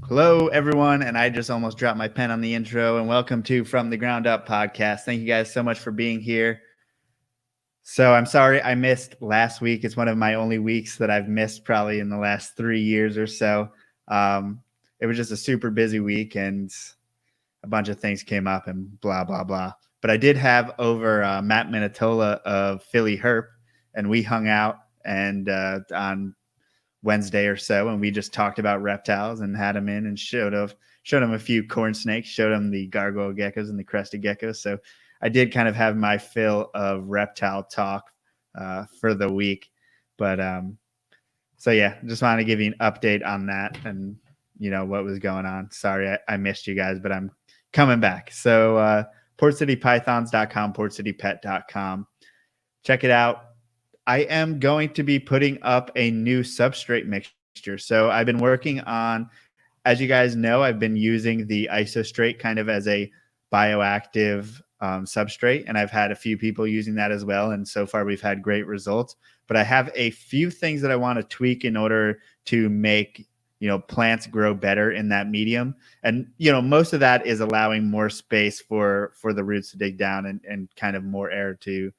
Hello, everyone, and I just almost dropped my pen on the intro. And welcome to From the Ground Up podcast. Thank you guys so much for being here. So I'm sorry I missed last week. It's one of my only weeks that I've missed probably in the last 3 years or so. It was just a super busy week, and a bunch of things came up, and blah blah blah. But I did have over Matt Minatola of Philly Herp, and we hung out and on Wednesday or so, and we just talked about reptiles and had him in and showed him a few corn snakes, showed him the gargoyle geckos and the crested geckos. So I did kind of have my fill of reptile talk for the week. But so yeah, just wanted to give you an update on that and what was going on. Sorry I missed you guys, but I'm coming back. So portcitypythons.com, portcitypet.com. Check it out. I am going to be putting up a new substrate mixture. So I've been working on, as you guys know, I've been using the isostrate kind of as a bioactive substrate, and I've had a few people using that as well. And so far we've had great results, but I have a few things that I want to tweak in order to make, plants grow better in that medium. And, most of that is allowing more space for the roots to dig down and kind of more air to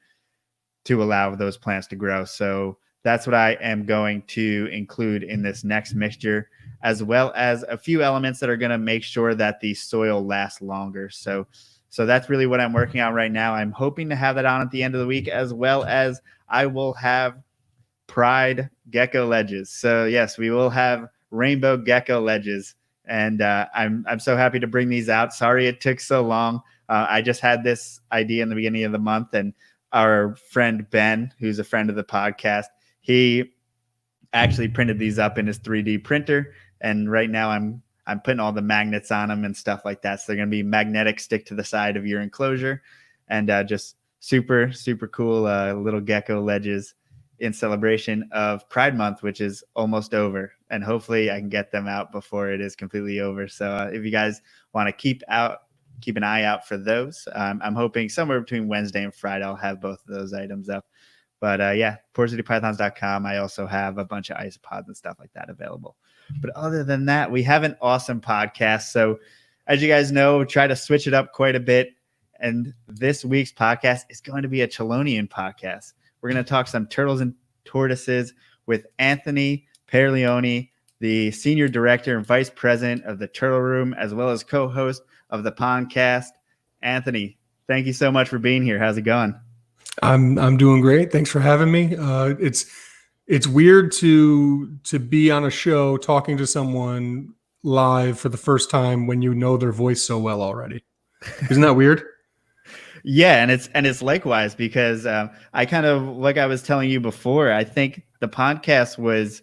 allow those plants to grow. So that's what I am going to include in this next mixture, as well as a few elements that are going to make sure that the soil lasts longer. So that's really what I'm working on right now. I'm hoping to have that on at the end of the week, as well as I will have pride gecko ledges. So yes, we will have rainbow gecko ledges. And I'm so happy to bring these out. Sorry it took so long. I just had this idea in the beginning of the month, and our friend Ben, who's a friend of the podcast, he actually printed these up in his 3D printer. And right now I'm putting all the magnets on them and stuff like that. So they're going to be magnetic, stick to the side of your enclosure, and just super, super cool little gecko ledges in celebration of Pride Month, which is almost over. And hopefully I can get them out before it is completely over. So if you guys want to keep an eye out for those. I'm hoping somewhere between Wednesday and Friday I'll have both of those items up. But yeah, portcitypythons.com. I also have a bunch of isopods and stuff like that available. But other than that, we have an awesome podcast. So as you guys know, we try to switch it up quite a bit. And this week's podcast is going to be a chelonian podcast. We're going to talk some turtles and tortoises with Anthony Pierlioni, the senior director and vice president of the Turtle Room, as well as co-host of the Pondcast. Anthony, thank you so much for being here. How's it going? I'm doing great. Thanks for having me. It's weird to be on a show talking to someone live for the first time when you know their voice so well already. Isn't that weird? Yeah, and it's likewise, because I kind of, like I was telling you before, I think the podcast was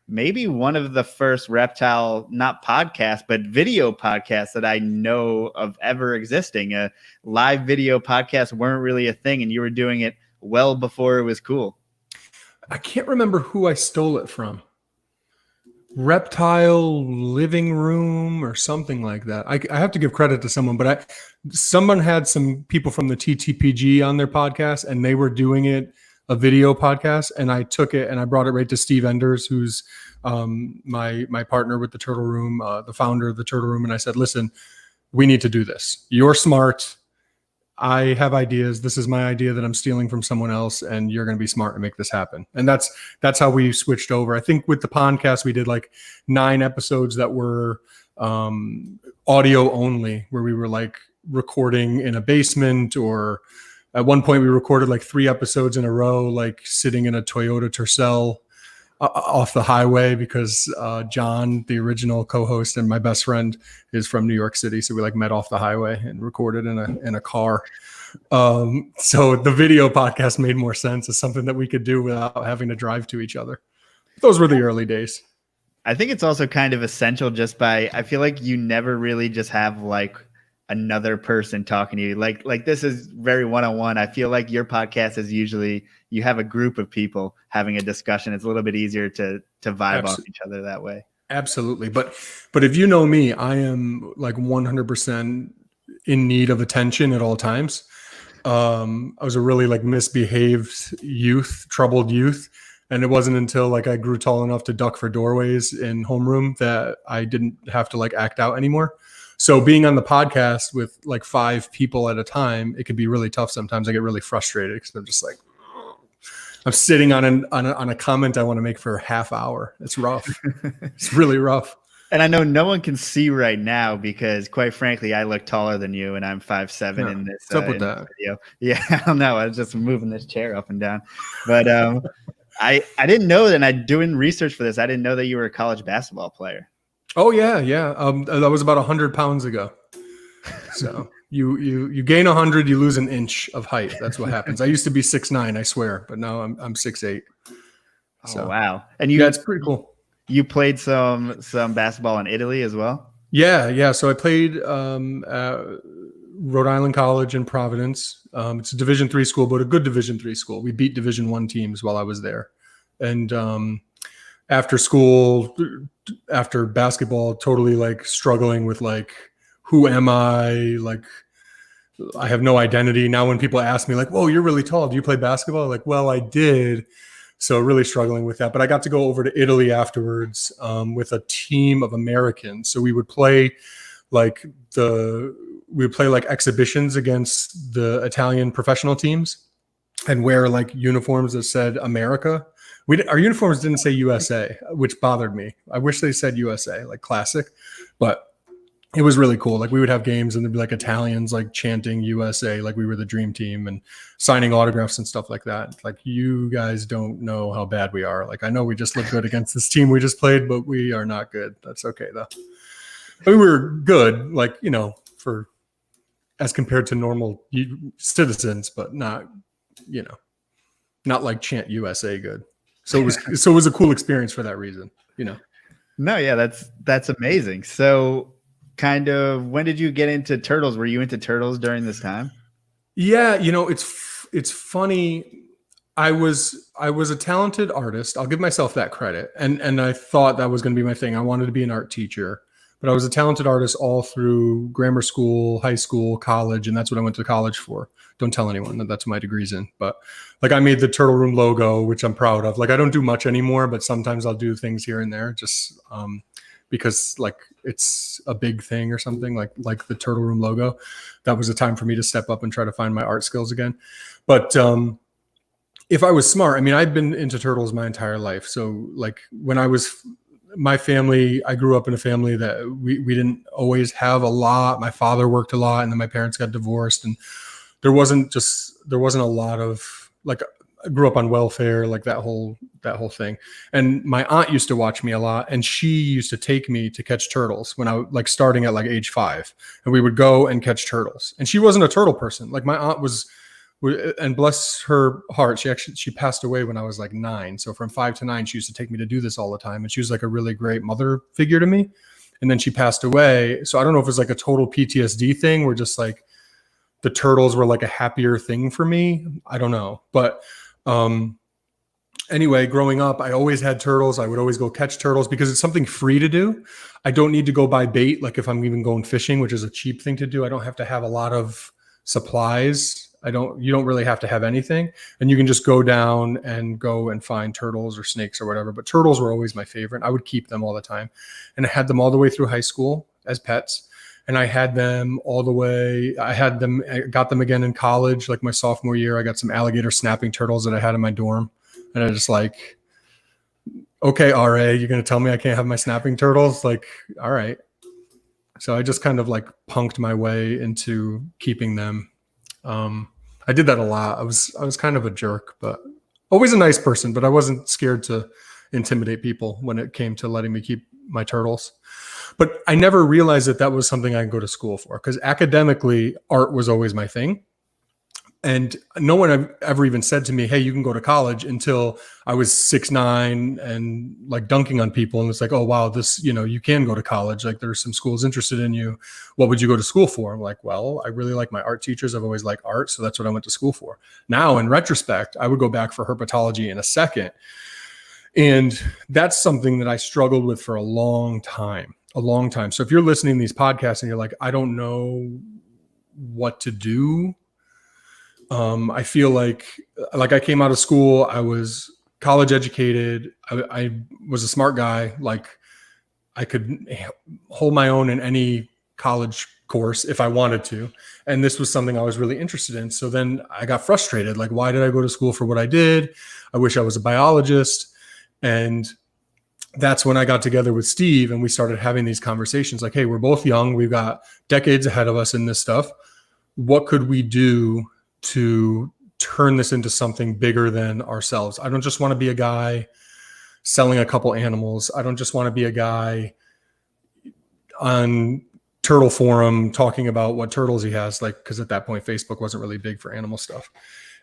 maybe one of the first reptile, not podcast, but video podcasts that I know of ever existing. Live video podcasts weren't really a thing, and you were doing it well before it was cool. I can't remember who I stole it from. Reptile Living Room or something like that. I have to give credit to someone, but someone had some people from the TTPG on their podcast, and they were doing it a video podcast, and I took it and I brought it right to Steve Enders, who's my partner with the Turtle Room, the founder of the Turtle Room. And I said, listen, we need to do this. You're smart. I have ideas. This is my idea that I'm stealing from someone else, and you're going to be smart to make this happen. And that's how we switched over. I think with the podcast, we did like 9 episodes that were audio only, where we were like recording in a basement, or at one point we recorded like 3 episodes in a row, like sitting in a Toyota Tercel off the highway, because John, the original co-host and my best friend, is from New York City. So we like met off the highway and recorded in a car. So the video podcast made more sense as something that we could do without having to drive to each other. Those were the early days. I think it's also kind of essential I feel like you never really just have like another person talking to you. Like this is very one-on-one. I feel like your podcast is usually you have a group of people having a discussion. It's a little bit easier to vibe off each other that way. Absolutely. But if you know me, I am like 100% in need of attention at all times. I was a really like misbehaved youth, troubled youth. And it wasn't until like I grew tall enough to duck for doorways in homeroom that I didn't have to like act out anymore. So being on the podcast with like 5 people at a time, it could be really tough. Sometimes I get really frustrated because I'm just like, I'm sitting on a comment I want to make for a half hour. It's rough. It's really rough. And I know no one can see right now because, quite frankly, I look taller than you, and I'm 5'7" in this, what's up with in that? this video. Yeah, I don't know. I was just moving this chair up and down. But I didn't know that. And I doing research for this. I didn't know that you were a college basketball player. Oh yeah. That was about 100 pounds ago. So you gain 100, you lose an inch of height. That's what happens. I used to be 6'9", I swear, but now I'm 6'8". So, oh wow! And it's pretty cool. You played some basketball in Italy as well? Yeah. So I played at Rhode Island College in Providence. It's a Division III school, but a good Division III school. We beat Division I teams while I was there. And after school, after basketball, totally like struggling with like, who am I? Like, I have no identity. Now when people ask me like, whoa, you're really tall. Do you play basketball? Like, well, I did. So really struggling with that. But I got to go over to Italy afterwards with a team of Americans. So we would play like exhibitions against the Italian professional teams and wear like uniforms that said America. Our uniforms didn't say USA, which bothered me. I wish they said USA, like classic, but it was really cool. Like we would have games and there'd be like Italians like chanting USA, like we were the dream team and signing autographs and stuff like that. Like, you guys don't know how bad we are. Like, I know we just look good against this team we just played, but we are not good. That's okay though. We were good, like, you know, for as compared to normal citizens, but not, you know, not like chant USA good. So it was a cool experience for that reason, you know? No, yeah, that's amazing. So kind of, when did you get into turtles? Were you into turtles during this time? Yeah, you know, it's funny. I was a talented artist. I'll give myself that credit. And I thought that was going to be my thing. I wanted to be an art teacher, but I was a talented artist all through grammar school, high school, college, and that's what I went to college for. Don't tell anyone that that's what my degree's in. But like, I made the Turtle Room logo, which I'm proud of. Like, I don't do much anymore, but sometimes I'll do things here and there just because like it's a big thing or something, like the Turtle Room logo. That was a time for me to step up and try to find my art skills again. But if I was smart, I mean, I've been into turtles my entire life. So like when my family, I grew up in a family that we didn't always have a lot. My father worked a lot and then my parents got divorced, and there wasn't a lot of, like, I grew up on welfare, like that whole thing. And my aunt used to watch me a lot, and she used to take me to catch turtles when I like starting at like age 5, and we would go and catch turtles. And she wasn't a turtle person. Like my aunt was, and bless her heart, she passed away when I was like 9. So from 5 to 9, she used to take me to do this all the time. And she was like a really great mother figure to me. And then she passed away. So I don't know if it's like a total PTSD thing where just like the turtles were like a happier thing for me. I don't know. But anyway, growing up, I always had turtles. I would always go catch turtles because it's something free to do. I don't need to go buy bait. Like if I'm even going fishing, which is a cheap thing to do, I don't have to have a lot of supplies. You don't really have to have anything, and you can just go down and go and find turtles or snakes or whatever. But turtles were always my favorite. I would keep them all the time, and I had them all the way through high school as pets. And I had them all the way. I got them again in college, like my sophomore year. I got some alligator snapping turtles that I had in my dorm, and I just like, okay, RA, you're gonna tell me I can't have my snapping turtles? Like, all right. So I just kind of like punked my way into keeping them. I did that a lot. I was kind of a jerk, but always a nice person, but I wasn't scared to intimidate people when it came to letting me keep my turtles. But I never realized that was something I could go to school for, because academically art was always my thing. And no one ever even said to me, hey, you can go to college, until I was 6'9" and like dunking on people. And it's like, oh, wow, this, you know, you can go to college. Like there's some schools interested in you. What would you go to school for? I'm like, well, I really like my art teachers. I've always liked art. So that's what I went to school for. Now, in retrospect, I would go back for herpetology in a second. And that's something that I struggled with for a long time. So if you're listening to these podcasts and you're like, I don't know what to do, I feel like I came out of school, I was college educated. I was a smart guy. Like I could hold my own in any college course if I wanted to. And this was something I was really interested in. So then I got frustrated. Like, why did I go to school for what I did? I wish I was a biologist. And that's when I got together with Steve and we started having these conversations like, hey, we're both young. We've got decades ahead of us in this stuff. What could we do to turn this into something bigger than ourselves? I don't just want to be a guy selling a couple animals. I don't just want to be a guy on Turtle Forum talking about what turtles he has, like, because at that point, Facebook wasn't really big for animal stuff.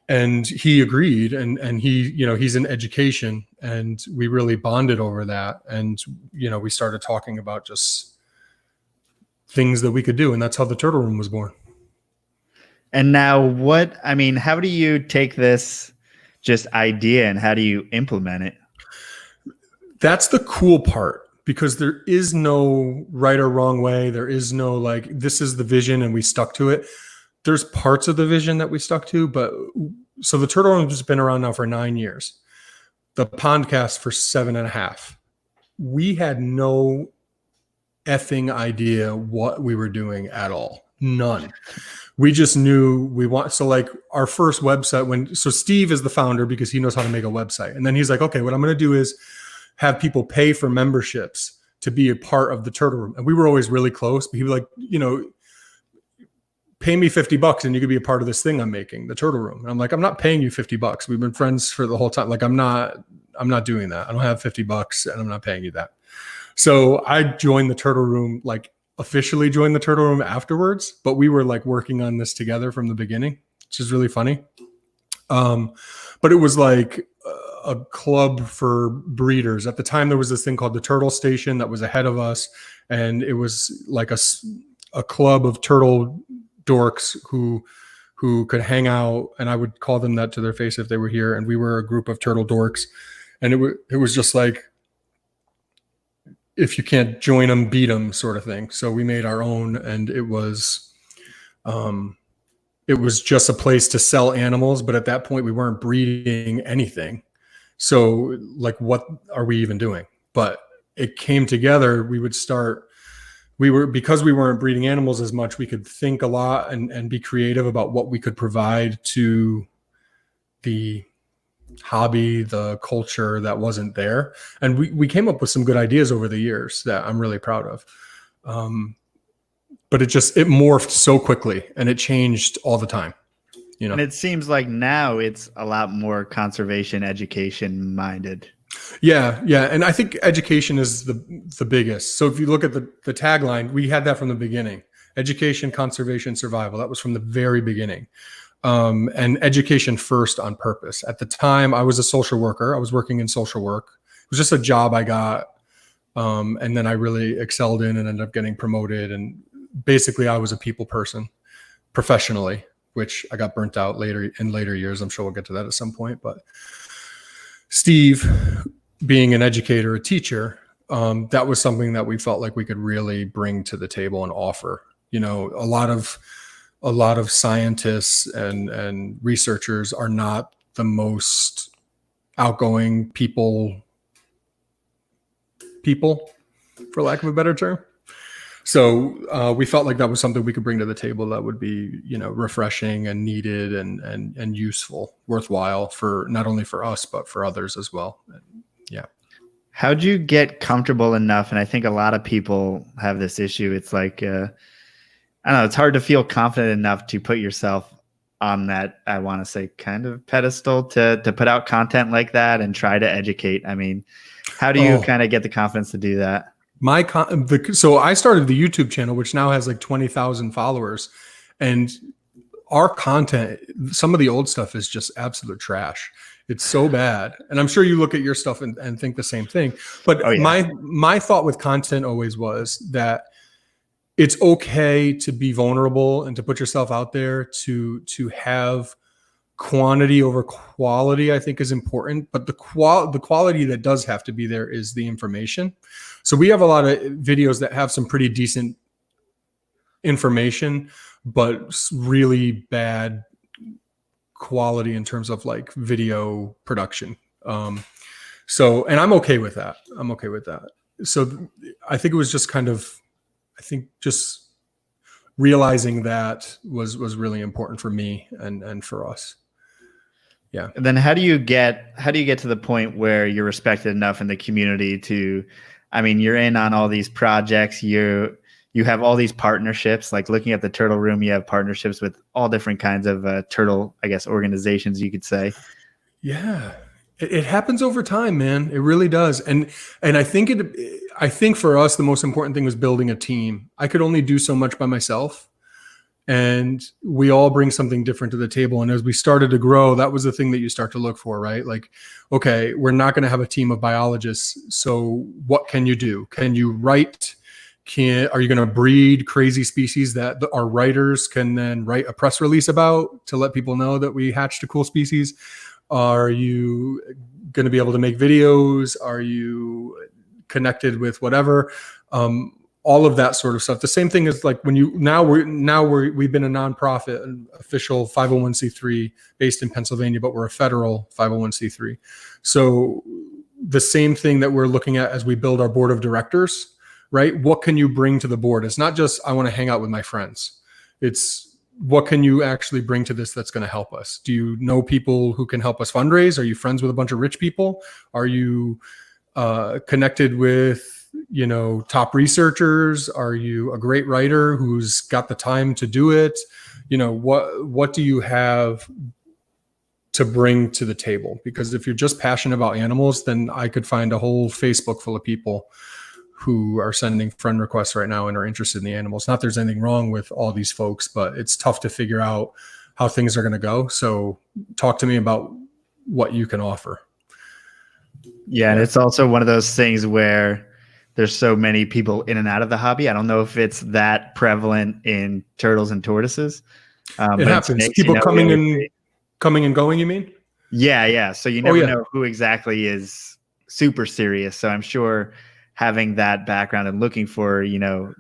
And he agreed, and he, he's in education, and we really bonded over that. And, we started talking about just things that we could do. And that's how the Turtle Room was born. And now how do you take this just idea and how do you implement it? That's the cool part, because there is no right or wrong way. There is no like, this is the vision and we stuck to it. There's parts of the vision that we stuck to, but so the Turtle Room has been around now for 9 years. The Pondcast for 7.5. We had no effing idea what we were doing at all. None. We just knew so like our first website so Steve is the founder because he knows how to make a website. And then he's like, okay, what I'm going to do is have people pay for memberships to be a part of the Turtle Room. And we were always really close, but he was like, pay me $50 and you could be a part of this thing I'm making, the Turtle Room. And I'm like, I'm not paying you $50. We've been friends for the whole time. Like, I'm not doing that. I don't have $50 and I'm not paying you that. So I joined the Turtle Room, like officially joined the Turtle Room afterwards, but we were like working on this together from the beginning, which is really funny. But it was like a club for breeders. At the time, there was this thing called the Turtle Station that was ahead of us. And it was like a club of turtle dorks who could hang out, and I would call them that to their face if they were here. And we were a group of turtle dorks, and it was just like, if you can't join them, beat them sort of thing. So we made our own, and it was just a place to sell animals. But at that point, we weren't breeding anything. So like, what are we even doing? But it came together. Because we weren't breeding animals as much, we could think a lot and be creative about what we could provide to the hobby, the culture that wasn't there. And we came up with some good ideas over the years that I'm really proud of. But it morphed so quickly and it changed all the time. And it seems like now it's a lot more conservation education minded. Yeah. And I think education is the biggest. So if you look at the tagline, we had that from the beginning: education, conservation, survival. That was from the very beginning. And education first on purpose. At the time, I was a social worker. I was working in social work. It was just a job I got. And then I really excelled in and ended up getting promoted. And basically I was a people person professionally, which I got burnt out in later years. I'm sure we'll get to that at some point, but Steve, being an educator, a teacher, that was something that we felt like we could really bring to the table and offer. A lot of scientists and researchers are not the most outgoing people, for lack of a better term. So we felt like that was something we could bring to the table that would be, refreshing and needed and useful, worthwhile for not only for us, but for others as well. Yeah. How'd you get comfortable enough? And I think a lot of people have this issue. It's like, I don't know, it's hard to feel confident enough to put yourself on that, I want to say, kind of pedestal to put out content like that and try to educate. I mean, how do you kind of get the confidence to do that? So I started the YouTube channel, which now has like 20,000 followers, and our content, some of the old stuff is just absolute trash. It's so bad. And I'm sure you look at your stuff and think the same thing. But my thought with content always was that it's okay to be vulnerable and to put yourself out there, to have quantity over quality, I think is important. But the quality that does have to be there is the information. So we have a lot of videos that have some pretty decent information, but really bad quality in terms of like video production. So, and I'm okay with that. So I think it was just just realizing that was really important for me and for us. Yeah. And then how do you get to the point where you're respected enough in the community to, I mean, you're in on all these projects, you have all these partnerships, like looking at the Turtle Room, you have partnerships with all different kinds of turtle, I guess, organizations, you could say. Yeah. It happens over time, man. It really does. And I think for us, the most important thing was building a team. I could only do so much by myself, and we all bring something different to the table. And as we started to grow, that was the thing that you start to look for, right? Like, okay, we're not going to have a team of biologists. So what can you do? Can you write? Are you going to breed crazy species that our writers can then write a press release about to let people know that we hatched a cool species? Are you going to be able to make videos? Are you connected with whatever? All of that sort of stuff. The same thing is like when we've been a nonprofit, an official 501c3 based in Pennsylvania, but we're a federal 501c3. So the same thing that we're looking at as we build our board of directors, right? What can you bring to the board? It's not just, I want to hang out with my friends. It's, what can you actually bring to this that's going to help us? Do you know people who can help us fundraise? Are you friends with a bunch of rich people? Are you connected with, top researchers? Are you a great writer who's got the time to do it? What do you have to bring to the table? Because if you're just passionate about animals, then I could find a whole Facebook full of people who are sending friend requests right now and are interested in the animals. Not there's anything wrong with all these folks, but it's tough to figure out how things are going to go. So talk to me about what you can offer. Yeah. And it's also one of those things where there's so many people in and out of the hobby. I don't know if it's that prevalent in turtles and tortoises. It happens. People coming and going, you mean? Yeah. Yeah. So you never know who exactly is super serious. So I'm sure having that background and looking for,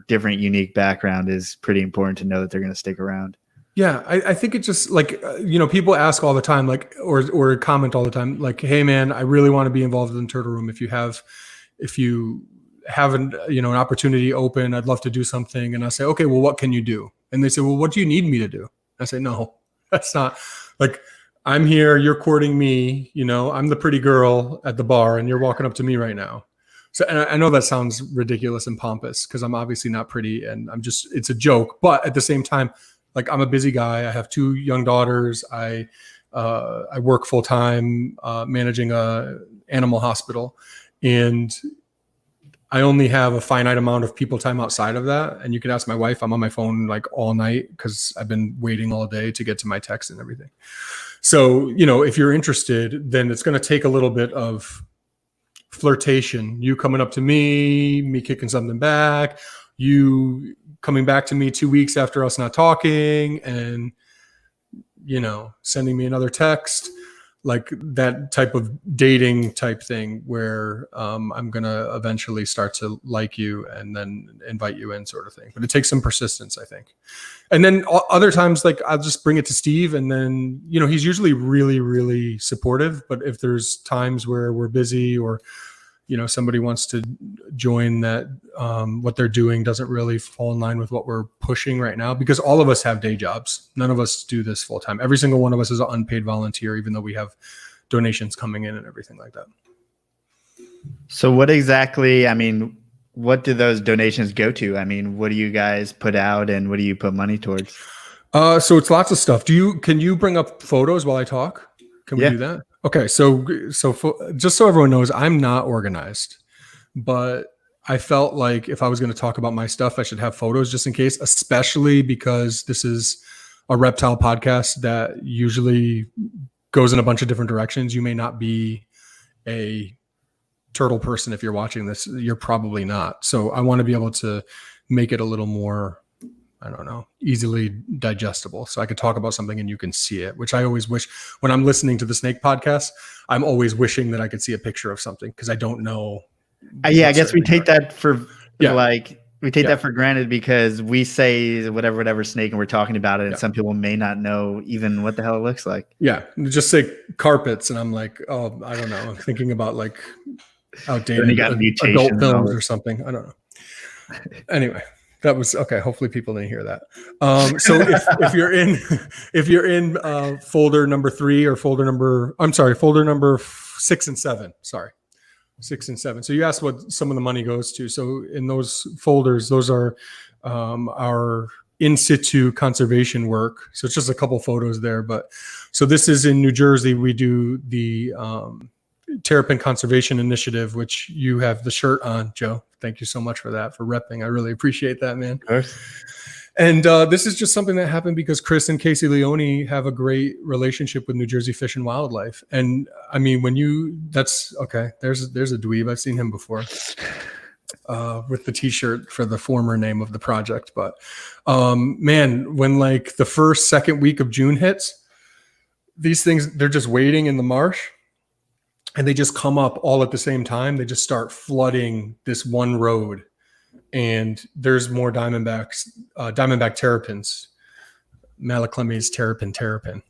different unique background is pretty important to know that they're going to stick around. Yeah. I think it's just like, people ask all the time, like, or comment all the time, like, hey man, I really want to be involved in the Turtle Room. If you have an opportunity open, I'd love to do something. And I say, okay, well, what can you do? And they say, well, what do you need me to do? I say, no, that's not like, I'm here, you're courting me, I'm the pretty girl at the bar and you're walking up to me right now. So, and I know that sounds ridiculous and pompous because I'm obviously not pretty and it's a joke, but at the same time, like I'm a busy guy. I have 2 young daughters. I work full time, managing a animal hospital, and I only have a finite amount of people time outside of that. And you can ask my wife, I'm on my phone like all night because I've been waiting all day to get to my text and everything. So, if you're interested, then it's going to take a little bit of flirtation, you coming up to me kicking something back, you coming back to me 2 weeks after us not talking and, sending me another text, like that type of dating type thing where I'm going to eventually start to like you and then invite you in sort of thing. But it takes some persistence, I think. And then other times, like I'll just bring it to Steve and then, he's usually really, really supportive. But if there's times where we're busy or, somebody wants to join that, what they're doing doesn't really fall in line with what we're pushing right now, because all of us have day jobs. None of us do this full time. Every single one of us is an unpaid volunteer, even though we have donations coming in and everything like that. So what do those donations go to? I mean, what do you guys put out and what do you put money towards? So it's lots of stuff. Can you bring up photos while I talk? Can we do that? Okay. So just so everyone knows, I'm not organized, but I felt like if I was going to talk about my stuff, I should have photos just in case, especially because this is a reptile podcast that usually goes in a bunch of different directions. You may not be a turtle person. If you're watching this, you're probably not. So I want to be able to make it a little more, I don't know, easily digestible. So I could talk about something and you can see it, which I always wish when I'm listening to the snake podcast, I'm always wishing that I could see a picture of something because I don't know. I guess we take that for like We take that for granted because we say whatever snake and we're talking about it, and some people may not know even what the hell it looks like. Yeah, just say carpets, and I'm like, oh, I don't know. I'm thinking about like outdated adult films or something. I don't know. Anyway, that was okay. Hopefully, people didn't hear that. So if you're in folder number 3 or folder number 6 and 7. Sorry. 6 and 7. So you asked what some of the money goes to. So in those folders, those are our in situ conservation work. So it's just a couple photos there. But so this is in New Jersey. We do the Terrapin Conservation Initiative, which you have the shirt on, Joe. Thank you so much for that, for repping. I really appreciate that, man. Of course. And this is just something that happened because Chris and Casey Leone have a great relationship with New Jersey Fish and Wildlife. And I mean, that's okay. There's a dweeb. I've seen him before with the t-shirt for the former name of the project. But man, when like the second week of June hits, these things, they're just waiting in the marsh and they just come up all at the same time. They just start flooding this one road. And there's more diamondback terrapins, Malaclemes terrapin,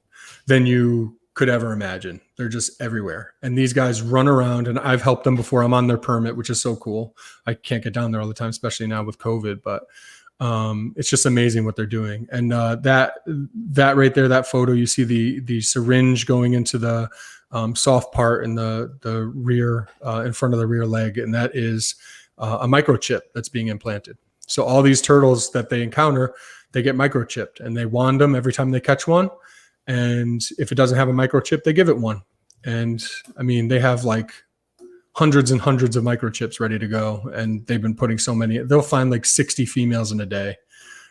than you could ever imagine. They're just everywhere. And these guys run around, and I've helped them before. I'm on their permit, which is so cool. I can't get down there all the time, especially now with COVID, but it's just amazing what they're doing. And that right there, that photo, you see the syringe going into the soft part in the rear, in front of the rear leg. And that is a microchip that's being implanted. So all these turtles that they encounter, they get microchipped, and they wand them every time they catch one. And if it doesn't have a microchip, they give it one. And I mean, they have like hundreds and hundreds of microchips ready to go. And they've been putting so many, they'll find like 60 females in a day.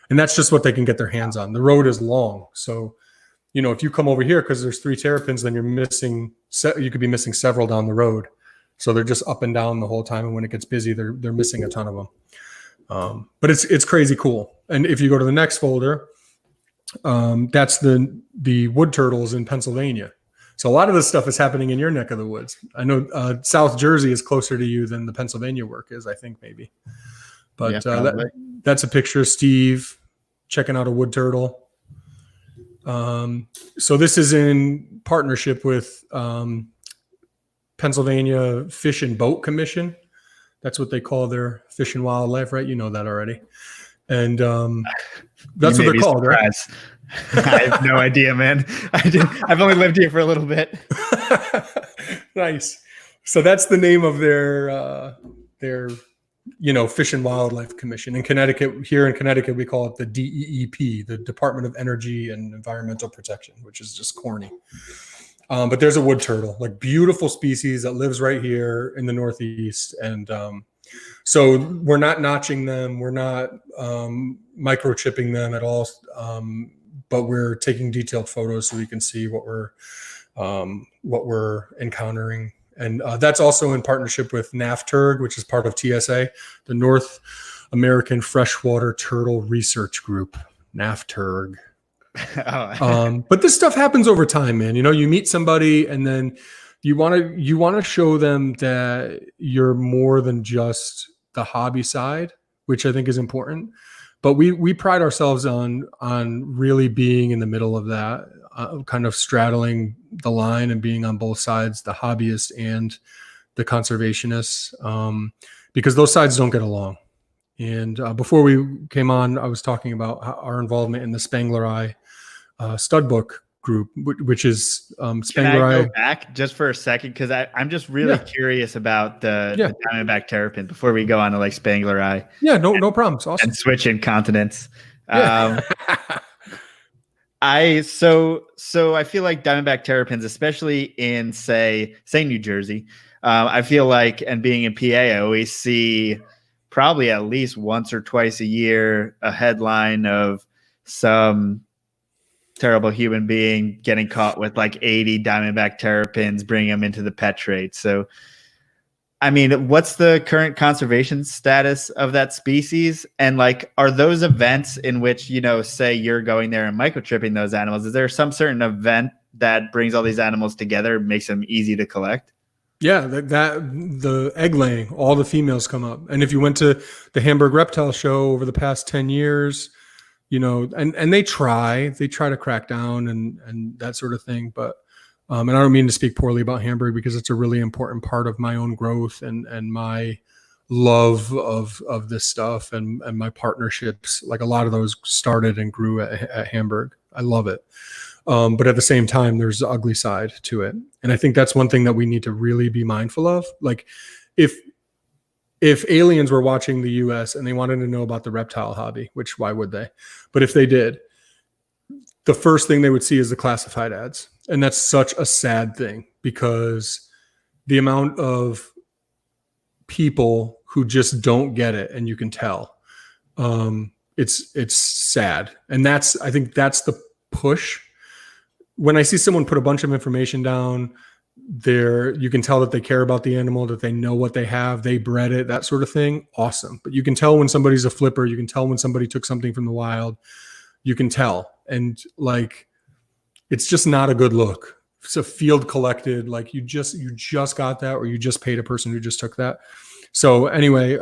And that's just what they can get their hands on. The road is long. So, you know, if you come over here, because there's 3 terrapins, then you could be missing several down the road. So they're just up and down the whole time. And when it gets busy, they're missing a ton of them. But it's crazy cool. And if you go to the next folder, that's the wood turtles in Pennsylvania. So a lot of this stuff is happening in your neck of the woods. I know South Jersey is closer to you than the Pennsylvania work is, I think maybe. But that's a picture of Steve checking out a wood turtle. So this is in partnership with Pennsylvania Fish and Boat Commission. That's what they call their Fish and Wildlife, right? You know that already. And that's what they're called, right? I have no idea, man. I've only lived here for a little bit. Nice. So that's the name of their Fish and Wildlife Commission. In Connecticut, here in Connecticut, we call it the DEEP, the Department of Energy and Environmental Protection, which is just corny. But there's a wood turtle, like beautiful species that lives right here in the Northeast. And so we're not notching them. We're not microchipping them at all. But we're taking detailed photos so we can see what we're encountering. And that's also in partnership with NAFTURG, which is part of TSA, the North American Freshwater Turtle Research Group, NAFTURG. But this stuff happens over time, man. You know, you meet somebody and then you want to show them that you're more than just the hobby side, which I think is important. But we pride ourselves on really being in the middle of that, kind of straddling the line and being on both sides, the hobbyists and the conservationists, because those sides don't get along. And before we came on, I was talking about our involvement in the Spangler Eye stud book group, which is Spangler Eye. Can I go back just for a second? Because I'm just really curious about the diamondback terrapin before we go on to like Spangler Eye. Yeah, no problem. It's awesome. And switch in continents. Yeah. So I feel like diamondback terrapins, especially in say New Jersey, I feel like, and being in PA, I always see probably at least once or twice a year a headline of some terrible human being getting caught with like 80 diamondback terrapins, bringing them into the pet trade. So, I mean, what's the current conservation status of that species? And like, are those events in which, you know, say you're going there and microchipping those animals, is there some certain event that brings all these animals together, makes them easy to collect? Yeah, that the egg laying, all the females come up. And if you went to the Hamburg Reptile Show over the past 10 years, and they try to crack down and that sort of thing. But and I don't mean to speak poorly about Hamburg, because it's a really important part of my own growth and my love of this stuff and my partnerships. Like, a lot of those started and grew at Hamburg. I love it. But at the same time, there's the ugly side to it. And I think that's one thing that we need to really be mindful of. Like, if aliens were watching the US and they wanted to know about the reptile hobby, which why would they? But if they did, the first thing they would see is the classified ads. And that's such a sad thing, because the amount of people who just don't get it, and you can tell, it's sad. And I think that's the push. When I see someone put a bunch of information down there, you can tell that they care about the animal, that they know what they have, they bred it, that sort of thing. Awesome. But you can tell when somebody's a flipper. You can tell when somebody took something from the wild. You can tell. And like, it's just not a good look. It's a field collected, like you just got that, or you just paid a person who just took that. So anyway,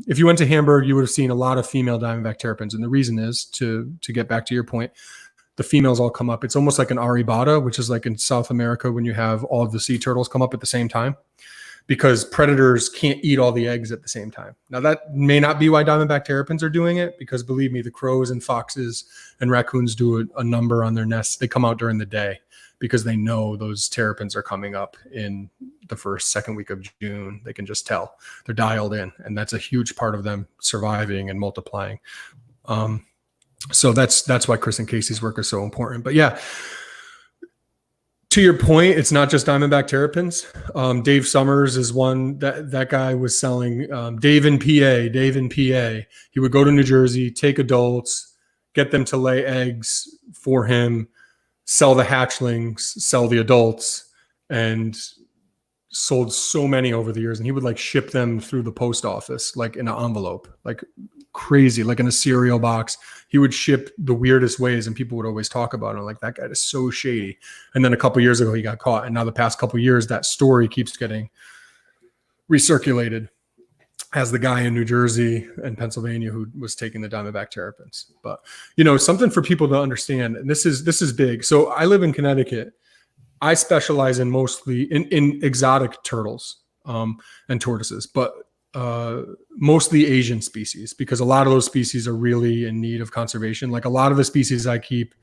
if you went to Hamburg, you would have seen a lot of female diamondback terrapins. And the reason is, to get back to your point, the females all come up. It's almost like an aribata, which is like in South America when you have all of the sea turtles come up at the same time, because predators can't eat all the eggs at the same time. Now, that may not be why diamondback terrapins are doing it, because believe me, the crows and foxes and raccoons do a number on their nests. They come out during the day because they know those terrapins are coming up in the second week of June. They can just tell. They're dialed in, and that's a huge part of them surviving and multiplying. So that's why Chris and Casey's work is so important. But yeah, to your point, it's not just diamondback terrapins. Dave Summers is one. That guy was selling Dave in PA. He would go to New Jersey, take adults, get them to lay eggs for him, sell the hatchlings, sell the adults, and sold so many over the years. And he would like ship them through the post office, like in an envelope, like crazy, like in a cereal box. He would ship the weirdest ways, and people would always talk about it. Like, that guy is so shady. And then a couple of years ago, he got caught. And now the past couple of years, that story keeps getting recirculated as the guy in New Jersey and Pennsylvania who was taking the diamondback terrapins. But, something for people to understand, and this is big. So I live in Connecticut. I specialize in mostly in exotic turtles and tortoises, but mostly Asian species, because a lot of those species are really in need of conservation. Like, a lot of the species I keep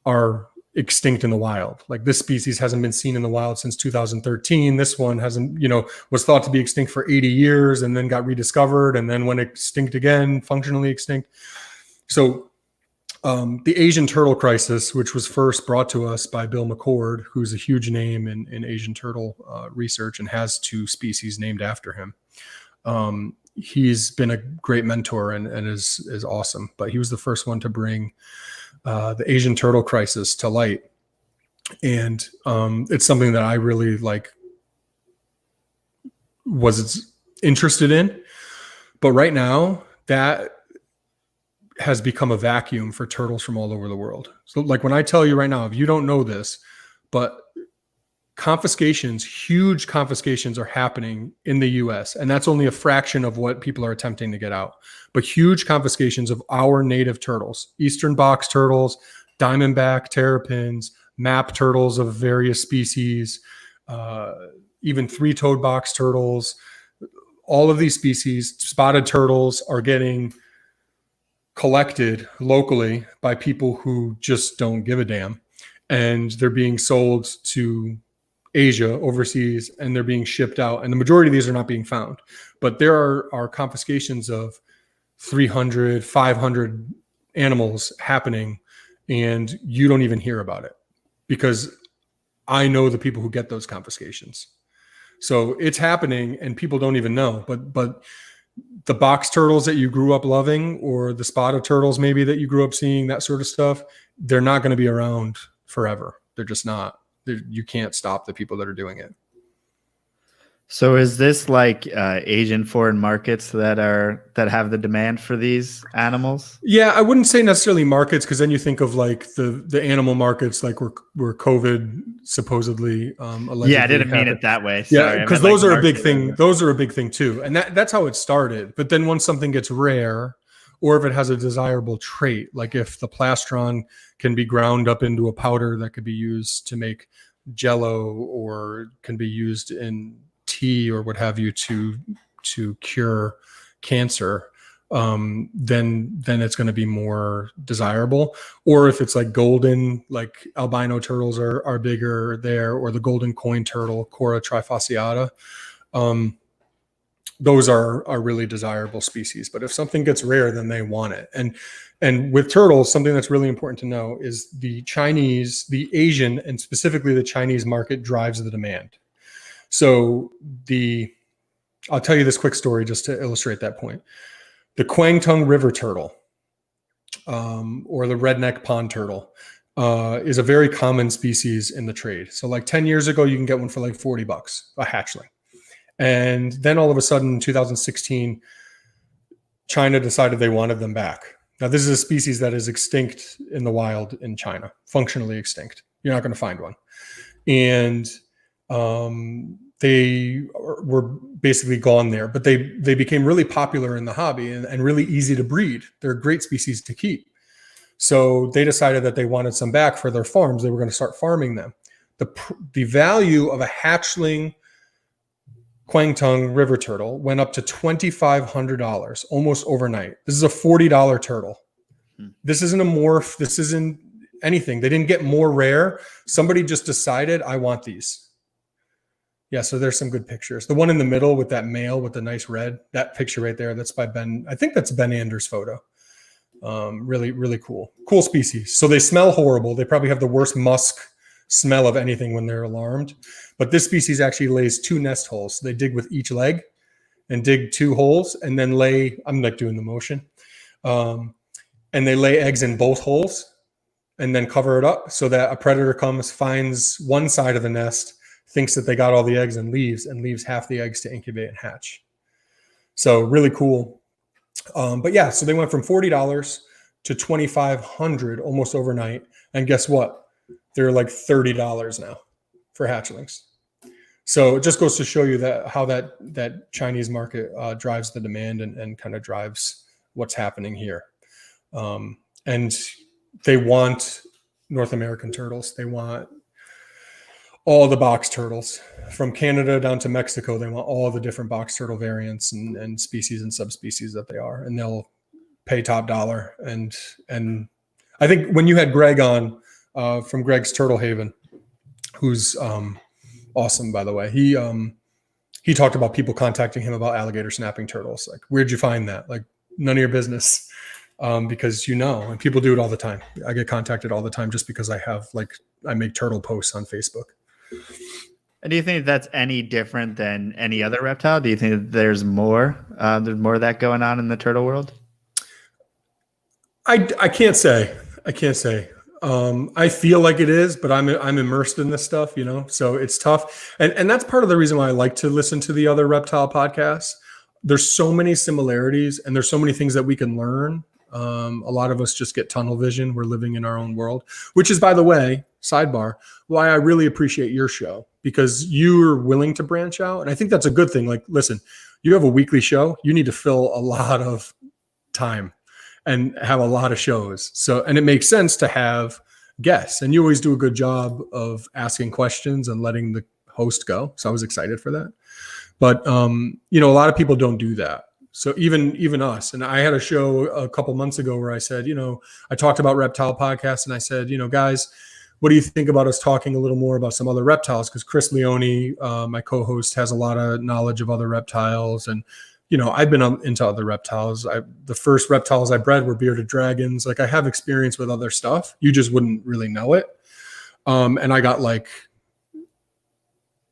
are extinct in the wild. Like, this species hasn't been seen in the wild since 2013. This one hasn't, was thought to be extinct for 80 years and then got rediscovered and then went extinct again, functionally extinct. So the Asian turtle crisis, which was first brought to us by Bill McCord, who's a huge name in Asian turtle research and has 2 species named after him. He's been a great mentor and is awesome, but he was the first one to bring the Asian turtle crisis to light. And it's something that I really was interested in. But right now, that has become a vacuum for turtles from all over the world. So like, when I tell you right now, if you don't know this, but huge confiscations are happening in the US, and that's only a fraction of what people are attempting to get out. But huge confiscations of our native turtles, eastern box turtles, diamondback terrapins, map turtles of various species, even 3-toed box turtles. All of these species, spotted turtles, are getting collected locally by people who just don't give a damn. And they're being sold to Asia, overseas, and they're being shipped out. And the majority of these are not being found. But there are confiscations of 300, 500 animals happening, and you don't even hear about it, because I know the people who get those confiscations. So it's happening and people don't even know. But the box turtles that you grew up loving, or the spotted turtles maybe that you grew up seeing, that sort of stuff, they're not going to be around forever. They're just not. You can't stop the people that are doing it. So is this like Asian foreign markets that have the demand for these animals? Yeah, I wouldn't say necessarily markets, because then you think of like the animal markets, like where COVID supposedly allegedly Yeah, I didn't mean happened. it that way. Yeah, Sorry, I because meant like those are a big market. thing. Those are a big thing too, and that's how it started. But then once something gets rare, or if it has a desirable trait, like if the plastron can be ground up into a powder that could be used to make Jello, or can be used in tea or what have you to cure cancer, then it's going to be more desirable. Or if it's like golden, like albino turtles are bigger there, or the golden coin turtle, Cora trifasciata, those are really desirable species. But if something gets rare, then they want it. And with turtles, something that's really important to know is the Asian, and specifically the Chinese market drives the demand. So I'll tell you this quick story just to illustrate that point. The Kwangtung river turtle, or the redneck pond turtle, is a very common species in the trade. So like 10 years ago, you can get one for like $40, a hatchling. And then all of a sudden in 2016, China decided they wanted them back. Now, this is a species that is extinct in the wild in China, functionally extinct. You're not going to find one. And they were basically gone there, but they became really popular in the hobby and really easy to breed. They're a great species to keep. So they decided that they wanted some back for their farms. They were going to start farming them. The value of a hatchling Kwangtung river turtle went up to $2,500 almost overnight. This is a $40 turtle. This isn't a morph. This isn't anything. They didn't get more rare. Somebody just decided, I want these. Yeah, so there's some good pictures. The one in the middle with that male with the nice red, that picture right there, that's by Ben. I think that's Ben Anders' photo. Really, really cool. Cool species. So they smell horrible. They probably have the worst musk smell of anything when they're alarmed. But this species actually lays 2 nest holes. So they dig with each leg and dig 2 holes and then lay, I'm like doing the motion. And they lay eggs in both holes and then cover it up so that a predator comes, finds one side of the nest, thinks that they got all the eggs and leaves half the eggs to incubate and hatch. So really cool. But yeah, so they went from $40 to $2,500 almost overnight. And guess what? They're like $30 now for hatchlings. So it just goes to show you that how that Chinese market drives the demand and kind of drives what's happening here. And they want North American turtles. They want all the box turtles from Canada down to Mexico. They want all the different box turtle variants and species and subspecies that they are, and they'll pay top dollar. And I think when you had Greg on from Greg's Turtle Haven, who's awesome, by the way, he talked about people contacting him about alligator snapping turtles. Like, where'd you find that? Like, none of your business. Because and people do it all the time. I get contacted all the time just because I make turtle posts on Facebook. And do you think that's any different than any other reptile? Do you think that there's more of that going on in the turtle world? I can't say. I feel like it is, but I'm immersed in this stuff, so it's tough. And that's part of the reason why I like to listen to the other reptile podcasts. There's so many similarities and there's so many things that we can learn. A lot of us just get tunnel vision. We're living in our own world, which is, by the way, sidebar, why I really appreciate your show, because you're willing to branch out. And I think that's a good thing. Like, listen, you have a weekly show. You need to fill a lot of time and have a lot of shows. So, and it makes sense to have guests, and you always do a good job of asking questions and letting the host go. So I was excited for that. But, a lot of people don't do that. So even us, and I had a show a couple months ago where I said, I talked about reptile podcasts, and I said, guys, what do you think about us talking a little more about some other reptiles? Because Chris Leone, my co-host, has a lot of knowledge of other reptiles. And, I've been into other reptiles. The first reptiles I bred were bearded dragons. Like, I have experience with other stuff. You just wouldn't really know it. And I got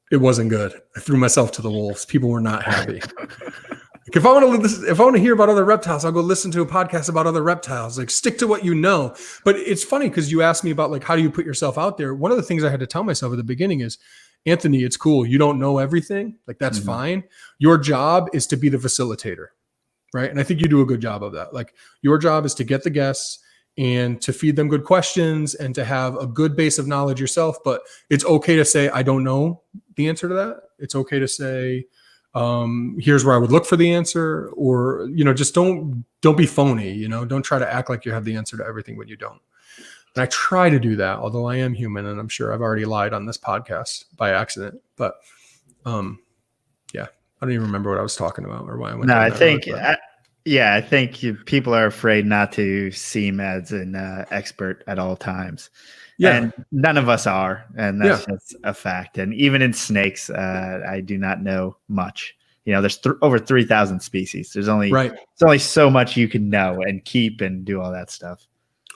it wasn't good. I threw myself to the wolves. People were not happy. If I want to hear about other reptiles, I'll go listen to a podcast about other reptiles. Like, stick to what you know. But it's funny because you asked me about how do you put yourself out there? One of the things I had to tell myself at the beginning is Anthony, it's cool. You don't know everything. Like, that's fine. Your job is to be the facilitator, right? And I think you do a good job of that. Like, your job is to get the guests and to feed them good questions and to have a good base of knowledge yourself. But it's okay to say, I don't know the answer to that. It's okay to say, here's where I would look for the answer, or, just don't be phony, don't try to act like you have the answer to everything when you don't. And I try to do that, although I am human, and I'm sure I've already lied on this podcast by accident, but, yeah, I don't even remember what I was talking about or why I went. No, I think, I think people are afraid not to seem as an expert at all times. Yeah. And none of us are. And that's just a fact. And even in snakes, I do not know much. There's over 3,000 species. There's only so much you can know and keep and do all that stuff.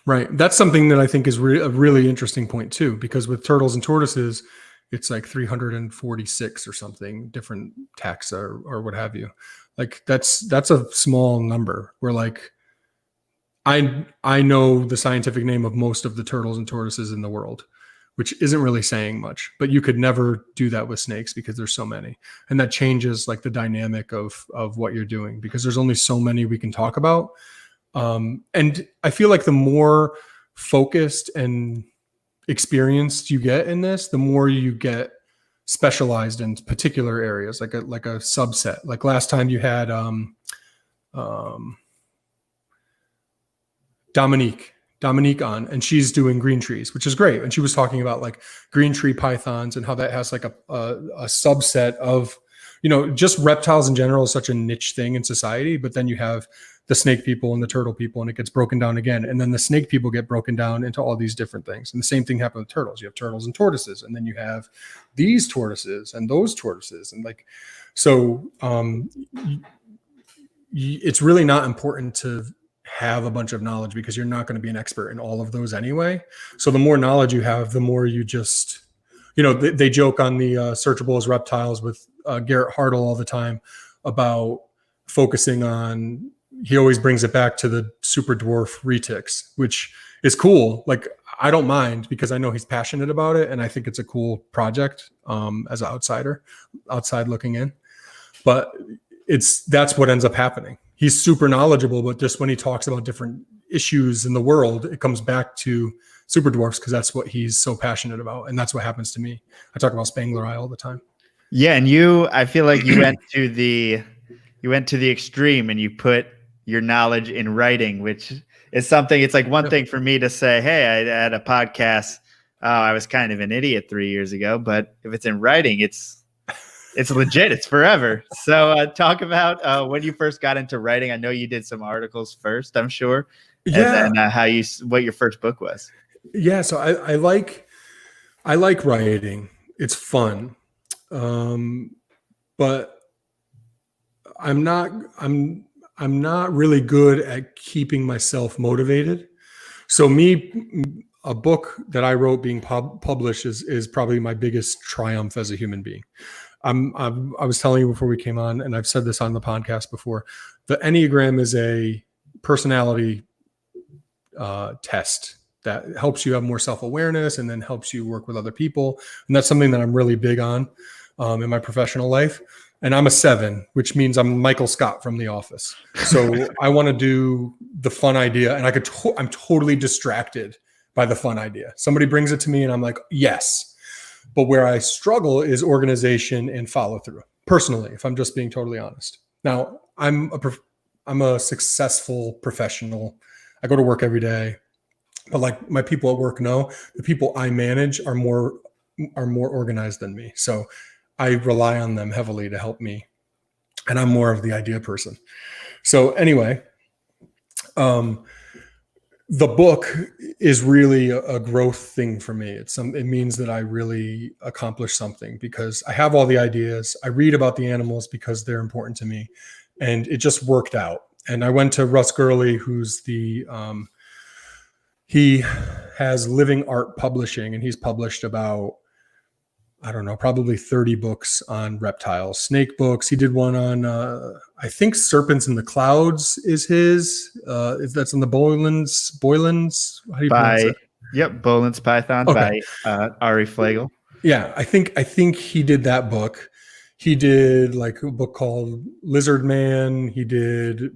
Right. That's something that I think is a really interesting point too, because with turtles and tortoises, it's like 346 or something, different taxa or what have you. Like, that's a small number. Where, like, I know the scientific name of most of the turtles and tortoises in the world, which isn't really saying much, but you could never do that with snakes because there's so many. And that changes, like, the dynamic of what you're doing, because there's only so many we can talk about. And I feel like the more focused and experienced you get in this, the more you get specialized in particular areas, like a subset. Like last time you had Dominique on, and she's doing green trees, which is great. And she was talking about, like, green tree pythons and how that has, like, a subset of, just reptiles in general is such a niche thing in society. But then you have the snake people and the turtle people, and it gets broken down again. And then the snake people get broken down into all these different things. And the same thing happened with turtles. You have turtles and tortoises, and then you have these tortoises and those tortoises. And, like, so it's really not important to have a bunch of knowledge, because you're not going to be an expert in all of those anyway. So the more knowledge you have, the more you just, they joke on the Searchable as Reptiles with Garrett Hartle all the time about focusing on, he always brings it back to the super dwarf retics, which is cool. Like, I don't mind, because I know he's passionate about it, and I think it's a cool project as an outside looking in. But that's what ends up happening. He's super knowledgeable, but just when he talks about different issues in the world, it comes back to super dwarfs, because that's what he's so passionate about. And that's what happens to me. I talk about Spangler Eye all the time. Yeah. And I feel like you went to the extreme, and you put your knowledge in writing, which is something, it's like one thing for me to say, hey, I had a podcast. I was kind of an idiot 3 years ago, but if it's in writing, it's legit. It's forever. So talk about when you first got into writing. I know you did some articles first, I'm sure. Yeah. And then what your first book was. Yeah. So I like writing. It's fun. But I'm not really good at keeping myself motivated. So a book that I wrote being published is probably my biggest triumph as a human being. I was telling you before we came on, and I've said this on the podcast before, the Enneagram is a personality test that helps you have more self-awareness and then helps you work with other people. And that's something that I'm really big on in my professional life. And I'm a 7, which means I'm Michael Scott from The Office. So I want to do the fun idea, and I'm totally distracted by the fun idea. Somebody brings it to me and I'm like, yes. But where I struggle is organization and follow through. Personally, if I'm just being totally honest. Now, I'm a successful professional. I go to work every day. But like my people at work know, the people I manage are more organized than me. So I rely on them heavily to help me. And I'm more of the idea person. So anyway, the book is really a growth thing for me. It means that I really accomplished something because I have all the ideas. I read about the animals because they're important to me, and it just worked out. And I went to Russ Gurley, who's he has Living Art Publishing, and he's published about, I don't know, probably 30 books on reptiles, snake books. He did one on, I think Serpents in the Clouds is his. That's on the Boylan's. How do you pronounce it? Yep, Boylan's Python by Ari Flegel. Yeah, I think he did that book. He did like a book called Lizard Man. He did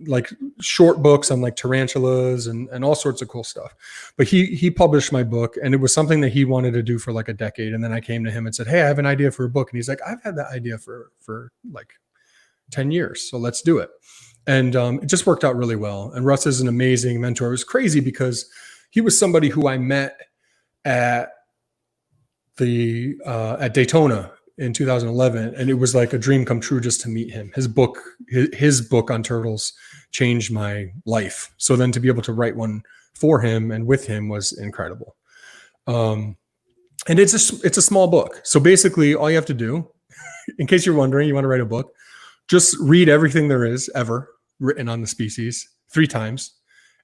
like short books on like tarantulas and all sorts of cool stuff. But he published my book, and it was something that he wanted to do for like a decade. And then I came to him and said, "Hey, I have an idea for a book." And he's like, "I've had that idea for like 10 years, so let's do it." And it just worked out really well. And Russ is an amazing mentor. It was crazy because he was somebody who I met at Daytona in 2011, and it was like a dream come true just to meet him. His book on turtles changed my life. So then to be able to write one for him and with him was incredible. And it's a small book. So basically all you have to do, in case you're wondering, you want to write a book, just read everything there is ever written on the species 3 times,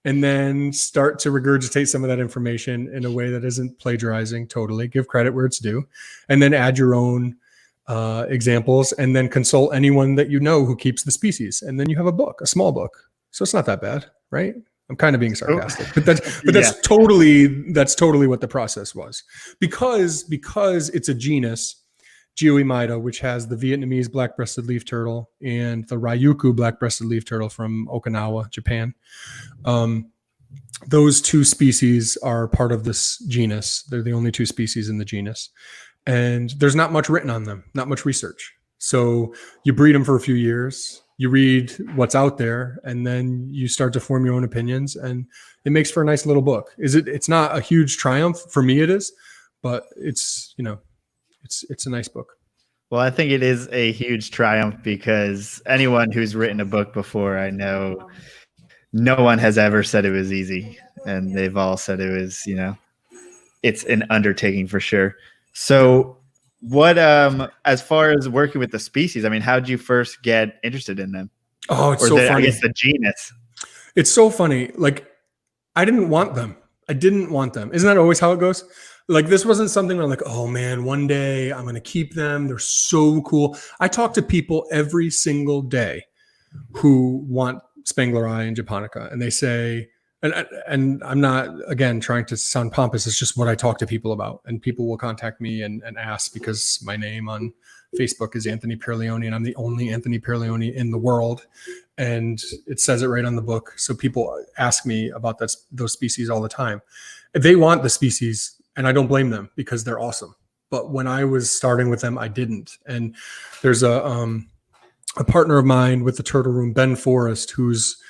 and then start to regurgitate some of that information in a way that isn't plagiarizing totally. Give credit where it's due, and then add your own examples, and then consult anyone that you know who keeps the species. And then you have a book, a small book. So it's not that bad, right? I'm kind of being sarcastic, but that's totally what the process was. Because it's a genus, Geoemyda, which has the Vietnamese black-breasted leaf turtle and the Ryukyu black-breasted leaf turtle from Okinawa, Japan. Those 2 species are part of this genus. They're the only 2 species in the genus. And there's not much written on them, not much research. So you breed them for a few years, you read what's out there, and then you start to form your own opinions, and it makes for a nice little book. It's not a huge triumph for me, it is, but it's a nice book. Well, I think it is a huge triumph because anyone who's written a book before, I know no one has ever said it was easy, and they've all said it was, it's an undertaking for sure. So what, as far as working with the species, I mean, how did you first get interested in them? Oh, it's so funny. I guess the genus. It's so funny. Like, I didn't want them. Isn't that always how it goes? Like, this wasn't something where I'm like, oh man, one day I'm going to keep them. They're so cool. I talk to people every single day who want Spengleri and Japonica, and they say, and I'm not, again, trying to sound pompous. It's just what I talk to people about, and people will contact me and ask, because my name on Facebook is Anthony Pierlioni, and I'm the only Anthony Pierlioni in the world. And it says it right on the book. So people ask me about those species all the time. They want the species, and I don't blame them because they're awesome. But when I was starting with them, I didn't. And there's a partner of mine with the Turtle Room, Ben Forrest, who's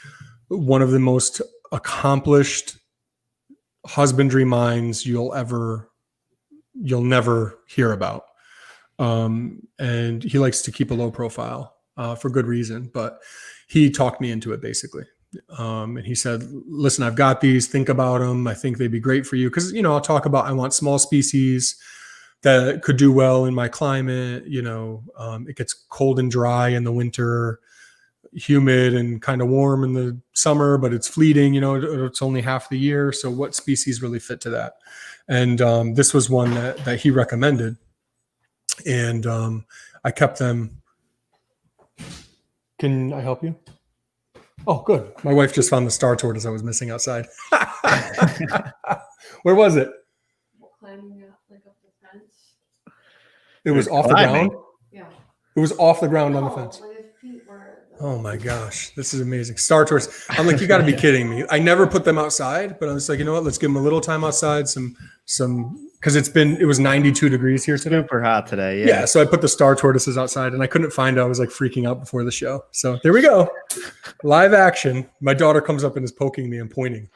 one of the most accomplished husbandry minds you'll never hear about. And he likes to keep a low profile for good reason, but he talked me into it basically. And he said, listen, I've got these, think about them. I think they'd be great for you. Cause I'll talk about, I want small species that could do well in my climate. It gets cold and dry in the winter, humid and kind of warm in the summer, but it's fleeting, it's only half the year. So what species really fit to that? And this was one that he recommended. And I kept them. Can I help you? Oh, good. My wife just found the star tortoise I was missing outside. Where was it? Climbing up the fence. It was off the ground? Yeah. It was off the ground on the fence. Like his feet were. Oh my gosh, this is amazing. Star tortoise. I'm like, you got to be kidding me. I never put them outside, but I was like, you know what? Let's give them a little time outside. Some, because it was 92 degrees here today. Super hot today. Yeah. So I put the star tortoises outside, and I couldn't find it. I was like freaking out before the show. So there we go. Live action. My daughter comes up and is poking me and pointing.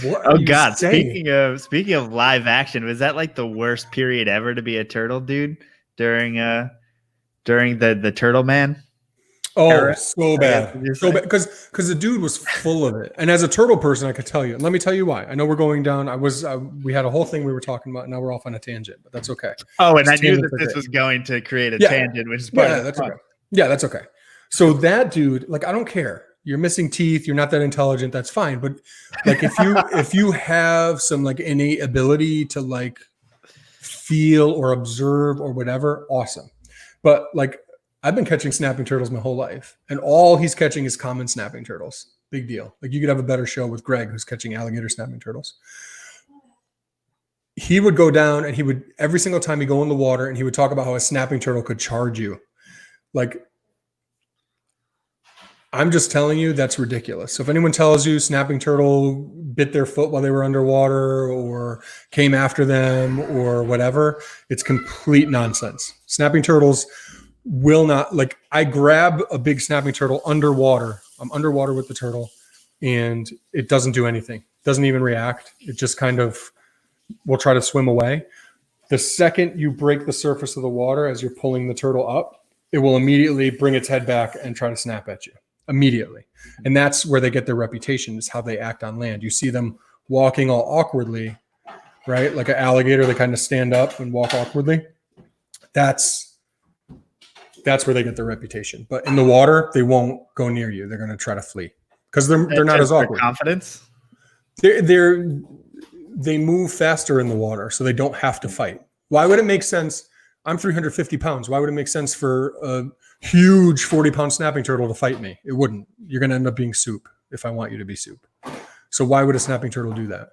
What oh God. Saying? Speaking of live action, was that like the worst period ever to be a turtle dude during the Turtle Man? Oh, Pere? so bad. So bad. Because the dude was full of it. And as a turtle person, I could tell you. Let me tell you why. I know we're going down. We had a whole thing we were talking about. Now we're off on a tangent, but that's okay. Oh, and I knew that this was going to create a tangent, which is part of that's okay. Yeah, that's okay. So that dude, like, I don't care. You're missing teeth. You're not that intelligent. That's fine. But like, if you have some like innate ability to like feel or observe or whatever, awesome. But like, I've been catching snapping turtles my whole life, and all he's catching is common snapping turtles. Big deal. Like, you could have a better show with Greg, who's catching alligator snapping turtles. he would go down and he would, every single time he go in the water, and he would talk about how a snapping turtle could charge you. Like, I'm just telling you, that's ridiculous. So if anyone tells you snapping turtle bit their foot while they were underwater or came after them or whatever, it's complete nonsense. Snapping turtles will not, like, I grab a big snapping turtle underwater. I'm underwater with the turtle and it doesn't do anything. Doesn't even react. It just kind of will try to swim away. The second you break the surface of the water as you're pulling the turtle up, it will immediately bring its head back and try to snap at you immediately. And that's where they get their reputation, is how they act on land. You see them walking all awkwardly, right? Like an alligator, they kind of stand up and walk awkwardly. That's where they get their reputation. But in the water, they won't go near you. They're going to try to flee because they're not as awkward. Confidence. They move faster in the water, so they don't have to fight. Why would it make sense? I'm 350 pounds. Why would it make sense for a huge 40-pound snapping turtle to fight me? It wouldn't. You're going to end up being soup if I want you to be soup. So why would a snapping turtle do that?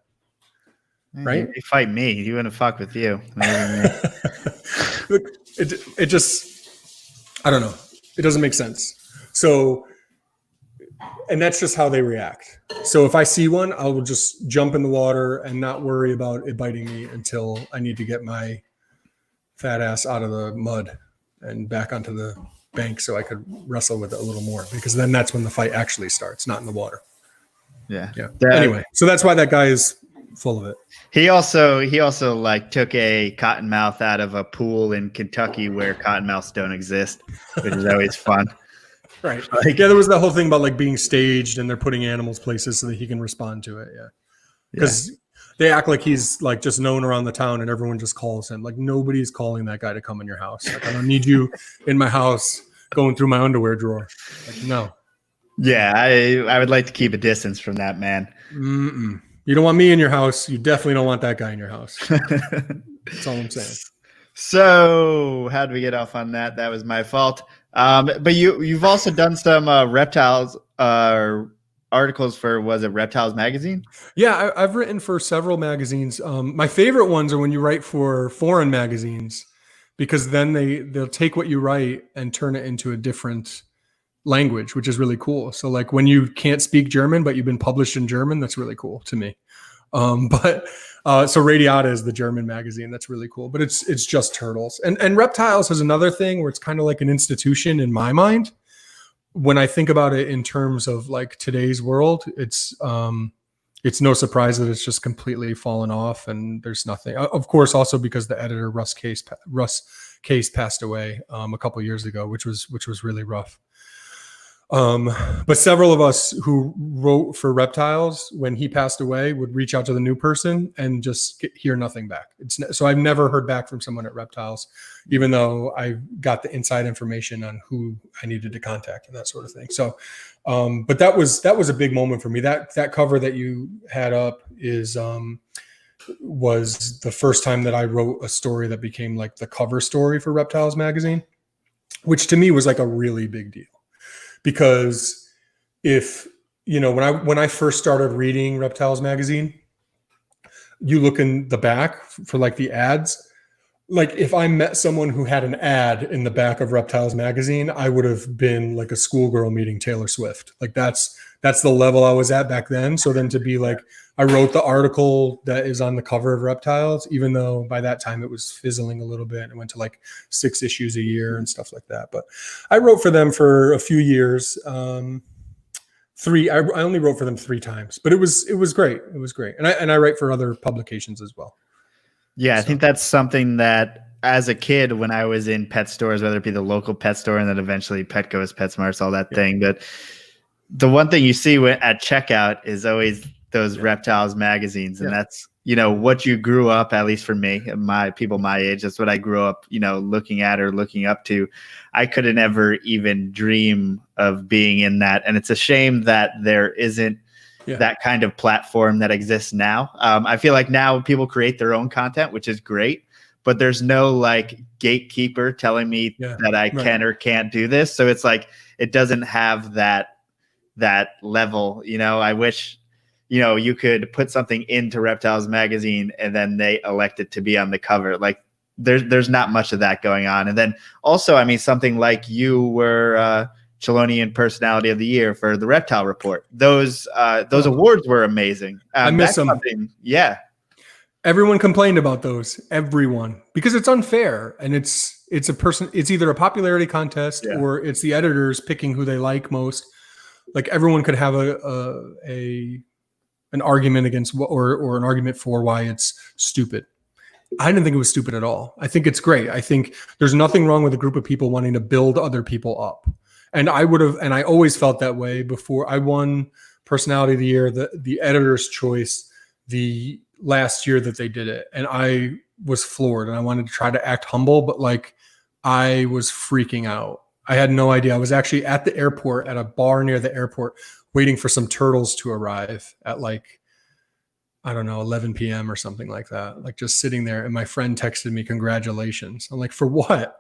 Right? You fight me. You wouldn't fuck with you. Look, it just, I don't know. It doesn't make sense. So, and that's just how they react. So if I see one, I will just jump in the water and not worry about it biting me until I need to get my fat ass out of the mud and back onto the bank so I could wrestle with it a little more, because then that's when the fight actually starts, not in the water. Yeah. Anyway, so that's why that guy is full of it. He also like took a cottonmouth out of a pool in Kentucky where cottonmouths don't exist, which is always fun. Right. There was that whole thing about like being staged and they're putting animals places so that he can respond to it. Yeah. Because they act like he's like just known around the town and everyone just calls him. Like, nobody's calling that guy to come in your house. Like, I don't need you in my house going through my underwear drawer. Like, no. Yeah, I would like to keep a distance from that man. Mm-mm. You don't want me in your house. You definitely don't want that guy in your house. That's all I'm saying. So how did we get off on that? That was my fault. But you've also done some reptiles articles for, was it Reptiles Magazine? Yeah, I've written for several magazines. My favorite ones are when you write for foreign magazines, because then they'll take what you write and turn it into a different language, which is really cool. So like when you can't speak German, but you've been published in German, that's really cool to me. So Radiata is the German magazine. That's really cool, but it's just turtles. And Reptiles is another thing where it's kind of like an institution in my mind. When I think about it in terms of like today's world, it's no surprise that it's just completely fallen off and there's nothing. Of course, also because the editor Russ Case passed away a couple years ago, which was really rough. But several of us who wrote for Reptiles, when he passed away, would reach out to the new person and just hear nothing back. So I've never heard back from someone at Reptiles, even though I got the inside information on who I needed to contact and that sort of thing. So, but that was a big moment for me. That cover that you had up was the first time that I wrote a story that became like the cover story for Reptiles magazine, which to me was like a really big deal. Because if, when I first started reading Reptiles magazine, you look in the back for like the ads, like if I met someone who had an ad in the back of Reptiles magazine, I would have been like a schoolgirl meeting Taylor Swift. Like that's the level I was at back then. So then to be like, I wrote the article that is on the cover of Reptiles, even though by that time it was fizzling a little bit. It went to like 6 issues a year and stuff like that. But I wrote for them for a few years. I only wrote for them 3 times, but it was great. It was great. And I write for other publications as well. Yeah, I think that's something that as a kid, when I was in pet stores, whether it be the local pet store and then eventually Petco's, PetSmart's, all that thing. But the one thing you see at checkout is always those Reptiles magazines. And that's, what you grew up, at least for me, my people my age, that's what I grew up, looking at or looking up to. I couldn't ever even dream of being in that. And it's a shame that there isn't that kind of platform that exists now. I feel like now people create their own content, which is great, but there's no like gatekeeper telling me that I can or can't do this. So it's like, it doesn't have that level, I wish, you could put something into Reptiles magazine and then they elect it to be on the cover. Like there's not much of that going on. And then also, I mean, something like you were Chelonian Personality of the Year for the Reptile Report. Those awards were amazing. I miss them. Yeah. Everyone complained about those. Everyone, because it's unfair, and it's either a popularity contest or it's the editors picking who they like most. Like everyone could have an argument against or an argument for why it's stupid. I didn't think it was stupid at all. I think it's great. I think there's nothing wrong with a group of people wanting to build other people up. And I always felt that way before I won Personality of the Year, the editor's choice, the last year that they did it. And I was floored, and I wanted to try to act humble, but like I was freaking out. I had no idea. I was actually at the airport, at a bar near the airport, waiting for some turtles to arrive at like, I don't know, 11 p.m. or something like that. Like just sitting there, and my friend texted me, "Congratulations." I'm like, for what?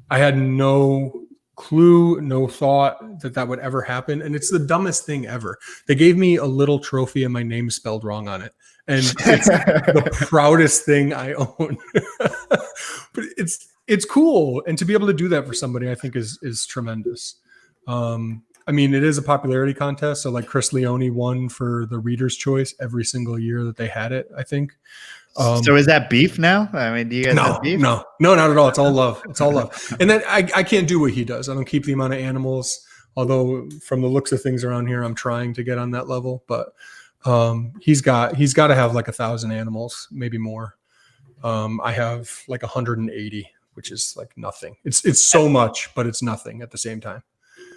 I had no clue, no thought that would ever happen. And it's the dumbest thing ever. They gave me a little trophy and my name spelled wrong on it. And it's the proudest thing I own. But it's cool. And to be able to do that for somebody, I think is tremendous. I mean, it is a popularity contest. So like Chris Leone won for the Reader's Choice every single year that they had it, I think. So is that beef now? I mean, do you guys have beef? No, not at all. It's all love. It's all love. And then I can't do what he does. I don't keep the amount of animals, although from the looks of things around here, I'm trying to get on that level. But he's got to have like 1,000 animals, maybe more. I have like 180, which is like nothing. It's so much, but it's nothing at the same time.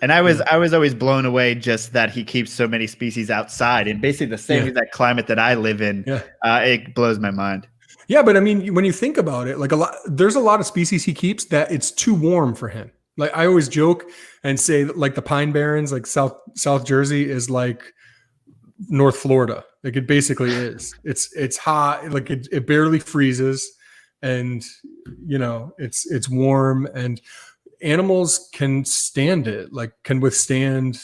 And I was always blown away just that he keeps so many species outside, and basically the same exact climate that I live in. It blows my mind. Yeah, but I mean, when you think about it, like there's a lot of species he keeps that it's too warm for him. Like I always joke and say that, like the Pine Barrens, like South Jersey is like North Florida. Like it basically is. It's hot. Like it barely freezes, and it's warm, and animals can stand it, like can withstand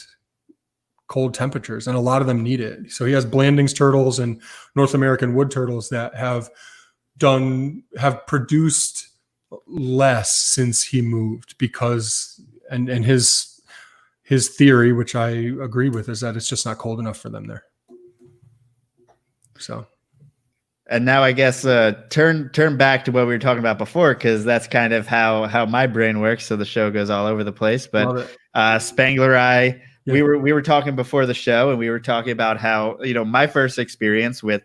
cold temperatures, and a lot of them need it. So he has Blanding's turtles and North American wood turtles that have produced less since he moved because, and his theory, which I agree with, is that it's just not cold enough for them there. So. And now I guess turn back to what we were talking about before, because that's kind of how my brain works. So the show goes all over the place. But Spangler Eye, we were talking before the show, and we were talking about how my first experience with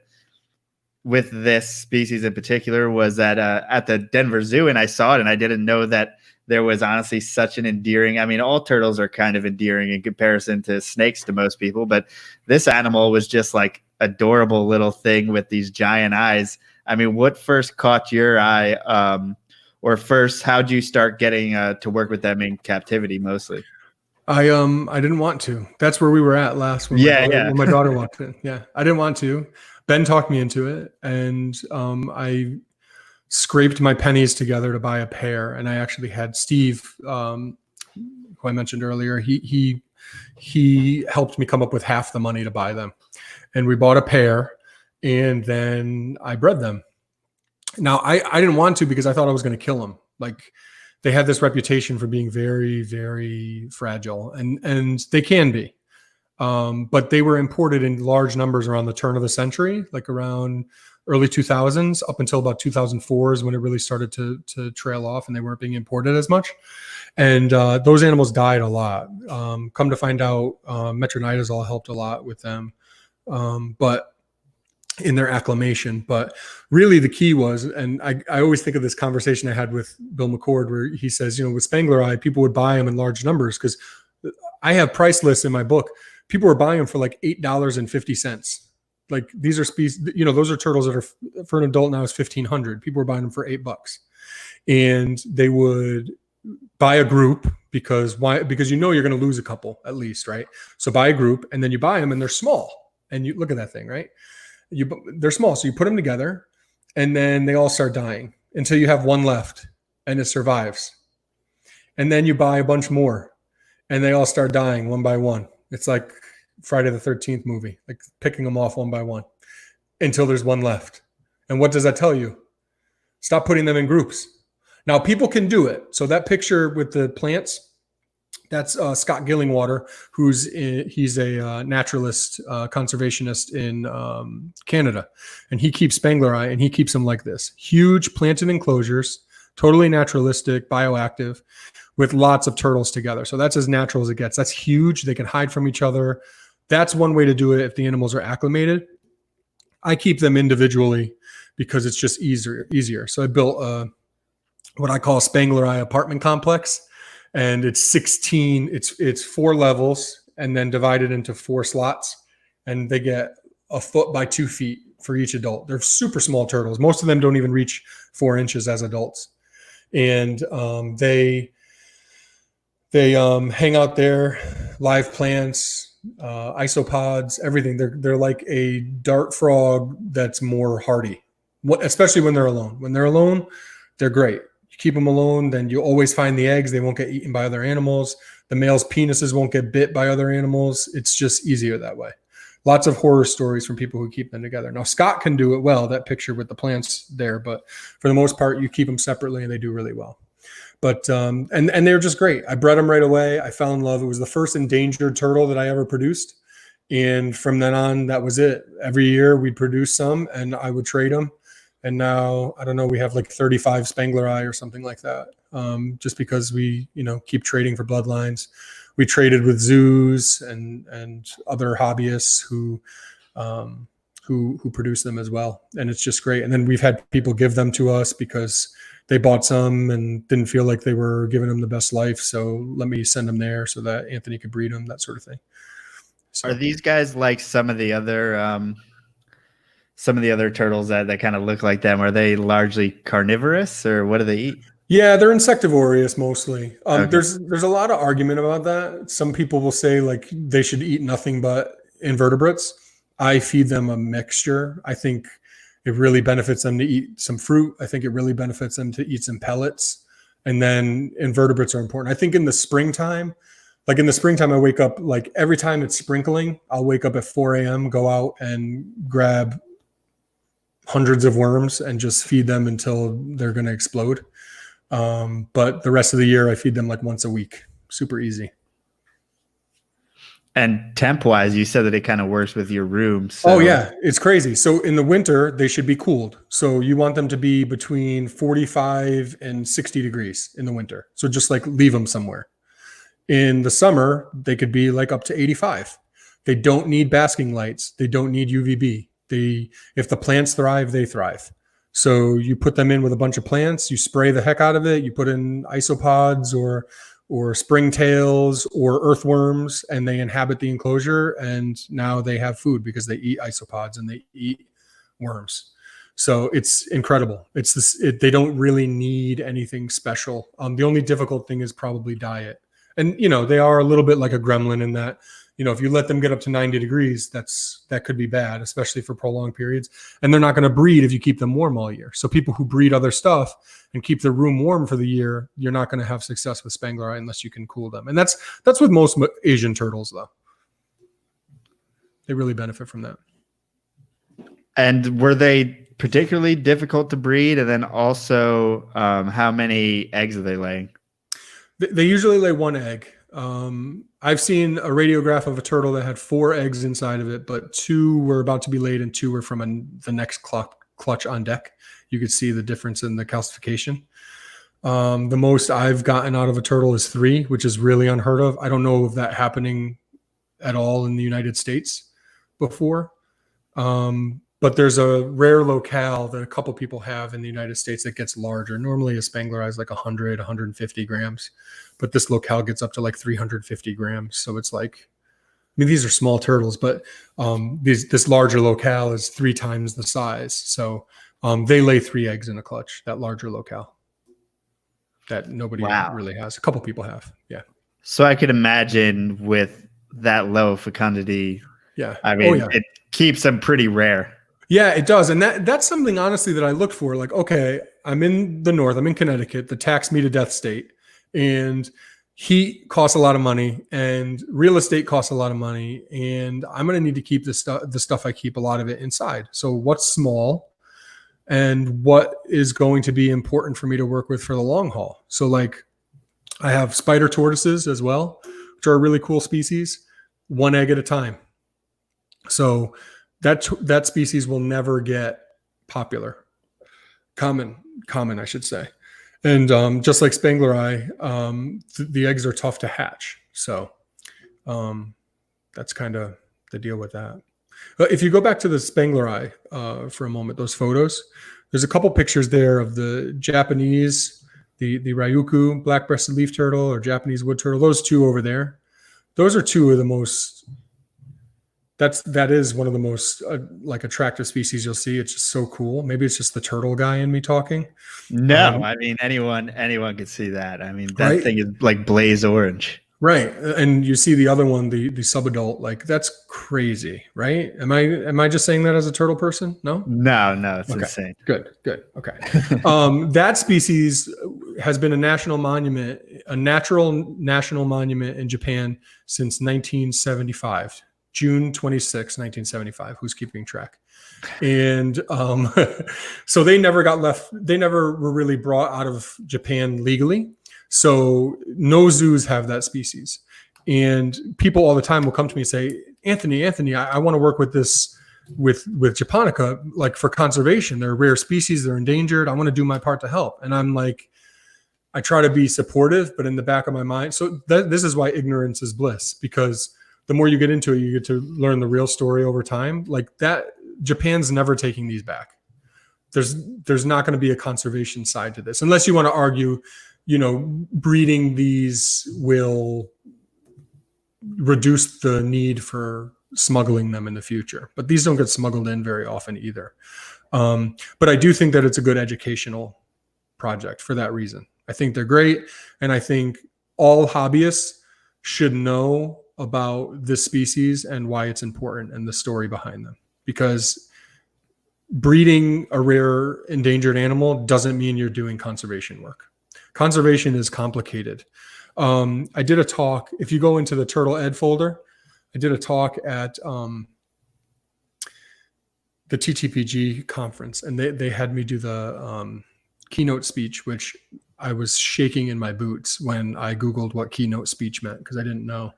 this species in particular was at the Denver Zoo, and I saw it, and I didn't know that there was honestly such an endearing. I mean, all turtles are kind of endearing in comparison to snakes to most people, but this animal was just like adorable little thing with these giant eyes. I mean, what first caught your eye, or first, how'd you start getting to work with them in captivity mostly? I didn't want to. That's where we were at last. When my daughter walked in. Yeah, I didn't want to. Ben talked me into it, and I scraped my pennies together to buy a pair. And I actually had Steve, who I mentioned earlier. He helped me come up with half the money to buy them. And we bought a pair, and then I bred them. Now, I didn't want to because I thought I was going to kill them. Like, they had this reputation for being very, very fragile, and they can be. But they were imported in large numbers around the turn of the century, like around early 2000s, up until about 2004 is when it really started to trail off, and they weren't being imported as much. And those animals died a lot. Come to find out, metronidazole helped a lot with them. But in their acclimation, but really the key was, and I always think of this conversation I had with Bill McCord, where he says, with Spangler Eye, people would buy them in large numbers because I have price lists in my book. People were buying them for like $8.50. Like these are species, those are turtles that are for an adult now is $1,500. People were buying them for $8, and they would buy a group because why? Because you're going to lose a couple at least, right? So buy a group, and then you buy them, and they're small. And you look at that thing, right? They're small. So you put them together, and then they all start dying until you have one left, and it survives. And then you buy a bunch more, and they all start dying one by one. It's like Friday the 13th movie, like picking them off one by one until there's one left. And what does that tell you? Stop putting them in groups. Now people can do it. So that picture with the plants, that's Scott Gillingwater, he's a naturalist, conservationist in Canada. And he keeps Spangleri, and he keeps them like this. Huge planted enclosures, totally naturalistic, bioactive, with lots of turtles together. So that's as natural as it gets. That's huge. They can hide from each other. That's one way to do it if the animals are acclimated. I keep them individually because it's just easier. So I built what I call a Spangleri apartment complex. And it's 16, it's 4 levels and then divided into 4 slots. And they get a foot by 2 feet for each adult. They're super small turtles. Most of them don't even reach 4 inches as adults. And they hang out there, live plants, isopods, everything. They're like a dart frog that's more hardy, especially when they're alone. When they're alone, they're great. Keep them alone, then you'll always find the eggs. They won't get eaten by other animals. The male's penises won't get bit by other animals. It's just easier that way. Lots of horror stories from people who keep them together. Now, Scott can do it well, that picture with the plants there, but for the most part, you keep them separately and they do really well. But, and they're just great. I bred them right away. I fell in love. It was the first endangered turtle that I ever produced. And from then on, that was it. Every year we'd produce some and I would trade them. And now, I don't know, we have like 35 Spangleri or something like that, just because we, keep trading for bloodlines. We traded with zoos and other hobbyists who produce them as well. And it's just great. And then we've had people give them to us because they bought some and didn't feel like they were giving them the best life. So let me send them there so that Anthony could breed them, that sort of thing. So, are these guys like some of the other turtles that kind of look like them? Are they largely carnivorous, or what do they eat? Yeah, they're insectivorous mostly. Okay. There's a lot of argument about that. Some people will say like they should eat nothing but invertebrates. I feed them a mixture. I think it really benefits them to eat some fruit. I think it really benefits them to eat some pellets. And then invertebrates are important. I think in the springtime, I wake up, like every time it's sprinkling, I'll wake up at 4 a.m., go out and grab hundreds of worms and just feed them until they're going to explode. But the rest of the year I feed them like once a week. Super easy. And temp wise, you said that it kind of works with your room. So. Oh yeah, it's crazy. So in the winter, they should be cooled. So you want them to be between 45 and 60 degrees in the winter. So just like leave them somewhere. In the summer, they could be like up to 85. They don't need basking lights. They don't need UVB. If the plants thrive, they thrive. So you put them in with a bunch of plants, you spray the heck out of it, you put in isopods or springtails or earthworms, and they inhabit the enclosure, and now they have food because they eat isopods and they eat worms. So it's incredible. They don't really need anything special. The only difficult thing is probably diet. And, they are a little bit like a gremlin in that, if you let them get up to 90 degrees, that could be bad, especially for prolonged periods. And they're not going to breed if you keep them warm all year. So people who breed other stuff and keep the room warm for the year, you're not going to have success with Spangleri unless you can cool them. And that's with most Asian turtles, though. They really benefit from that. And were they particularly difficult to breed? And then also, how many eggs are they laying? They usually lay 1 egg. I've seen a radiograph of a turtle that had 4 eggs inside of it, but 2 were about to be laid and 2 were from the next clutch on deck. You could see the difference in the calcification. The most I've gotten out of a turtle is 3, which is really unheard of. I don't know of that happening at all in the United States before. But there's a rare locale that a couple people have in the United States that gets larger. Normally a Spangleri is like 100, 150 grams, but this locale gets up to like 350 grams. So it's like, these are small turtles, but this larger locale is 3 times the size. So they lay 3 eggs in a clutch, that larger locale that nobody really has. A couple people have. Yeah. So I could imagine with that low fecundity. Yeah. It keeps them pretty rare. Yeah, it does. And that's something, honestly, that I looked for. Like, okay, I'm in the north. I'm in Connecticut, the tax me to death state. And heat costs a lot of money and real estate costs a lot of money. And I'm going to need to keep the stuff I keep, a lot of it inside. So what's small and what is going to be important for me to work with for the long haul? So like I have spider tortoises as well, which are a really cool species, 1 egg at a time. So that species will never get popular, common, I should say. And just like Spangleri, the eggs are tough to hatch. So that's kind of the deal with that. But if you go back to the Spangleri for a moment, those photos, there's a couple pictures there of the Japanese, the Ryuku, black-breasted leaf turtle, or Japanese wood turtle. Those two over there. Those are two of the most, that is one of the most like attractive species you'll see. It's just so cool. Maybe it's just the turtle guy in me talking. No, I mean, anyone could see that. I mean, that Right? thing is like blaze orange. Right. And you see the other one, the subadult, like that's crazy, right? Am I just saying that as a turtle person? No? No, it's Okay. insane. Good. Okay. That species has been a national monument, a natural national monument in Japan since 1975, June 26, 1975. Who's keeping track? And so they never were really brought out of Japan legally. So no zoos have that species. And people all the time will come to me and say, Anthony, I want to work with this, with Japonica, like for conservation. They're a rare species. They're endangered. I want to do my part to help. And I'm like, I try to be supportive, but in the back of my mind. So this is why ignorance is bliss, because the more you get into it, you get to learn the real story over time. Like that, Japan's never taking these back. There's not going to be a conservation side to this, unless you want to argue, breeding these will reduce the need for smuggling them in the future. But these don't get smuggled in very often either. But I do think that it's a good educational project for that reason. I think they're great. And I think all hobbyists should know about this species and why it's important and the story behind them. Because breeding a rare endangered animal doesn't mean you're doing conservation work. Conservation is complicated. I did a talk, if you go into the Turtle Ed folder, I did a talk at the TTPG conference, and they had me do the keynote speech, which I was shaking in my boots when I Googled what keynote speech meant, because I didn't know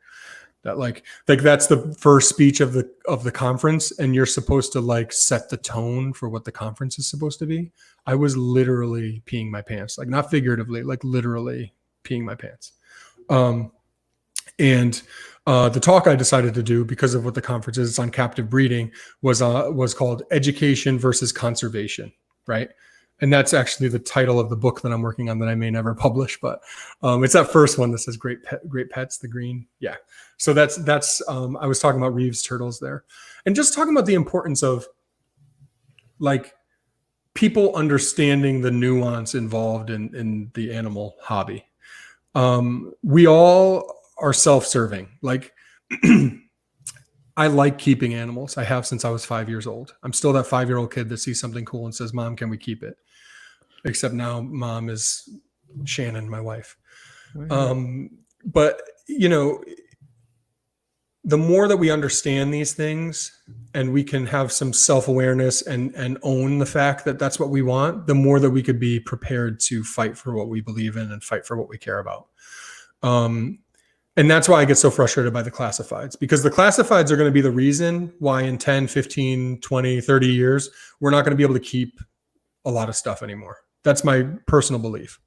that like that's the first speech of the conference, and you're supposed to like set the tone for what the conference is supposed to be. I was literally peeing my pants, like not figuratively, like literally peeing my pants. And the talk I decided to do, because of what the conference is, it's on captive breeding, was called Education versus Conservation, right? And that's actually the title of the book that I'm working on that I may never publish, but it's that first one that says Great Pets, the green. Yeah. So that's I was talking about Reeves turtles there, and just talking about the importance of like people understanding the nuance involved in the animal hobby. We all are self-serving. Like I like keeping animals. I have since I was 5 years old. I'm still that 5-year-old kid that sees something cool and says, Mom, can we keep it? Except now Mom is Shannon, my wife. But the more that we understand these things and we can have some self-awareness and own the fact that that's what we want, the more that we could be prepared to fight for what we believe in and fight for what we care about. And that's why I get so frustrated by the classifieds, because the classifieds are going to be the reason why in 10, 15, 20, 30 years, we're not going to be able to keep a lot of stuff anymore. That's my personal belief.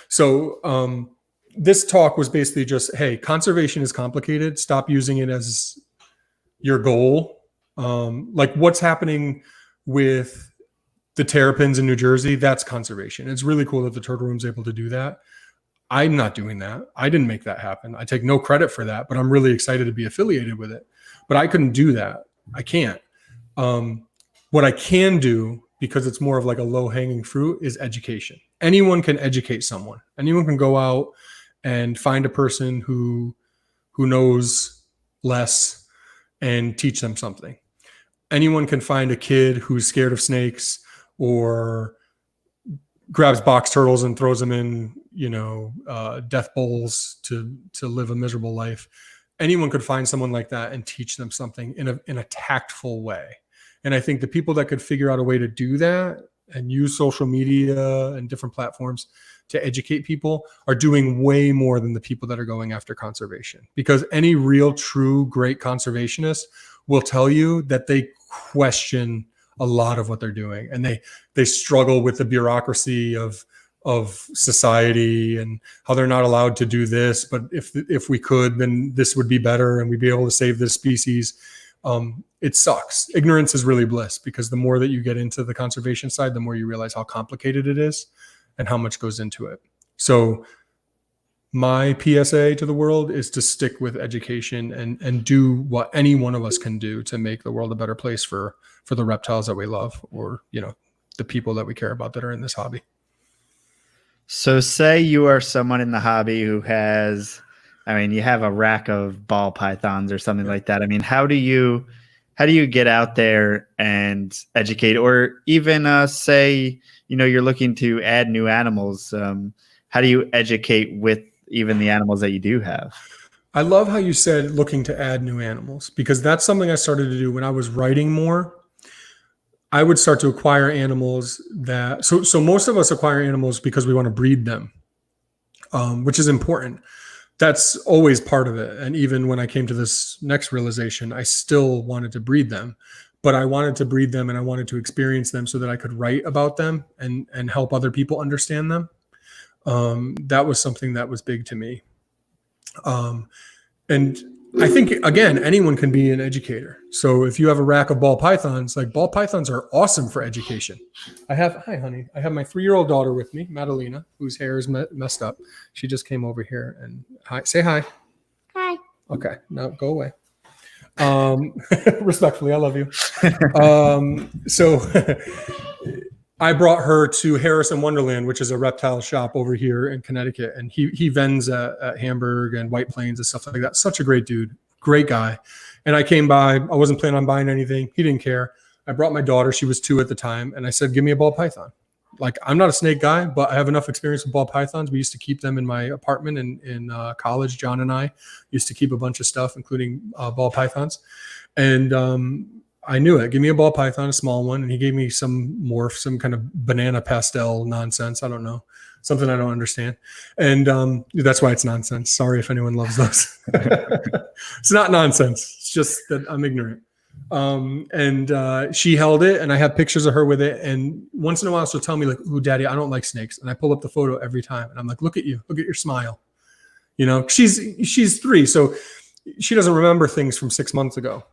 So this talk was basically just, hey, conservation is complicated. Stop using it as your goal. Like what's happening with the terrapins in New Jersey, that's conservation. It's really cool that the Turtle Room's able to do that. I'm not doing that. I didn't make that happen. I take no credit for that, but I'm really excited to be affiliated with it. But I couldn't do that. I can't. What I can do, because it's more of like a low-hanging fruit, is education. Anyone can educate someone. Anyone can go out and find a person who knows less and teach them something. Anyone can find a kid who's scared of snakes or grabs box turtles and throws them in, death bowls to live a miserable life. Anyone could find someone like that and teach them something in a tactful way. And I think the people that could figure out a way to do that and use social media and different platforms to educate people are doing way more than the people that are going after conservation. Because any real, true, great conservationist will tell you that they question a lot of what they're doing, and they struggle with the bureaucracy of society and how they're not allowed to do this, but if we could, then this would be better and we'd be able to save this species. It sucks. Ignorance is really bliss, because the more that you get into the conservation side, the more you realize how complicated it is and how much goes into it. So my PSA to the world is to stick with education and do what any one of us can do to make the world a better place for the reptiles that we love, or, the people that we care about that are in this hobby. So say you are someone in the hobby who has, you have a rack of ball pythons or something like that. How do you get out there and educate, or even say, you're looking to add new animals. How do you educate with even the animals that you do have? I love how you said looking to add new animals, because that's something I started to do when I was writing more. I would start to acquire animals so most of us acquire animals because we want to breed them, which is important. That's always part of it. And even when I came to this next realization, I still wanted to breed them, but I wanted to breed them and I wanted to experience them so that I could write about them and help other people understand them. That was something that was big to me. And I think, again, anyone can be an educator. So if you have a rack of ball pythons, ball pythons are awesome for education. Hi, honey. I have my 3-year-old daughter with me, Madalena, whose hair is messed up. She just came over here and say hi. Hi. Okay, now go away. Respectfully, I love you. So I brought her to Harris and Wonderland, which is a reptile shop over here in Connecticut. And he vends at Hamburg and White Plains and stuff like that. Such a great dude, great guy. And I came by, I wasn't planning on buying anything. He didn't care. I brought my daughter, she was 2 at the time. And I said, give me a ball python. I'm not a snake guy, but I have enough experience with ball pythons. We used to keep them in my apartment in college. John and I used to keep a bunch of stuff, including ball pythons. And I knew it. Give me a ball python, a small one. And he gave me some morph, some kind of banana pastel nonsense. I don't know. Something I don't understand. And that's why it's nonsense. Sorry if anyone loves those. It's not nonsense. It's just that I'm ignorant. And she held it, and I have pictures of her with it. And once in a while she'll tell me "Ooh, Daddy, I don't like snakes." And I pull up the photo every time. And I'm like, look at you. Look at your smile. She's 3. So she doesn't remember things from 6 months ago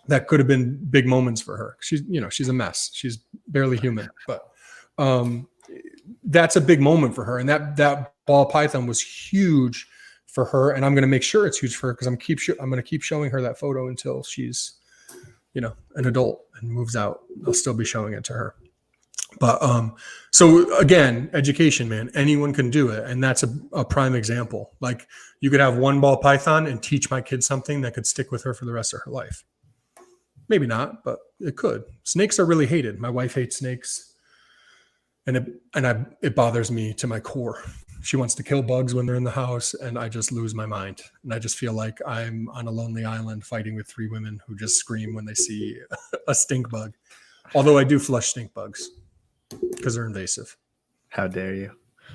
that could have been big moments for her. She's a mess. She's barely human, but that's a big moment for her. And that ball python was huge for her. And I'm going to make sure it's huge for her, because I'm going to keep showing her that photo until she's, an adult and moves out. I'll still be showing it to her. But so again, education, man, anyone can do it. And that's a prime example. You could have one ball python and teach my kid something that could stick with her for the rest of her life. Maybe not, but it could. Snakes are really hated. My wife hates snakes, and it bothers me to my core. She wants to kill bugs when they're in the house, and I just lose my mind. And I just feel like I'm on a lonely island fighting with 3 women who just scream when they see a stink bug. Although I do flush stink bugs because they're invasive. How dare you?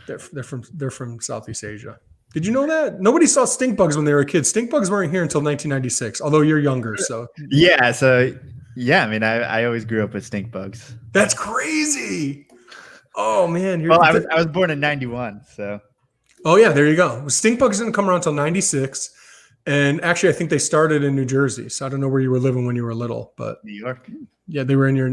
They're from Southeast Asia. Did you know that? Nobody saw stink bugs when they were a kid. Stink bugs weren't here until 1996, although you're younger. So yeah. I always grew up with stink bugs. That's crazy. Oh man. I was born in 91. So. Oh yeah, there you go. Stink bugs didn't come around until 96. And actually I think they started in New Jersey. So I don't know where you were living when you were little, but New York. Yeah, they were in your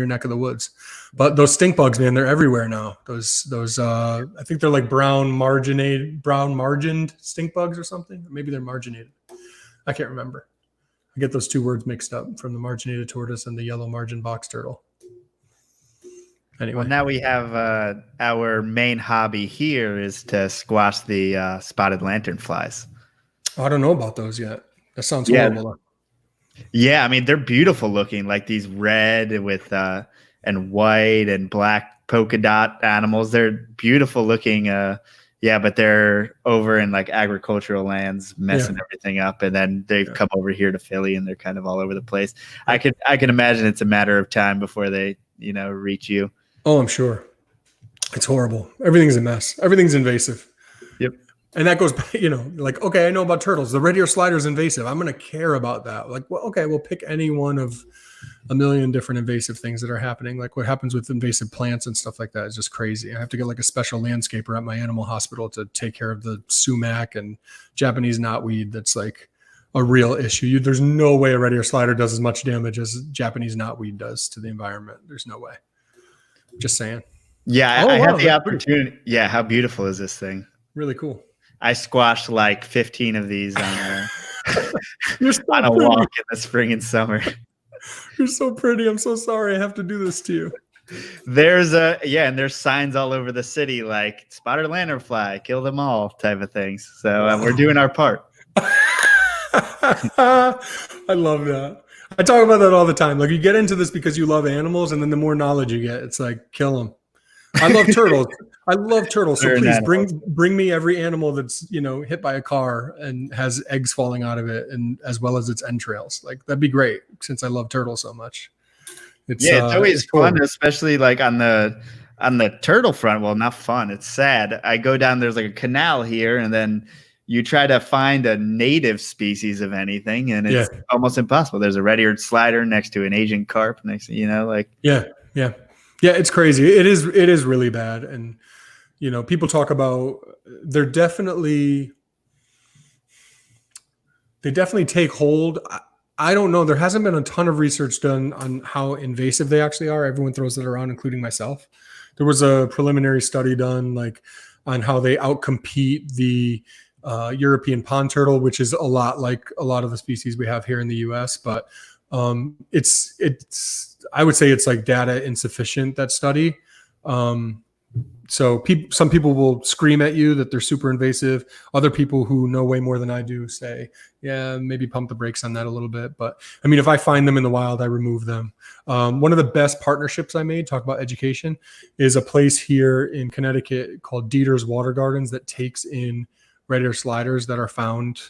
neck of the woods. But those stink bugs, man, they're everywhere now. Those I think they're like brown margined stink bugs or something. Maybe they're marginated. I can't remember. I get those 2 words mixed up, from the marginated tortoise and the yellow margin box turtle. Anyway. Well, now we have our main hobby here is to squash the spotted lanternflies. Oh, I don't know about those yet. That sounds horrible. Yeah, they're beautiful looking, like these red with and white and black polka dot animals. They're beautiful looking Yeah, but they're over in like agricultural lands messing everything up, and then they've come over here to Philly and they're kind of all over the place. I can imagine it's a matter of time before they, reach you. Oh, I'm sure. It's horrible. Everything's a mess. Everything's invasive. Yep. And that goes back, like, okay, I know about turtles. The red ear slider is invasive. I'm going to care about that. Like, well, okay, we'll pick any one of a million different invasive things that are happening. Like what happens with invasive plants and stuff like that is just crazy. I have to get like a special landscaper at my animal hospital to take care of the sumac and Japanese knotweed. That's like a real issue. There's no way a red ear slider does as much damage as Japanese knotweed does to the environment. There's no way. Just saying. Yeah, I had the opportunity. Yeah, how beautiful is this thing? Really cool. I squashed like 15 of these on a on a walk in the spring and summer. You're so pretty. I'm so sorry I have to do this to you. And there's signs all over the city like spotted lanternfly, kill them all type of things. So we're doing our part. I love that. I talk about that all the time. Like you get into this because you love animals, and then the more knowledge you get, it's like kill them. I love turtles. I love turtles. So please bring me every animal that's hit by a car and has eggs falling out of it, and as well as its entrails. Like that'd be great since I love turtles so much. It's always fun, especially like on the turtle front. Well, not fun. It's sad. I go down. There's like a canal here, and then you try to find a native species of anything, and it's almost impossible. There's a red-eared slider next to an Asian carp next to Yeah, it's crazy. It is really bad. And, people talk about they definitely take hold. I don't know. There hasn't been a ton of research done on how invasive they actually are. Everyone throws that around, including myself. There was a preliminary study done on how they outcompete the European pond turtle, which is a lot like a lot of the species we have here in the US, but it's I would say it's like data insufficient, that study. So some people will scream at you that they're super invasive. Other people who know way more than I do say, yeah, maybe pump the brakes on that a little bit. But I mean, if I find them in the wild, I remove them. One of the best partnerships I made, talk about education, is a place here in Connecticut called Dieter's Water Gardens that takes in red ear sliders that are found,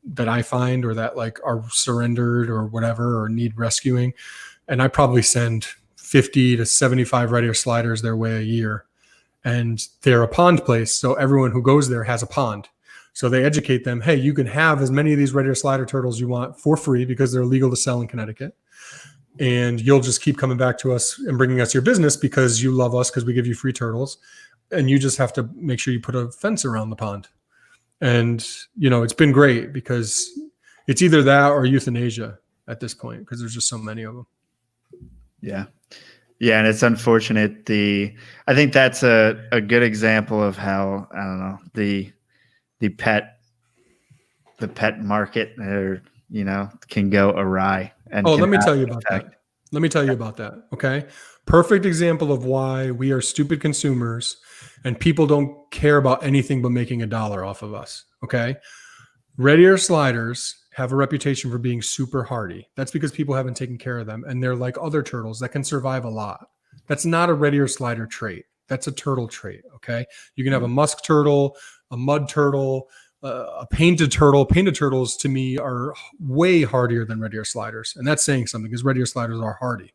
that I find, or that like are surrendered or whatever, or need rescuing. And I probably send 50 to 75 red ear sliders their way a year. And they're a pond place. So everyone who goes there has a pond. So they educate them, hey, you can have as many of these red ear slider turtles you want for free because they're legal to sell in Connecticut. And you'll just keep coming back to us and bringing us your business because you love us because we give you free turtles. And you just have to make sure you put a fence around the pond. And, it's been great because it's either that or euthanasia at this point because there's just so many of them. Yeah. Yeah. And it's unfortunate. I think that's a good example of how, I don't know, the pet market can go awry. And let me tell you about that. Let me tell you about that. Okay. Perfect example of why we are stupid consumers and people don't care about anything but making $1 off of us. Okay. Red ear sliders have a reputation for being super hardy. That's because people haven't taken care of them. And they're like other turtles that can survive a lot. That's not a red ear slider trait. That's a turtle trait. Okay. You can have a musk turtle, a mud turtle, a painted turtle. Painted turtles to me are way hardier than red ear sliders. And that's saying something because red ear sliders are hardy.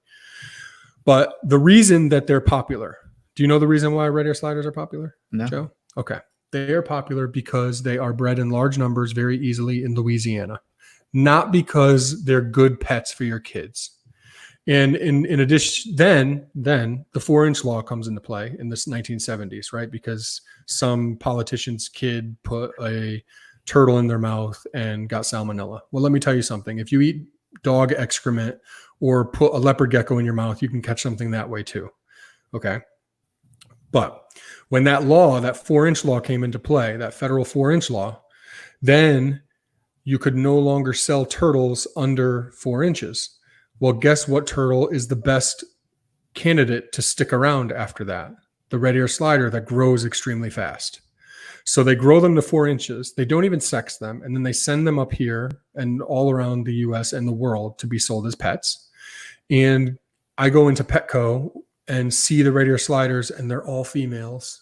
But the reason that they're popular, do you know the reason why red ear sliders are popular? No. Joe? Okay. They are popular because they are bred in large numbers very easily in Louisiana, not because they're good pets for your kids. And in addition, then the 4-inch law comes into play in the 1970s, right? Because some politician's kid put a turtle in their mouth and got salmonella. Well, let me tell you something. If you eat dog excrement or put a leopard gecko in your mouth, you can catch something that way too. Okay. But when that 4-inch law came into play, that federal 4-inch law, then you could no longer sell turtles under 4 inches. Well, guess what turtle is the best candidate to stick around after that? The red ear slider that grows extremely fast. So they grow them to 4 inches. They don't even sex them. And then they send them up here and all around the US and the world to be sold as pets. And I go into Petco and see the red ear sliders and they're all females.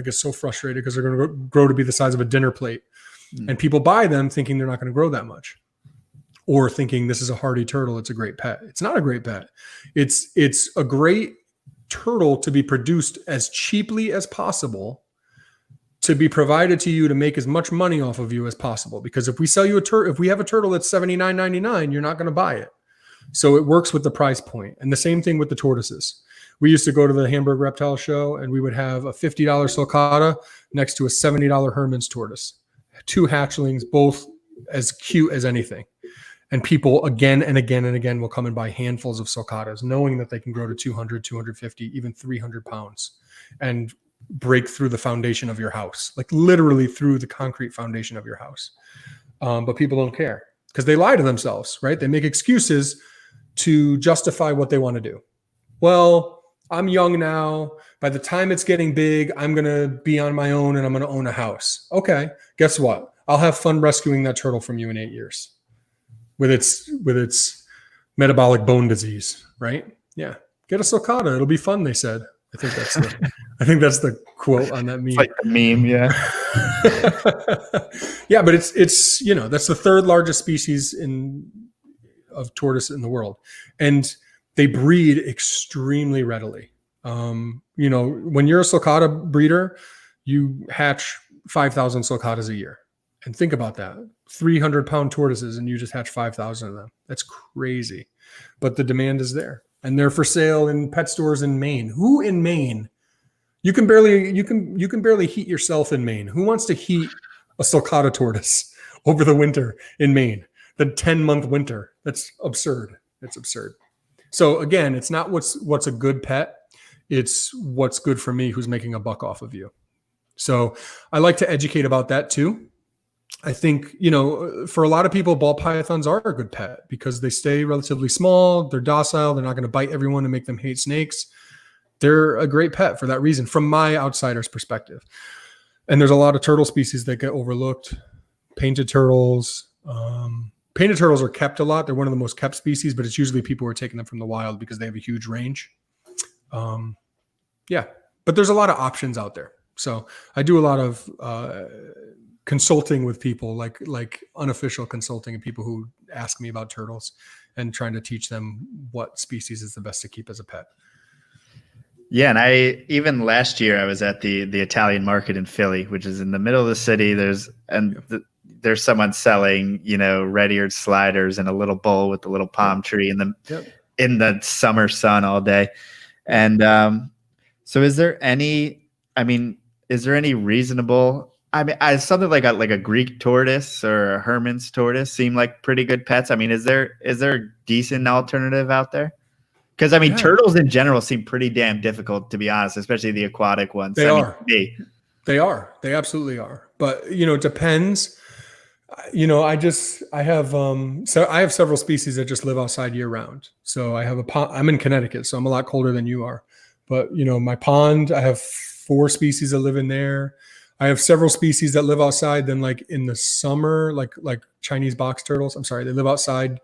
get so frustrated because they're going to grow to be the size of a dinner plate. And people buy them thinking they're not going to grow that much, or thinking this is a hardy turtle. It's a great pet. It's not a great pet. It's a great turtle to be produced as cheaply as possible, to be provided to you to make as much money off of you as possible. Because if we sell you if we have a turtle that's $79.99, you're not going to buy it. So it works with the price point. And the same thing with the tortoises. We used to go to the Hamburg Reptile Show, and we would have a $50 sulcata next to a $70 Herman's tortoise. 2 hatchlings, both as cute as anything. And people again and again and again will come and buy handfuls of sulcatas, knowing that they can grow to 200, 250, even 300 pounds and break through the foundation of your house, like literally through the concrete foundation of your house. But people don't care because they lie to themselves, right? They make excuses to justify what they want to do. Well, I'm young now. By the time it's getting big, I'm going to be on my own and I'm going to own a house. Okay, guess what? I'll have fun rescuing that turtle from you in 8 years with its metabolic bone disease, right? Yeah. Get a sulcata. It'll be fun, they said. I think that's the quote on that meme. It's like the meme, yeah. Yeah, but it's that's the 3rd largest species of tortoise in the world. And they breed extremely readily. When you're a sulcata breeder, you hatch 5,000 sulcatas a year. And think about that. 300-pound tortoises, and you just hatch 5,000 of them. That's crazy. But the demand is there. And they're for sale in pet stores in Maine. Who in Maine? You can barely heat yourself in Maine. Who wants to heat a sulcata tortoise over the winter in Maine? The 10-month winter. That's absurd. It's absurd. So again, it's not what's a good pet. It's what's good for me, who's making a buck off of you. So I like to educate about that too. I think, for a lot of people, ball pythons are a good pet because they stay relatively small. They're docile. They're not going to bite everyone and make them hate snakes. They're a great pet for that reason, from my outsider's perspective. And there's a lot of turtle species that get overlooked. Painted turtles. Painted turtles are kept a lot. They're one of the most kept species, but it's usually people who are taking them from the wild because they have a huge range. But there's a lot of options out there. So I do a lot of consulting with people, like unofficial consulting, and people who ask me about turtles and trying to teach them what species is the best to keep as a pet. Yeah, and even last year I was at the Italian market in Philly, which is in the middle of the city. There's someone selling, red-eared sliders in a little bowl with a little palm tree in the summer sun all day. And so is there any reasonable? Something like a Greek tortoise or a Herman's tortoise seem like pretty good pets. Is there a decent alternative out there? Because turtles in general seem pretty damn difficult, to be honest, especially the aquatic ones. They are. They absolutely are. But it depends. I have several species that just live outside year round. So I have a pond. I'm in Connecticut, so I'm a lot colder than you are. But my pond, I have 4 species that live in there. I have several species that live outside. Then, like in the summer, like Chinese box turtles. I'm sorry, they live outside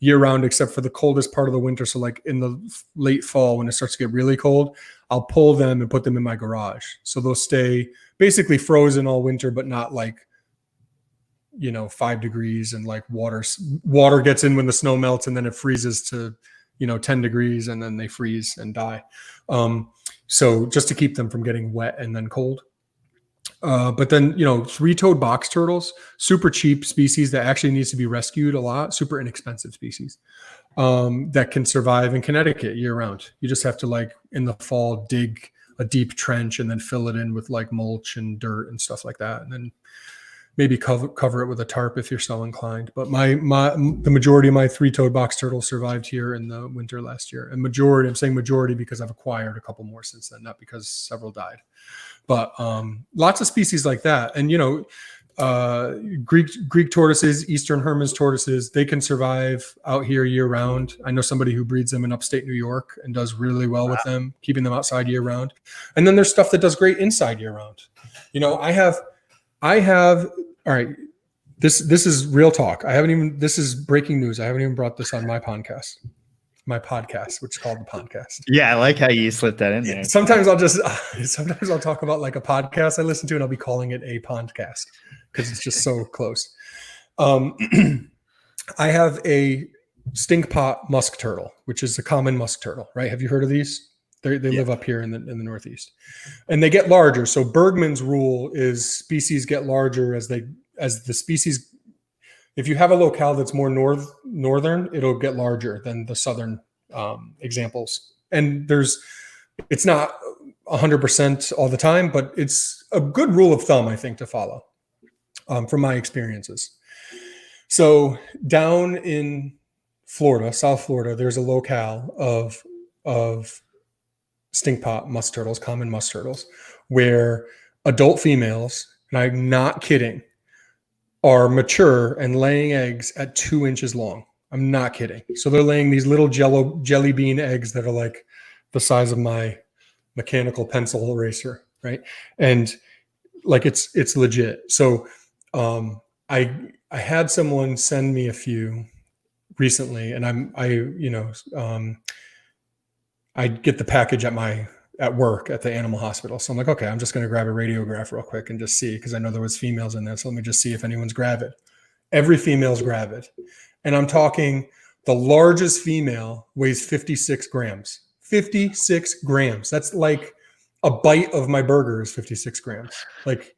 year round, except for the coldest part of the winter. So, like in the late fall, when it starts to get really cold, I'll pull them and put them in my garage. So they'll stay basically frozen all winter, but not 5 degrees, and like water gets in when the snow melts, and then it freezes to 10 degrees, and then they freeze and die. So just to keep them from getting wet and then cold. But then, 3-toed box turtles, super cheap species that actually needs to be rescued a lot, super inexpensive species that can survive in Connecticut year round. You just have to in the fall, dig a deep trench and then fill it in with mulch and dirt and stuff like that. And then maybe cover it with a tarp if you're so inclined. But the majority of my 3-toed box turtles survived here in the winter last year. And I'm saying majority because I've acquired a couple more since then, not because several died. But lots of species like that. And, Greek tortoises, Eastern Herman's tortoises, they can survive out here year round. I know somebody who breeds them in upstate New York and does really well with them, keeping them outside year round. And then there's stuff that does great inside year round. I have, all right, this is real talk. This is breaking news. I haven't even brought this on my podcast. my podcast, which is called the Pondcast. Yeah, I like how you slipped that in there. Sometimes I'll talk about like a podcast I listen to, and I'll be calling it a Pondcast because it's just so close. I have a stink pot musk turtle, which is a common musk turtle, right? Have you heard of these? They live up here in the Northeast, and they get larger. So Bergman's rule is species get larger as the species. If you have a locale that's more northern, it'll get larger than the southern examples. And it's not 100% all the time, but it's a good rule of thumb, I think, to follow from my experiences. So down in Florida, South Florida, there's a locale of stink pot musk turtles, common musk turtles, where adult females, and I'm not kidding, are mature and laying eggs at 2 inches long. I'm not kidding. So they're laying these little jelly bean eggs that are like the size of my mechanical pencil eraser, right? And like it's legit. So I had someone send me a few recently, and I get the package at work at the animal hospital. So I'm like, okay, I'm just going to grab a radiograph real quick and just see, because I know there was females in there. So let me just see if anyone's gravid. Every female's gravid. And I'm talking, the largest female weighs 56 grams. 56 grams. That's like a bite of my burger is 56 grams. Like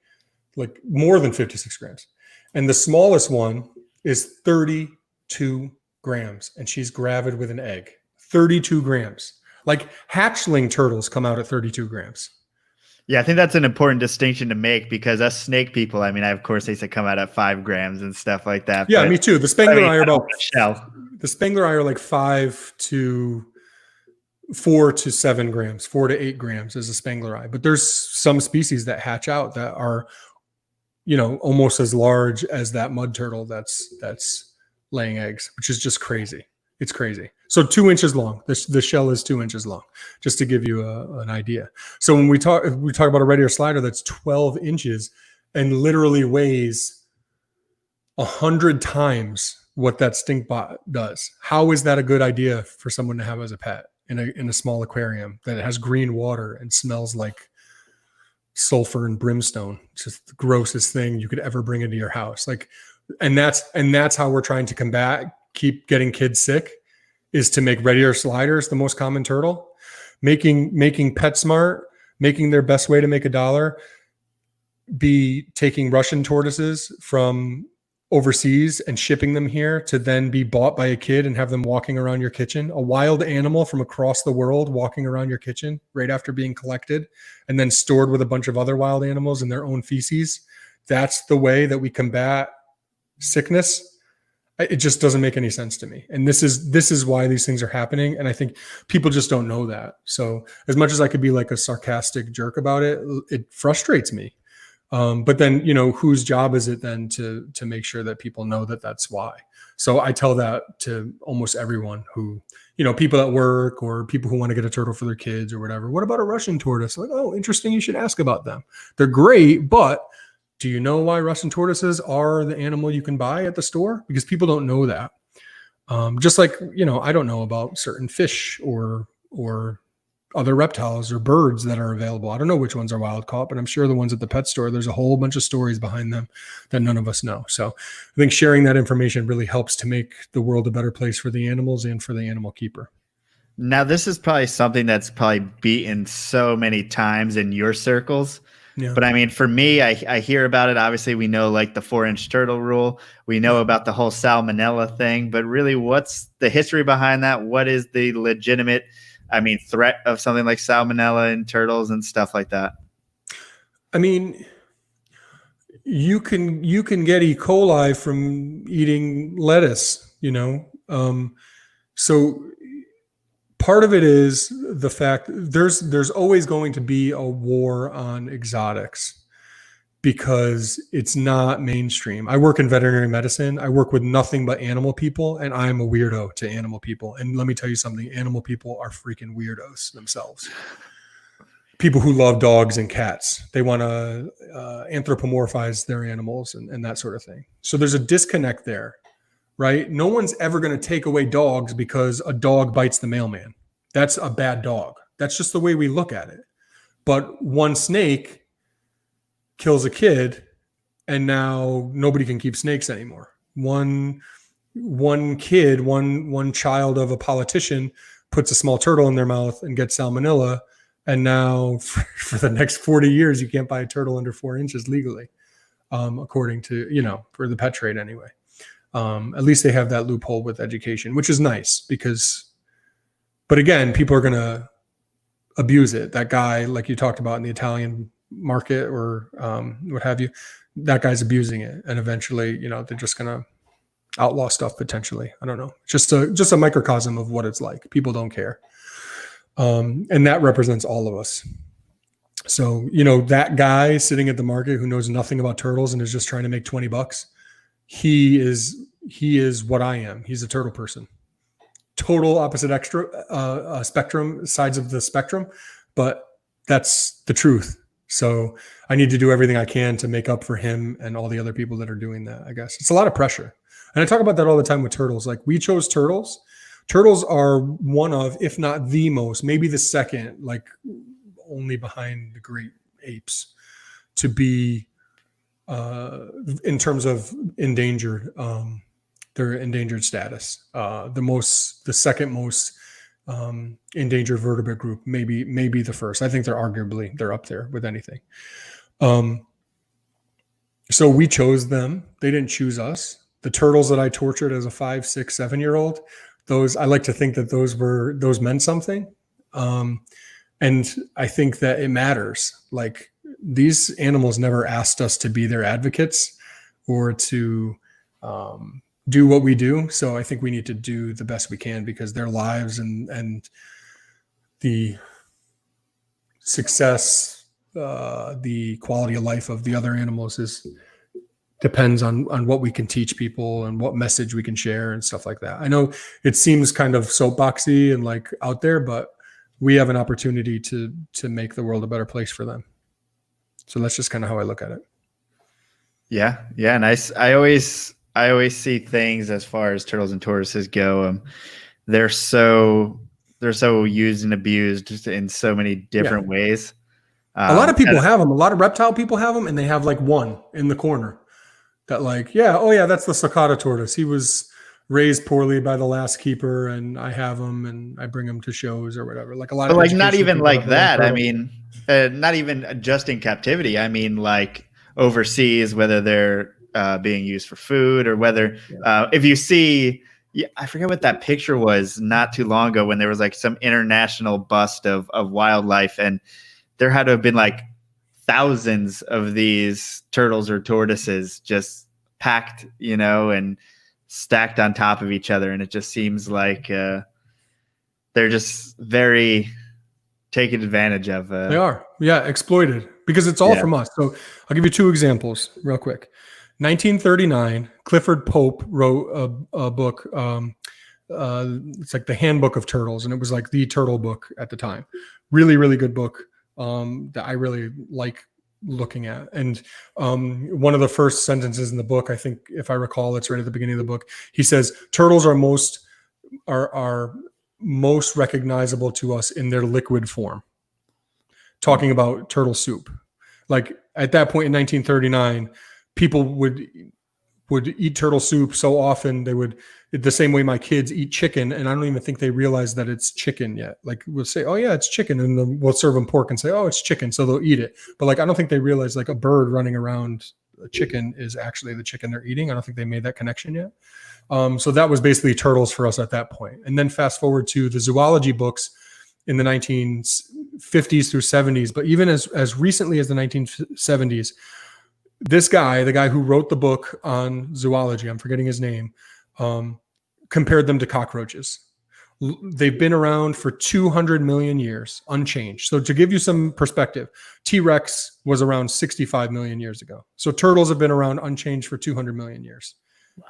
more than 56 grams. And the smallest one is 32 grams. And she's gravid with an egg. 32 grams. Like hatchling turtles come out at 32 grams. Yeah, I think that's an important distinction to make, because us snake people, I mean, of course, they say come out at 5 grams and stuff like that. Yeah, me too. The Spangler eye are the Spangler eye are like 4 to 7 grams, 4 to 8 grams is a Spangler eye. But there's some species that hatch out that are, almost as large as that mud turtle that's laying eggs, which is just crazy. It's crazy. So 2 inches long. The shell is 2 inches long, just to give you an idea. So when we talk about a red ear slider that's 12 inches and literally weighs 100 times what that stink bot does. How is that a good idea for someone to have as a pet in a small aquarium that has green water and smells like sulfur and brimstone? It's just the grossest thing you could ever bring into your house. And that's how we're trying to keep getting kids sick, is to make red ear sliders the most common turtle, making PetSmart, making their best way to make $1, be taking Russian tortoises from overseas and shipping them here to then be bought by a kid and have them walking around your kitchen, a wild animal from across the world walking around your kitchen right after being collected and then stored with a bunch of other wild animals in their own feces. That's the way that we combat sickness. It just doesn't make any sense to me. And this is why these things are happening. And I think people just don't know that. So as much as I could be like a sarcastic jerk about it, it frustrates me. But then, whose job is it then to make sure that people know that that's why? So I tell that to almost everyone who, people at work or people who want to get a turtle for their kids or whatever. What about a Russian tortoise? Like, oh, interesting. You should ask about them. They're great, but do you know why Russian tortoises are the animal you can buy at the store? Because people don't know that. Just like, I don't know about certain fish or other reptiles or birds that are available. I don't know which ones are wild caught, but I'm sure the ones at the pet store, there's a whole bunch of stories behind them that none of us know. So I think sharing that information really helps to make the world a better place for the animals and for the animal keeper. Now, this is probably something that's probably beaten so many times in your circles. Yeah. But I mean, for me, I hear about it. Obviously, we know like the 4-inch turtle rule. We know about the whole salmonella thing. But really, what's the history behind that? What is the legitimate, threat of something like salmonella in turtles and stuff like that? I mean, you can get E. coli from eating lettuce, So part of it is the fact there's always going to be a war on exotics because it's not mainstream. I work in veterinary medicine. I work with nothing but animal people, and I'm a weirdo to animal people. And let me tell you something, animal people are freaking weirdos themselves. People who love dogs and cats, they want to anthropomorphize their animals and that sort of thing. So there's a disconnect there, right? No one's ever going to take away dogs because a dog bites the mailman. That's a bad dog. That's just the way we look at it. But one snake kills a kid, and now nobody can keep snakes anymore. One kid, one child of a politician puts a small turtle in their mouth and gets salmonella, and now for the next 40 years, you can't buy a turtle under 4 inches legally, according to, for the pet trade anyway. At least they have that loophole with education, which is nice but again, people are going to abuse it. That guy, like you talked about in the Italian market or what have you, that guy's abusing it. And eventually, they're just going to outlaw stuff potentially. I don't know. Just a microcosm of what it's like. People don't care. And that represents all of us. So, that guy sitting at the market who knows nothing about turtles and is just trying to make $20, he is what I am. He's a turtle person. Total opposite spectrum, sides of the spectrum, but that's the truth. So I need to do everything I can to make up for him and all the other people that are doing that, I guess. It's a lot of pressure. And I talk about that all the time with turtles. Like, we chose turtles. Turtles are one of, if not the most, maybe the second, like only behind the great apes, to be in terms of endangered, their endangered status. The second most endangered vertebrate group, maybe the first. I think they're up there with anything. So we chose them. They didn't choose us. The turtles that I tortured as a 5, 6, 7-year-old, I like to think that those meant something. And I think that it matters. Like, these animals never asked us to be their advocates or to do what we do. So I think we need to do the best we can, because their lives and the success, the quality of life of the other animals depends on what we can teach people and what message we can share and stuff like that. I know it seems kind of soapboxy and like out there, but we have an opportunity to make the world a better place for them. So that's just kind of how I look at it. Yeah. And I always see things as far as turtles and tortoises go. They're so used and abused just in so many different ways. A lot of people have them. A lot of reptile people have them, and they have like one in the corner that that's the sulcata tortoise. He was raised poorly by the last keeper, and I have him and I bring him to shows or whatever. Like a lot of, like, not even like that. I mean, not even just in captivity. I mean, like overseas, whether they're being used for food or whether if you see, I forget what that picture was not too long ago when there was like some international bust of wildlife, and there had to have been like thousands of these turtles or tortoises just packed, and stacked on top of each other. And it just seems like they're just very taken advantage of. They are. Yeah. Exploited, because it's all from us. So I'll give you 2 examples real quick. 1939, Clifford Pope wrote a book. It's like the Handbook of Turtles. And it was like the turtle book at the time. Really, really good book that I really like looking at. And one of the first sentences in the book, I think, if I recall, it's right at the beginning of the book. He says, turtles are most recognizable to us in their liquid form. Talking about turtle soup. Like, at that point in 1939, people would eat turtle soup so often, they would, the same way my kids eat chicken, and I don't even think they realize that it's chicken yet. Like, we'll say, oh yeah, it's chicken, and then we'll serve them pork and say, oh, it's chicken, so they'll eat it. But like, I don't think they realize like a bird running around a chicken is actually the chicken they're eating. I don't think they made that connection yet. So that was basically turtles for us at that point. And then fast forward to the zoology books in the 1950s through 70s, but even as recently as the 1970s, this guy, the guy who wrote the book on zoology, I'm forgetting his name, compared them to cockroaches. They've been around for 200 million years, unchanged. So to give you some perspective, T-Rex was around 65 million years ago. So turtles have been around unchanged for 200 million years. Wow.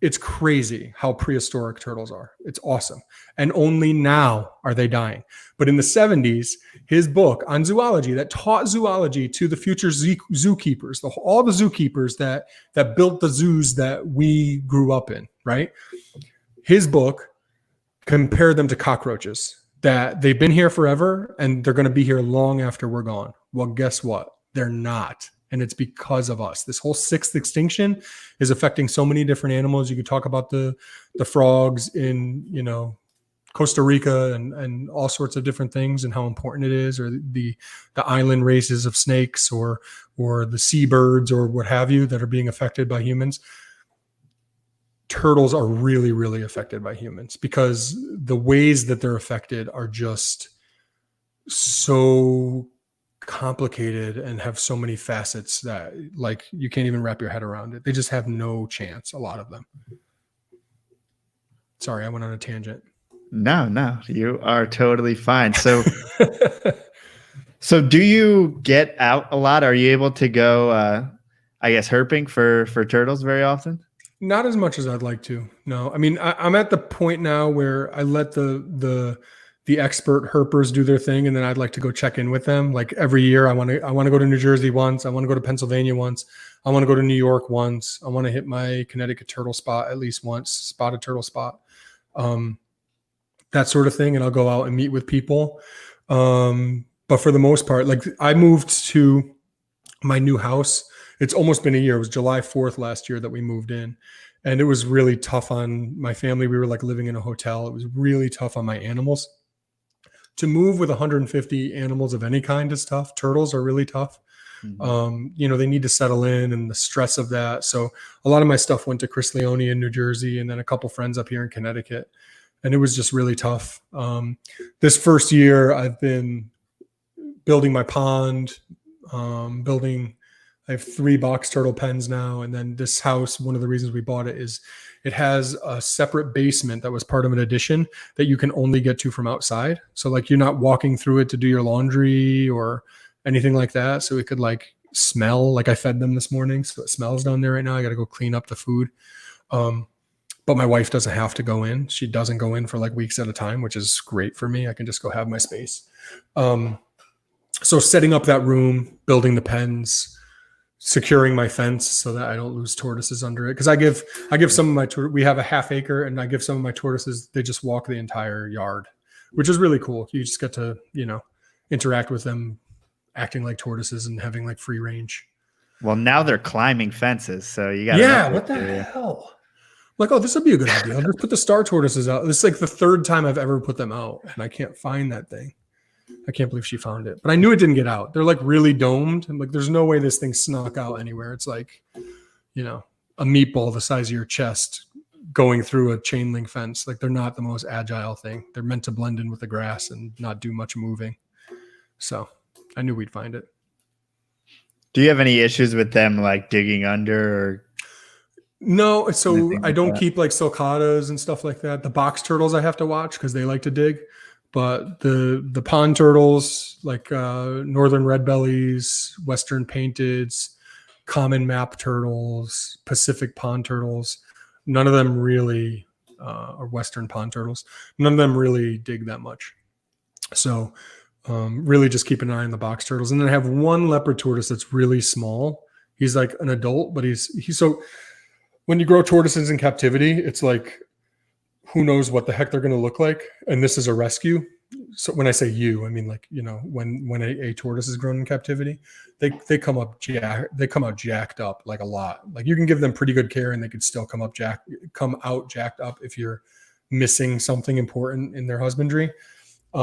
It's crazy how prehistoric turtles are. It's awesome. And only now are they dying. But in the 70s, his book on zoology that taught zoology to the future zookeepers, all the zookeepers that built the zoos that we grew up in, right? His book compared them to cockroaches, that they've been here forever and they're going to be here long after we're gone. Well, guess what? They're not. And it's because of us. This whole sixth extinction is affecting so many different animals. You could talk about the frogs in, Costa Rica and all sorts of different things and how important it is, or the island races of snakes or the seabirds or what have you that are being affected by humans. Turtles are really, really affected by humans because the ways that they're affected are just so complicated and have so many facets that like you can't even wrap your head around it. They just have no chance, a lot of them. Sorry, I went on a tangent. No, you are totally fine. So do you get out a lot? Are you able to go herping for turtles very often? Not as much as I'd like to. No, I mean, I'm at the point now where I let the expert herpers do their thing, and then I'd like to go check in with them. Like every year, I want to go to New Jersey once. I want to go to Pennsylvania once. I want to go to New York once. I want to hit my Connecticut turtle spot at least once, spotted turtle spot, that sort of thing. And I'll go out and meet with people. But for the most part, like I moved to my new house. It's almost been a year. It was July 4th last year that we moved in. And it was really tough on my family. We were like living in a hotel. It was really tough on my animals. To move with 150 animals of any kind is tough. Turtles are really tough. Mm-hmm. They need to settle in and the stress of that. So a lot of my stuff went to Chris Leone in New Jersey and then a couple friends up here in Connecticut. And it was just really tough. This first year I've been building my pond, I have 3 box turtle pens now. And then this house, one of the reasons we bought it is it has a separate basement that was part of an addition that you can only get to from outside. So like you're not walking through it to do your laundry or anything like that. So it could like smell, like I fed them this morning. So it smells down there right now. I got to go clean up the food. But my wife doesn't have to go in. She doesn't go in for like weeks at a time, which is great for me. I can just go have my space. So setting up that room, building the pens, securing my fence so that I don't lose tortoises under it. Cause I give some of my, we have a half acre and I give some of my tortoises, they just walk the entire yard, which is really cool. You just get to, interact with them acting like tortoises and having like free range. Well, now they're climbing fences. So you got what the hell? Like, oh, this would be a good idea. I'll just put the star tortoises out. This is like the 3rd time I've ever put them out and I can't find that thing. I can't believe she found it, but I knew it didn't get out. They're like really domed. And like, there's no way this thing snuck out anywhere. It's like, a meatball the size of your chest going through a chain link fence. Like they're not the most agile thing. They're meant to blend in with the grass and not do much moving. So I knew we'd find it. Do you have any issues with them like digging under or? No. So I don't keep like sulcatas and stuff like that. The box turtles I have to watch because they like to dig. But the pond turtles, like northern red bellies, western painteds, common map turtles, Pacific pond turtles, none of them really, or western pond turtles, none of them really dig that much. So really just keep an eye on the box turtles. And then I have one leopard tortoise that's really small. He's like an adult, but he's so when you grow tortoises in captivity, it's like, who knows what the heck they're going to look like. And this is a rescue. So when I say I mean, like, when a tortoise is grown in captivity, they come out jacked up like a lot. Like you can give them pretty good care and they could still come out jacked up if you're missing something important in their husbandry. A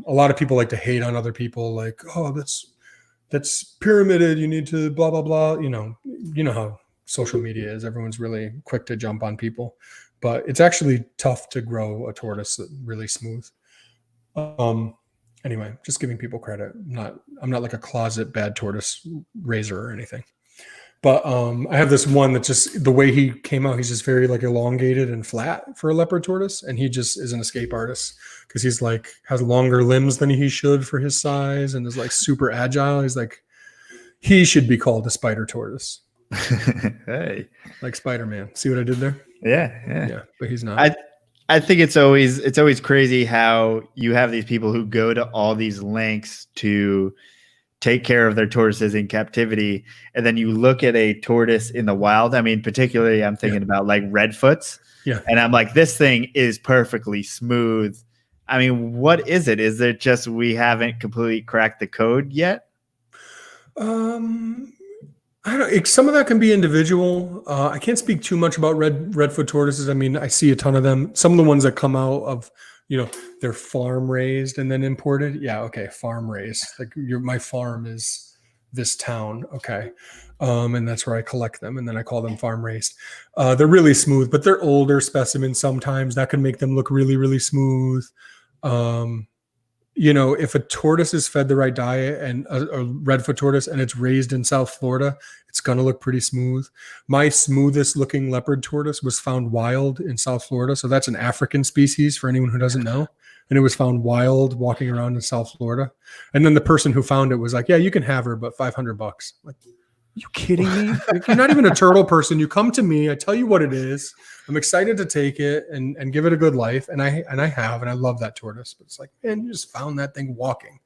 lot of people like to hate on other people. Like, oh, that's pyramided. You need to blah, blah, blah. You know how social media is. Everyone's really quick to jump on people. But it's actually tough to grow a tortoise really smooth. Anyway, just giving people credit. I'm not like a closet bad tortoise raiser or anything. But I have this one that just the way he came out, he's just very like elongated and flat for a leopard tortoise, and he just is an escape artist because he's like has longer limbs than he should for his size and is like super agile. He's like he should be called a spider tortoise. Hey, like Spider-Man. See what I did there? Yeah. But he's not. I think it's always crazy how you have these people who go to all these lengths to take care of their tortoises in captivity, and then you look at a tortoise in the wild. I mean, particularly I'm thinking about like redfoots. Yeah. And I'm like, this thing is perfectly smooth. I mean, what is it? Is it just we haven't completely cracked the code yet? I don't. Some of that can be individual. I can't speak too much about redfoot tortoises. I mean, I see a ton of them. Some of the ones that come out of, they're farm raised and then imported. Yeah, okay, farm raised. Like my farm is this town. Okay, and that's where I collect them, and then I call them farm raised. They're really smooth, but they're older specimens. Sometimes that can make them look really, really smooth. If a tortoise is fed the right diet and a redfoot tortoise and it's raised in South Florida, it's going to look pretty smooth. My smoothest looking leopard tortoise was found wild in South Florida. So that's an African species for anyone who doesn't know. And it was found wild walking around in South Florida. And then the person who found it was like, yeah, you can have her, but $500. Like, are you kidding me? Like, you're not even a turtle person. You come to me, I tell you what it is. I'm excited to take it and give it a good life. And I love that tortoise. But it's like, man, you just found that thing walking.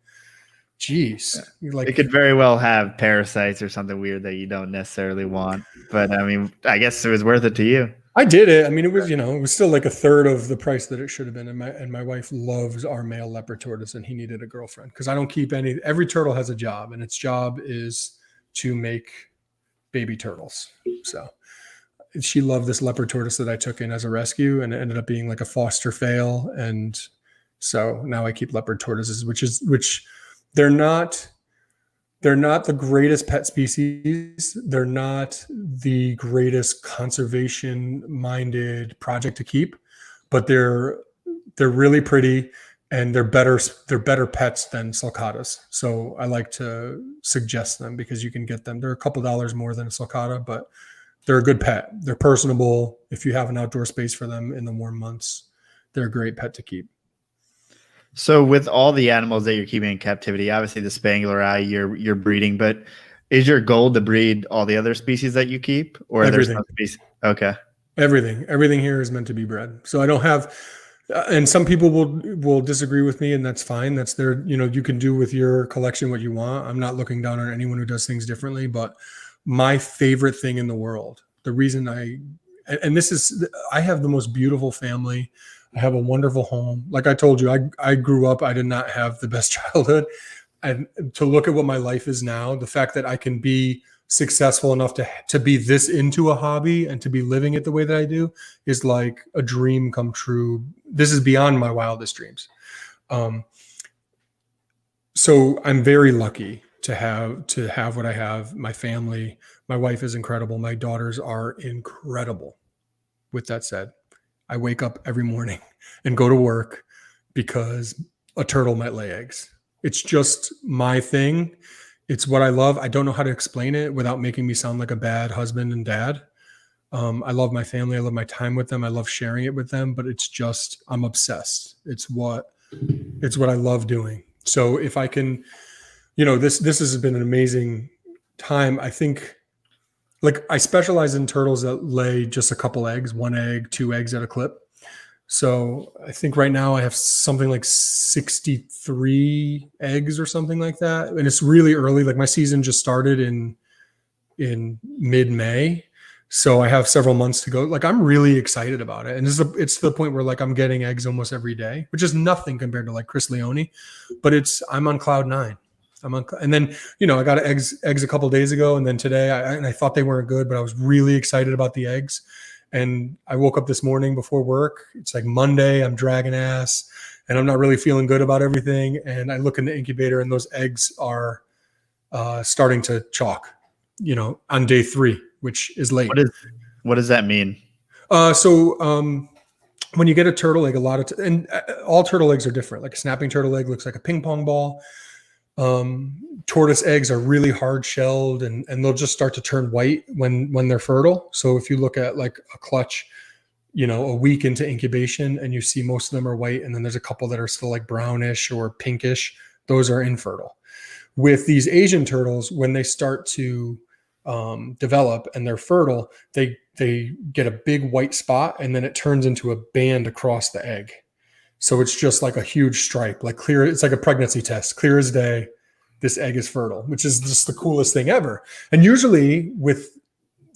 Jeez. You're like, it could very well have parasites or something weird that you don't necessarily want. But I mean, I guess it was worth it to you. I did it. I mean, it was still like a third of the price that it should have been. And my wife loves our male leopard tortoise, and he needed a girlfriend because I don't keep every turtle has a job, and its job is to make baby turtles. So she loved this leopard tortoise that I took in as a rescue, and it ended up being like a foster fail. And so now I keep leopard tortoises, which they're not the greatest pet species. They're not the greatest conservation minded project to keep, but they're really pretty. And they're better pets than sulcatas. So I like to suggest them because you can get them. They're a couple dollars more than a sulcata, but they're a good pet. They're personable. If you have an outdoor space for them in the warm months, they're a great pet to keep. So with all the animals that you're keeping in captivity, obviously the Spangler eye you're breeding, but is your goal to breed all the other species that you keep, or are there some species? Okay. Everything here is meant to be bred. So I don't have. And some people will disagree with me, and that's fine. That's their, you can do with your collection what you want. I'm not looking down on anyone who does things differently, but my favorite thing in the world, the reason I have the most beautiful family. I have a wonderful home. Like I told you, I grew up, I did not have the best childhood. And to look at what my life is now, the fact that I can be successful enough to be this into a hobby and to be living it the way that I do is like a dream come true. This is beyond my wildest dreams. So I'm very lucky to have what I have. My family, my wife is incredible. My daughters are incredible. With that said, I wake up every morning and go to work because a turtle might lay eggs. It's just my thing. It's what I love. I don't know how to explain it without making me sound like a bad husband and dad. I love my family. I love my time with them. I love sharing it with them, but it's just, I'm obsessed. It's what I love doing. So if I can, this has been an amazing time. I think like I specialize in turtles that lay just a couple eggs, 1 egg, 2 eggs at a clip. So I think right now I have something like 63 eggs or something like that. And it's really early. Like my season just started in mid-May. So I have several months to go. Like I'm really excited about it. And it's to the point where like I'm getting eggs almost every day, which is nothing compared to like Chris Leone, but I'm on cloud 9. And then, I got eggs a couple of days ago. And then today I thought they weren't good, but I was really excited about the eggs. And I woke up this morning before work. It's like Monday, I'm dragging ass and I'm not really feeling good about everything. And I look in the incubator and those eggs are starting to chalk, on day 3, which is late. What does that mean? When you get a turtle egg, all turtle eggs are different. Like a snapping turtle egg looks like a ping pong ball. Tortoise eggs are really hard shelled and they'll just start to turn white when they're fertile. So if you look at like a clutch, a week into incubation and you see most of them are white and then there's a couple that are still like brownish or pinkish, those are infertile. With these Asian turtles, when they start to develop and they're fertile, they get a big white spot and then it turns into a band across the egg. So it's just like a huge stripe, like clear. It's like a pregnancy test, clear as day. this egg is fertile, which is just the coolest thing ever. And usually with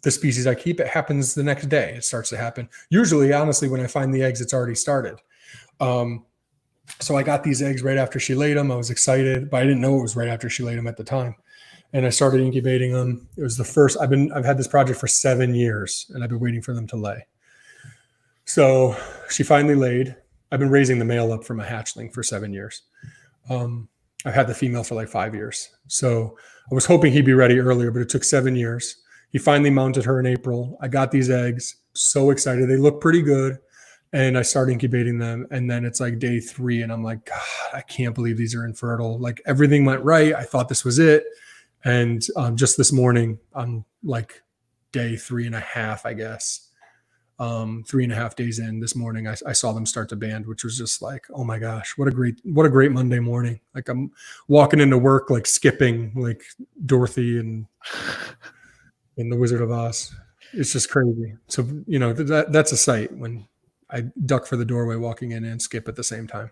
the species I keep, it happens the next day. It starts to happen. Usually, honestly, when I find the eggs, it's already started. So I got these eggs right after she laid them. I was excited, but I didn't know it was right after she laid them at the time. And I started incubating them. It was the first, I've had this project for 7 years and I've been waiting for them to lay. So she finally laid. I've been raising the male up from a hatchling for 7 years. I've had the female for like 5 years. So I was hoping he'd be ready earlier, but it took 7 years. He finally mounted her in April. I got these eggs, so excited. They look pretty good. And I started incubating them. And then it's like day 3. And I'm like, God, I can't believe these are infertile. Like everything went right. I thought this was it. And just this morning, I'm like day 3.5, I guess. 3.5 days in this morning, I saw them start to band, which was just like, oh my gosh, what a great Monday morning. Like I'm walking into work, like skipping like Dorothy and in the Wizard of Oz. It's just crazy. So, you know, that's a sight when I duck for the doorway walking in and skip at the same time.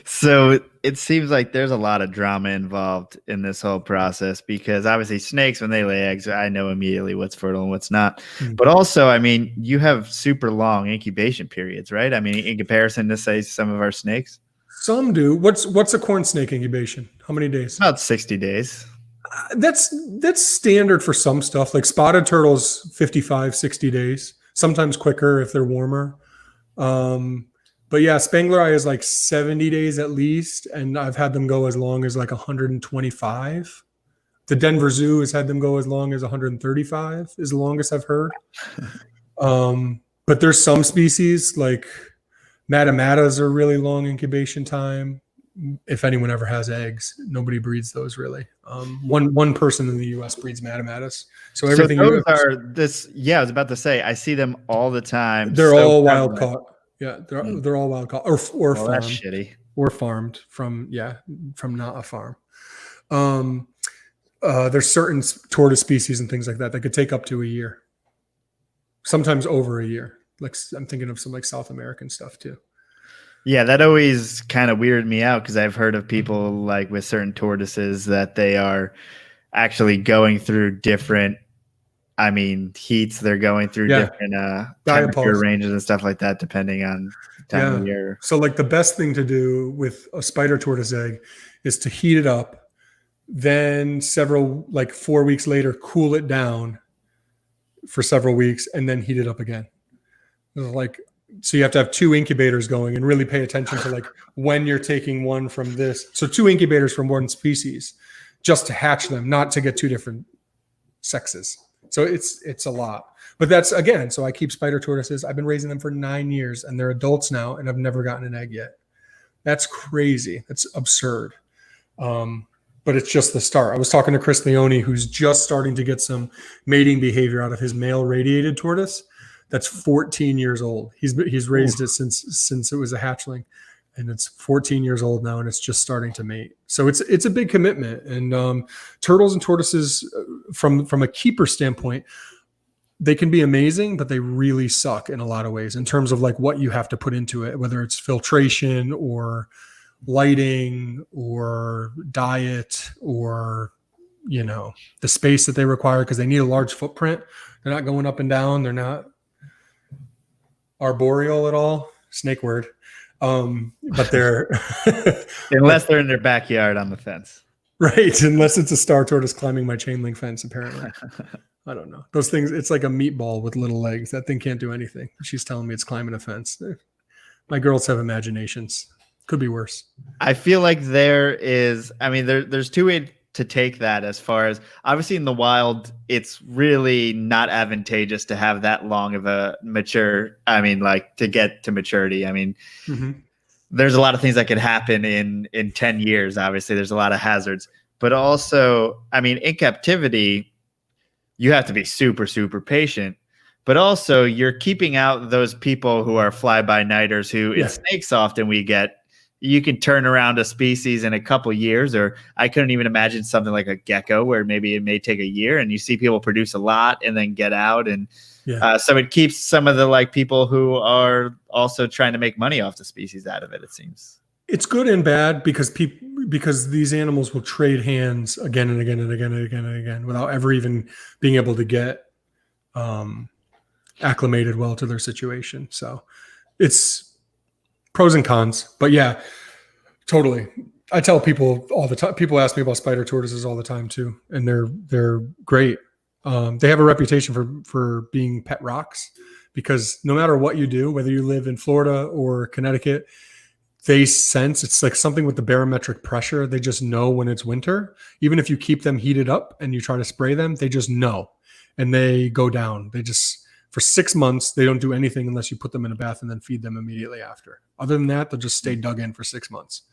So it seems like there's a lot of drama involved in this whole process because obviously snakes, when they lay eggs, I know immediately what's fertile and what's not. Mm-hmm. But also, I mean, you have super long incubation periods, right? I mean, in comparison to say some of our snakes. Some do. What's a corn snake incubation? How many days? About 60 days. That's standard for some stuff. Like spotted turtles, 55, 60 days. Sometimes quicker if they're warmer. But yeah, Spangler eye is like 70 days at least. And I've had them go as long as like 125. The Denver Zoo has had them go as long as 135 is the longest I've heard. But there's some species like Matamatas are really long incubation time. If anyone ever has eggs, nobody breeds those really. One person in the U.S. breeds Matamatas. So everything. So those are this. Yeah, I was about to say I see them all the time. They're all wild caught. Yeah, they're all wild caught or farmed. That's shitty. Or farmed from not a farm. There's certain tortoise species and things like that could take up to a year. Sometimes over a year. Like I'm thinking of some like South American stuff too. Yeah, that always kind of weirded me out because I've heard of people like with certain tortoises that they are actually going through different, heats. They're going through different temperature ranges and stuff like that, depending on time of year. So like the best thing to do with a spider tortoise egg is to heat it up, then 4 weeks later, cool it down for several weeks and then heat it up again. So you have to have 2 incubators going and really pay attention to like when you're taking one from this. So 2 incubators from one species just to hatch them, not to get 2 different sexes. So it's a lot. But that's again, so I keep spider tortoises. I've been raising them for 9 years and they're adults now and I've never gotten an egg yet. That's crazy. That's absurd. But it's just the start. I was talking to Chris Leone, who's just starting to get some mating behavior out of his male radiated tortoise. That's 14 years old. He's raised it since it was a hatchling, and it's 14 years old now, and it's just starting to mate. So it's a big commitment. And turtles and tortoises, from a keeper standpoint, they can be amazing, but they really suck in a lot of ways in terms of like what you have to put into it, whether it's filtration or lighting or diet or the space that they require because they need a large footprint. They're not going up and down. They're not arboreal at all, snake word, but they're unless they're in their backyard on the fence, right? Unless it's a star tortoise climbing my chain link fence, apparently. I don't know those things. It's like a meatball with little legs. That thing can't do anything. She's telling me it's climbing a fence. My girls have imaginations. Could be worse. I feel like there's 2 ways to take that. As far as obviously in the wild, it's really not advantageous to have that long of a to get to maturity. There's a lot of things that could happen in 10 years. Obviously there's a lot of hazards, but also, in captivity, you have to be super, super patient, but also you're keeping out those people who are fly-by-nighters who in snakes often you can turn around a species in a couple years, or I couldn't even imagine something like a gecko where maybe it may take a year and you see people produce a lot and then get out. And so it keeps some of the people who are also trying to make money off the species out of it, it seems. It's good and bad because because these animals will trade hands again and again and again and again and again without ever even being able to get acclimated well to their situation. So it's pros and cons, but yeah, totally. I tell people all the time. People ask me about spider tortoises all the time too, and they're great. They have a reputation for being pet rocks because no matter what you do, whether you live in Florida or Connecticut, they sense it's like something with the barometric pressure. They just know when it's winter. Even if you keep them heated up and you try to spray them, they just know and they go down. They just, for 6 months, they don't do anything unless you put them in a bath and then feed them immediately after. Other than that, they'll just stay dug in for 6 months,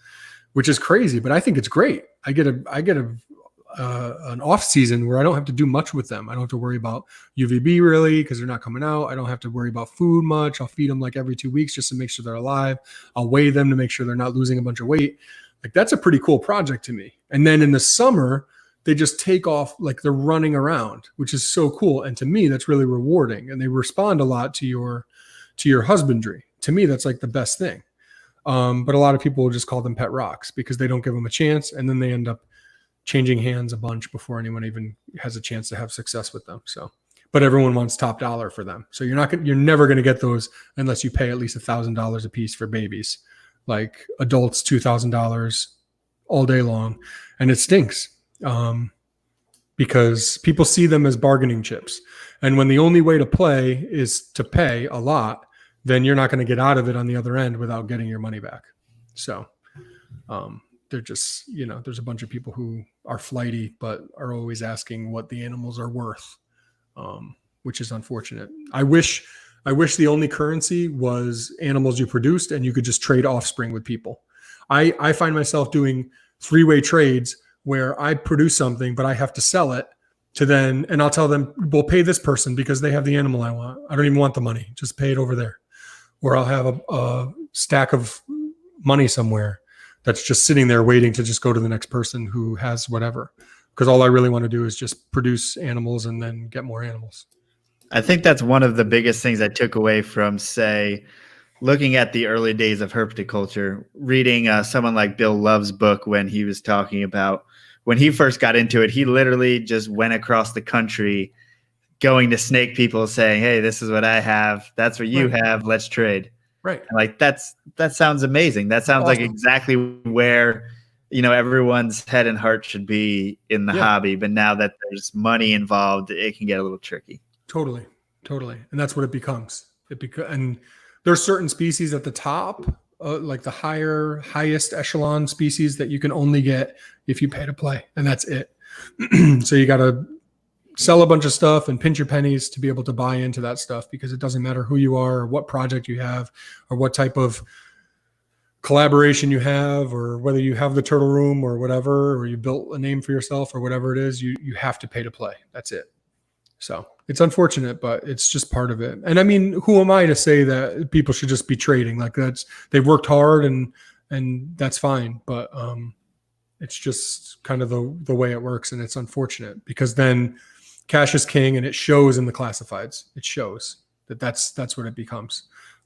which is crazy, but I think it's great. I get an off season where I don't have to do much with them. I don't have to worry about UVB really because they're not coming out. I don't have to worry about food much. I'll feed them like every 2 weeks just to make sure they're alive. I'll weigh them to make sure they're not losing a bunch of weight. Like that's a pretty cool project to me. And then in the summer, they just take off like they're running around, which is so cool. And to me, that's really rewarding. And they respond a lot to your husbandry. To me, that's like the best thing. But a lot of people will just call them pet rocks because they don't give them a chance. And then they end up changing hands a bunch before anyone even has a chance to have success with them. So, but everyone wants top dollar for them. So you're never going to get those unless you pay at least $1,000 a piece for babies, like adults, $2,000 all day long. And it stinks. Because people see them as bargaining chips. And when the only way to play is to pay a lot, then you're not going to get out of it on the other end without getting your money back. So, they're just, there's a bunch of people who are flighty, but are always asking what the animals are worth, which is unfortunate. I wish the only currency was animals you produced and you could just trade offspring with people. I find myself doing 3-way trades where I produce something, but I have to sell it to then, and I'll tell them, we'll pay this person because they have the animal I want. I don't even want the money. Just pay it over there. Or I'll have a stack of money somewhere that's just sitting there waiting to just go to the next person who has whatever. Because all I really want to do is just produce animals and then get more animals. I think that's one of the biggest things I took away from, say, looking at the early days of herpetoculture, reading someone like Bill Love's book when he was talking about when he first got into it, he literally just went across the country going to snake people saying, hey, this is what I have. That's what you have. Let's trade. Right. And like that sounds amazing. That sounds awesome. Like exactly where, everyone's head and heart should be in the hobby. But now that there's money involved, it can get a little tricky. Totally. And that's what it becomes. And there's certain species at the top, like the highest echelon species that you can only get if you pay to play. And that's it. So you got to sell a bunch of stuff and pinch your pennies to be able to buy into that stuff because it doesn't matter who you are or what project you have or what type of collaboration you have or whether you have the turtle room or whatever, or you built a name for yourself or whatever it is, you have to pay to play. That's it. So it's unfortunate, but it's just part of it. And I mean, who am I to say that people should just be trading? Like they've worked hard and that's fine. But it's just kind of the way it works. And it's unfortunate because then cash is king and it shows in the classifieds. It shows that's what it becomes.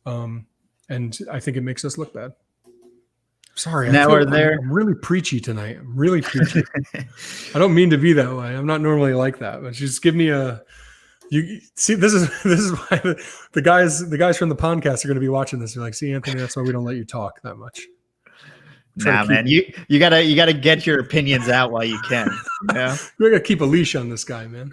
And I think it makes us look bad. Sorry. I'm really preachy tonight. I'm really preachy. I don't mean to be that way. I'm not normally like that, but just give me you see, this is why the guys from the Pondcast are going to be watching this. They're like, see, Anthony, that's why we don't let you talk that much. Nah, man, you gotta get your opinions out while you can. Yeah, we gotta keep a leash on this guy, man.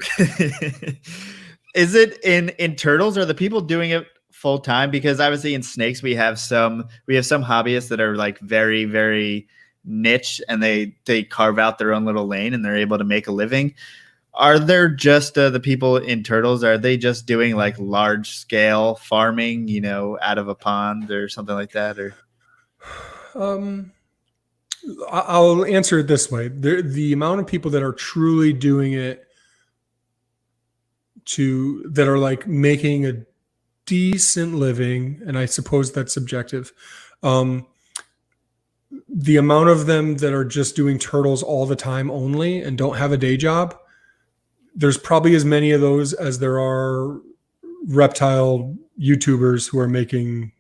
Is it in turtles? Are the people doing it full time? Because obviously in snakes we have some hobbyists that are like very, very niche and they carve out their own little lane and they're able to make a living. Are there just the people in turtles? Are they just doing like large scale farming, out of a pond or something like that? Or I'll answer it this way. The amount of people that are truly doing it that are like making a decent living, and I suppose that's subjective. The amount of them that are just doing turtles all the time only and don't have a day job, there's probably as many of those as there are reptile YouTubers who are making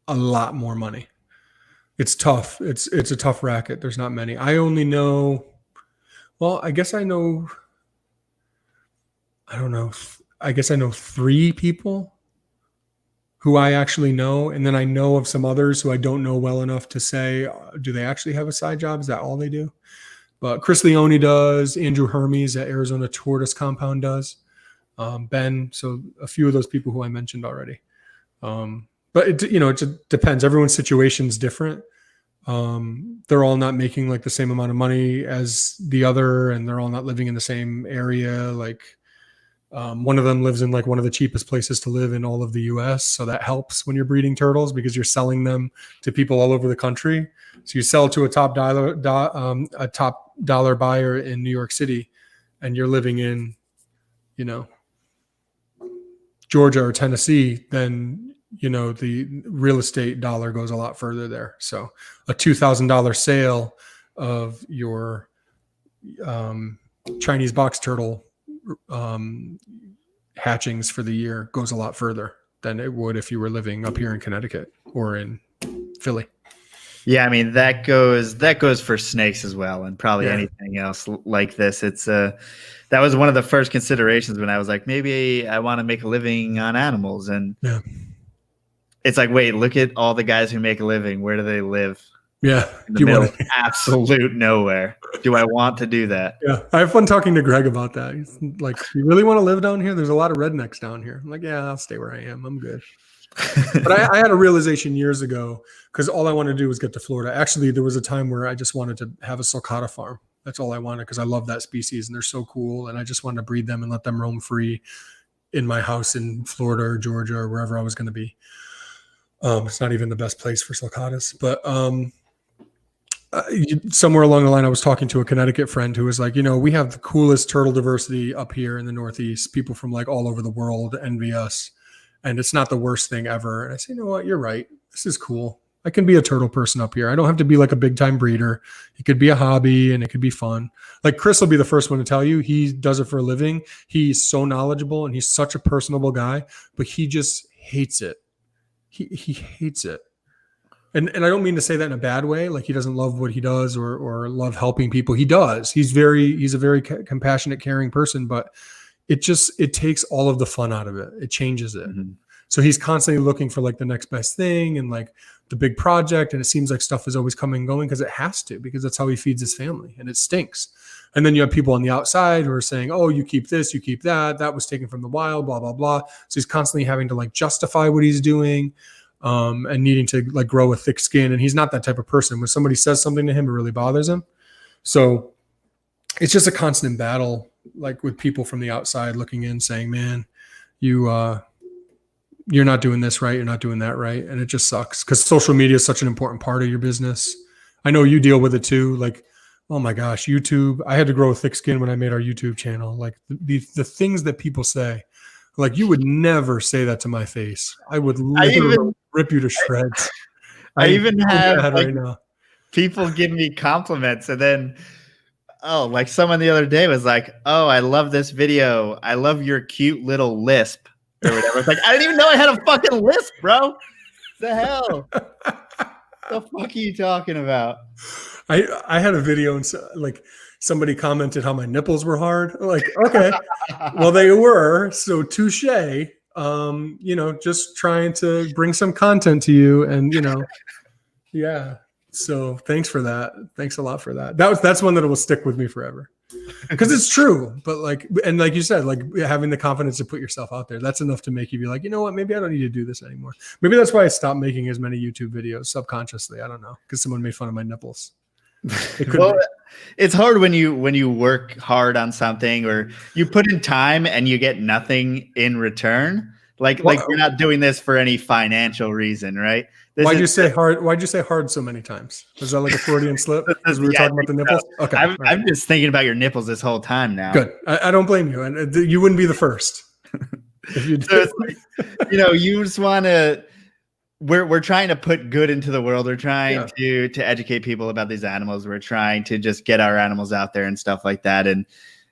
a lot more money. It's tough. It's a tough racket. There's not many. I only know, well, I guess I know, I don't know. I guess I know 3 people who I actually know. And then I know of some others who I don't know well enough to say, do they actually have a side job? Is that all they do? But Chris Leone does, Andrew Hermes at Arizona Tortoise Compound does, Ben. So a few of those people who I mentioned already. But it just depends. Everyone's situation is different. They're all not making like the same amount of money as the other, and they're all not living in the same area. Like one of them lives in like one of the cheapest places to live in all of the US. So that helps when you're breeding turtles because you're selling them to people all over the country. So you sell to a top dollar buyer in New York City, and you're living in, Georgia or Tennessee, then the real estate dollar goes a lot further there. So a $2,000 sale of your Chinese box turtle hatchings for the year goes a lot further than it would if you were living up here in Connecticut or in Philly. Yeah, I mean that goes for snakes as well, and probably anything else like this. It's that was one of the first considerations when I was like, maybe I want to make a living on animals, and it's like, wait, look at all the guys who make a living. Where do they live? Yeah, in the middle of absolute nowhere. Do I want to do that? Yeah, I have fun talking to Greg about that. He's like, you really want to live down here? There's a lot of rednecks down here. I'm like, yeah, I'll stay where I am. I'm good. But I had a realization years ago because all I wanted to do was get to Florida. Actually, there was a time where I just wanted to have a sulcata farm. That's all I wanted because I love that species and they're so cool. And I just wanted to breed them and let them roam free in my house in Florida or Georgia or wherever I was going to be. It's not even the best place for sulcatas, but somewhere along the line, I was talking to a Connecticut friend who was like, we have the coolest turtle diversity up here in the Northeast. People from like all over the world envy us. And it's not the worst thing ever. And I say, you know what? You're right. This is cool. I can be a turtle person up here. I don't have to be like a big time breeder. It could be a hobby and it could be fun. Like Chris will be the first one to tell you he does it for a living. He's so knowledgeable and he's such a personable guy, but he just hates it. He hates it. And I don't mean to say that in a bad way. Like he doesn't love what he does or love helping people. He does. He's a very compassionate, caring person, but it takes all of the fun out of it. It changes it. Mm-hmm. So he's constantly looking for like the next best thing and like the big project. And it seems like stuff is always coming and going because it has to, because that's how he feeds his family and it stinks. And then you have people on the outside who are saying, oh, you keep this, you keep that. That was taken from the wild, blah, blah, blah. So he's constantly having to like justify what he's doing and needing to like grow a thick skin. And he's not that type of person. When somebody says something to him, it really bothers him. So it's just a constant battle, like with people from the outside looking in saying, man, you're not doing this right. You're not doing that right. And it just sucks because social media is such an important part of your business. I know you deal with it too. Like, oh my gosh, YouTube. I had to grow a thick skin when I made our YouTube channel. Like the things that people say, like you would never say that to my face. I would literally rip you to shreds. I even have like, like, right now. People give me compliments and then, like someone the other day was like, oh, I love this video. I love your cute little lisp or whatever. It's like, I didn't even know I had a fucking lisp, bro. The hell? The fuck are you talking about? I had a video and like somebody commented how my nipples were hard. Like, okay, well they were. So touche. Just trying to bring some content to you, and yeah. So thanks for that. Thanks a lot for that. That's one that will stick with me forever because it's true. But like you said, like having the confidence to put yourself out there, that's enough to make you be like, you know what? Maybe I don't need to do this anymore. Maybe that's why I stopped making as many YouTube videos subconsciously. I don't know, because someone made fun of my nipples. Well, it's hard when you work hard on something or you put in time and you get nothing in return. Like we're not doing this for any financial reason, right? Why'd you say hard so many times? Was that like a Freudian slip? Because we were talking about the nipples? So. Okay. I'm just thinking about your nipples this whole time now. Good. I don't blame you. And you wouldn't be the first. If you so it's like, you just want to, we're trying to put good into the world. We're trying to educate people about these animals. We're trying to just get our animals out there and stuff like that. And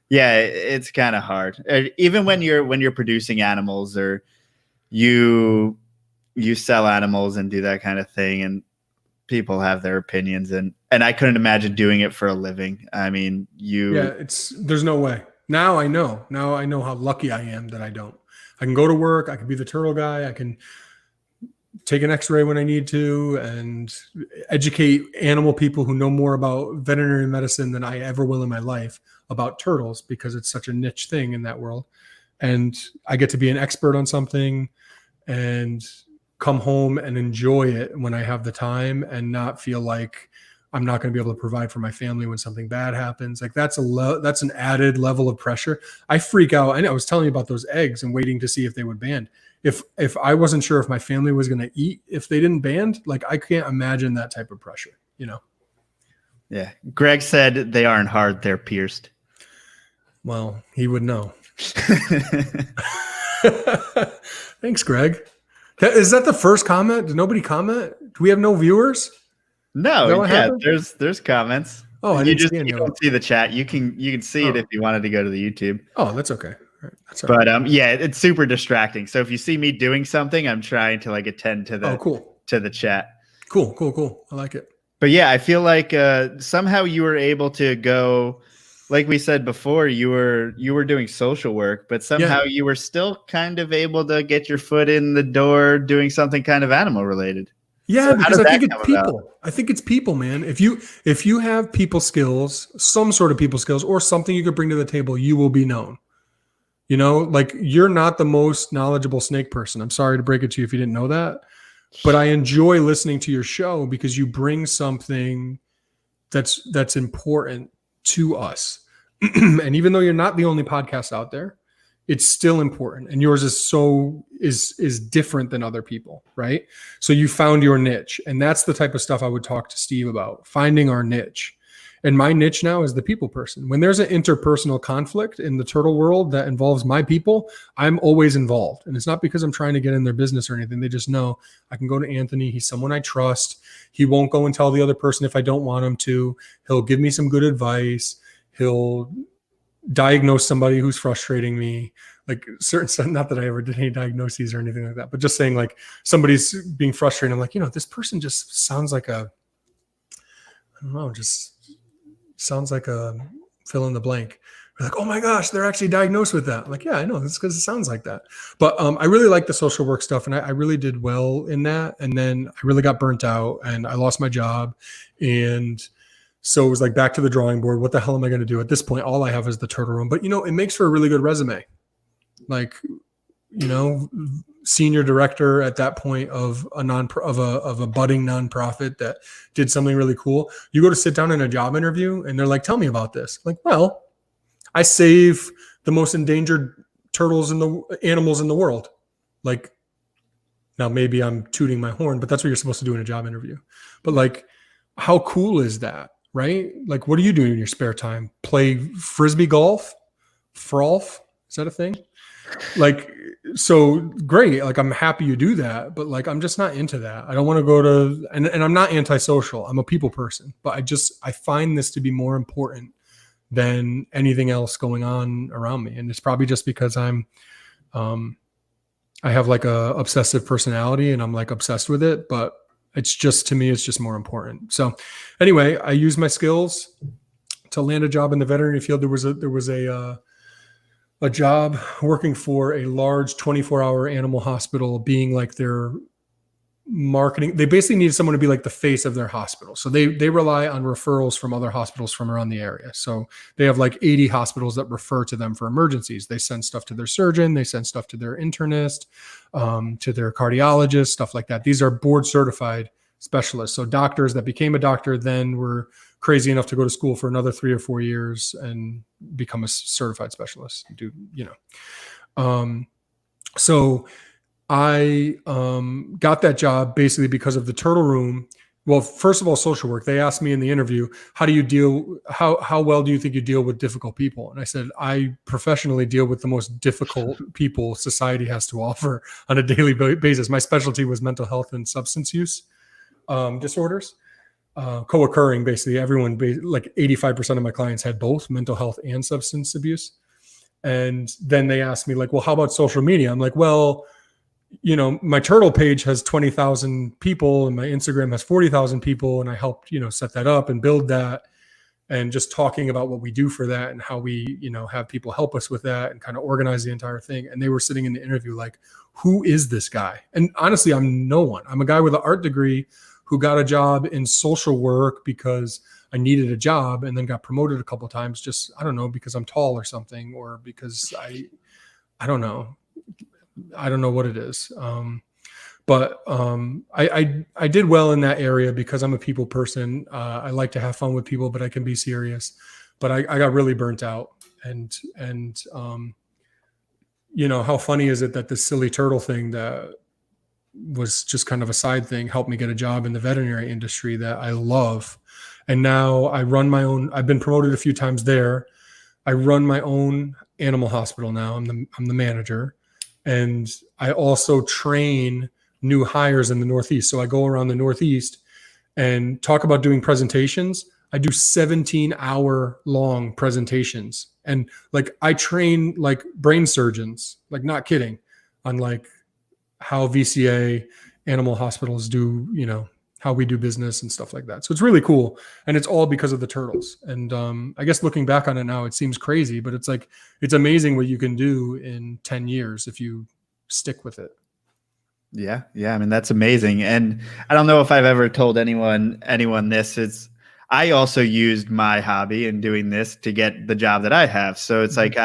yeah, it's kind of hard. Even when you're producing animals or you sell animals and do that kind of thing. And people have their opinions, and I couldn't imagine doing it for a living. I mean, there's no way. Now I know how lucky I am that I don't. I can go to work. I can be the turtle guy. I can take an x-ray when I need to and educate animal people who know more about veterinary medicine than I ever will in my life about turtles, because it's such a niche thing in that world. And I get to be an expert on something and come home and enjoy it when I have the time and not feel like I'm not going to be able to provide for my family when something bad happens. Like that's an added level of pressure. I freak out. I know I was telling you about those eggs and waiting to see if they would band. If I wasn't sure if my family was going to eat if they didn't band, like I can't imagine that type of pressure, you know? Yeah. Greg said they aren't hard, they're pierced. Well, he would know. Thanks, Greg. Is that the first comment? Did nobody comment? Do we have no viewers? No, yeah, there's comments. Oh, I didn't see any. You don't see the chat. You can see it if you wanted to go to the YouTube. Oh, that's okay. Right. That's all right. But yeah, it's super distracting. So if you see me doing something, I'm trying to like attend to the to the chat. Cool. I like it. But yeah, I feel like somehow you were able to go, like we said before, you were doing social work, but somehow you were still kind of able to get your foot in the door doing something kind of animal related. Yeah, so because I think it's people. I think it's people, man. If you have people skills, some sort of people skills, or something you could bring to the table, you will be known. You know, like you're not the most knowledgeable snake person. I'm sorry to break it to you if you didn't know that, but I enjoy listening to your show because you bring something that's important to us. And even though you're not the only podcast out there, it's still important. And yours is different than other people, right? So you found your niche. And that's the type of stuff I would talk to Steve about, finding our niche. And my niche now is the people person. When there's an interpersonal conflict in the turtle world that involves my people, I'm always involved. And it's not because I'm trying to get in their business or anything. They just know I can go to Anthony. He's someone I trust. He won't go and tell the other person if I don't want him to. He'll give me some good advice. He'll diagnose somebody who's frustrating me. Like certain, not that I ever did any diagnoses or anything like that, but just saying like somebody's being frustrated. I'm like, this person just sounds like sounds like a fill in the blank. We're like, oh my gosh, they're actually diagnosed with that. I'm like, yeah, I know. It's because it sounds like that. But I really like the social work stuff, and I really did well in that. And then I really got burnt out, and I lost my job. And so it was like back to the drawing board. What the hell am I going to do? At this point, all I have is the turtle room. But, it makes for a really good resume. Like, senior director at that point of a budding nonprofit that did something really cool. You go to sit down in a job interview and they're like, tell me about this. Like, well, I save the most endangered animals in the world. Like, now maybe I'm tooting my horn, but that's what you're supposed to do in a job interview. But like, how cool is that? Right? Like, what do you do in your spare time? Play frisbee golf? Frolf? Is that a thing? Like, so great. Like, I'm happy you do that, but like, I'm just not into that. I don't want to go to, and I'm not antisocial. I'm a people person, but I find this to be more important than anything else going on around me. And it's probably just because I have like a obsessive personality and I'm like obsessed with it, but it's just, to me, it's just more important. So anyway, I use my skills to land a job in the veterinary field. There was a job working for a large 24-hour animal hospital, being like their marketing. They basically needed someone to be like the face of their hospital. So they rely on referrals from other hospitals from around the area. So they have like 80 hospitals that refer to them for emergencies. They send stuff to their surgeon. They send stuff to their internist, to their cardiologist, stuff like that. These are board certified specialists. So doctors that became a doctor then were crazy enough to go to school for another 3 or 4 years and become a certified specialist. So I got that job basically because of the turtle room. Well, first of all, social work. They asked me in the interview, how well do you think you deal with difficult people? And I said, I professionally deal with the most difficult people society has to offer on a daily basis. My specialty was mental health and substance use disorders. Co-occurring, basically everyone, like 85% of my clients had both mental health and substance abuse. And then they asked me like, well, how about social media? I'm like, well, you know, my turtle page has 20,000 people and my Instagram has 40,000 people. And I helped, you know, set that up and build that, and just talking about what we do for that and how we, you know, have people help us with that and kind of organize the entire thing. And they were sitting in the interview like, who is this guy? And honestly, I'm no one. I'm a guy with an art degree who got a job in social work because I needed a job, and then got promoted a couple of times. Just, I don't know, because I'm tall or something, or because I don't know. I don't know what it is. But I did well in that area because I'm a people person. I like to have fun with people, but I can be serious. But I got really burnt out. And you know, how funny is it that this silly turtle thing that was just kind of a side thing helped me get a job in the veterinary industry that I love. And now I run my own. I've been promoted a few times there. I run my own animal hospital now. I'm the manager, and I also train new hires in the Northeast. So I go around the Northeast and talk about doing presentations. I do 17-hour long presentations. And like, I train like brain surgeons, like, not kidding, on like how VCA animal hospitals do, you know, how we do business and stuff like that. So it's really cool. And it's all because of the turtles. And I guess looking back on it now, it seems crazy, but it's like, it's amazing what you can do in 10 years if you stick with it. Yeah. I mean, that's amazing. And I don't know if I've ever told anyone this. I also used my hobby in doing this to get the job that I have. So it's like,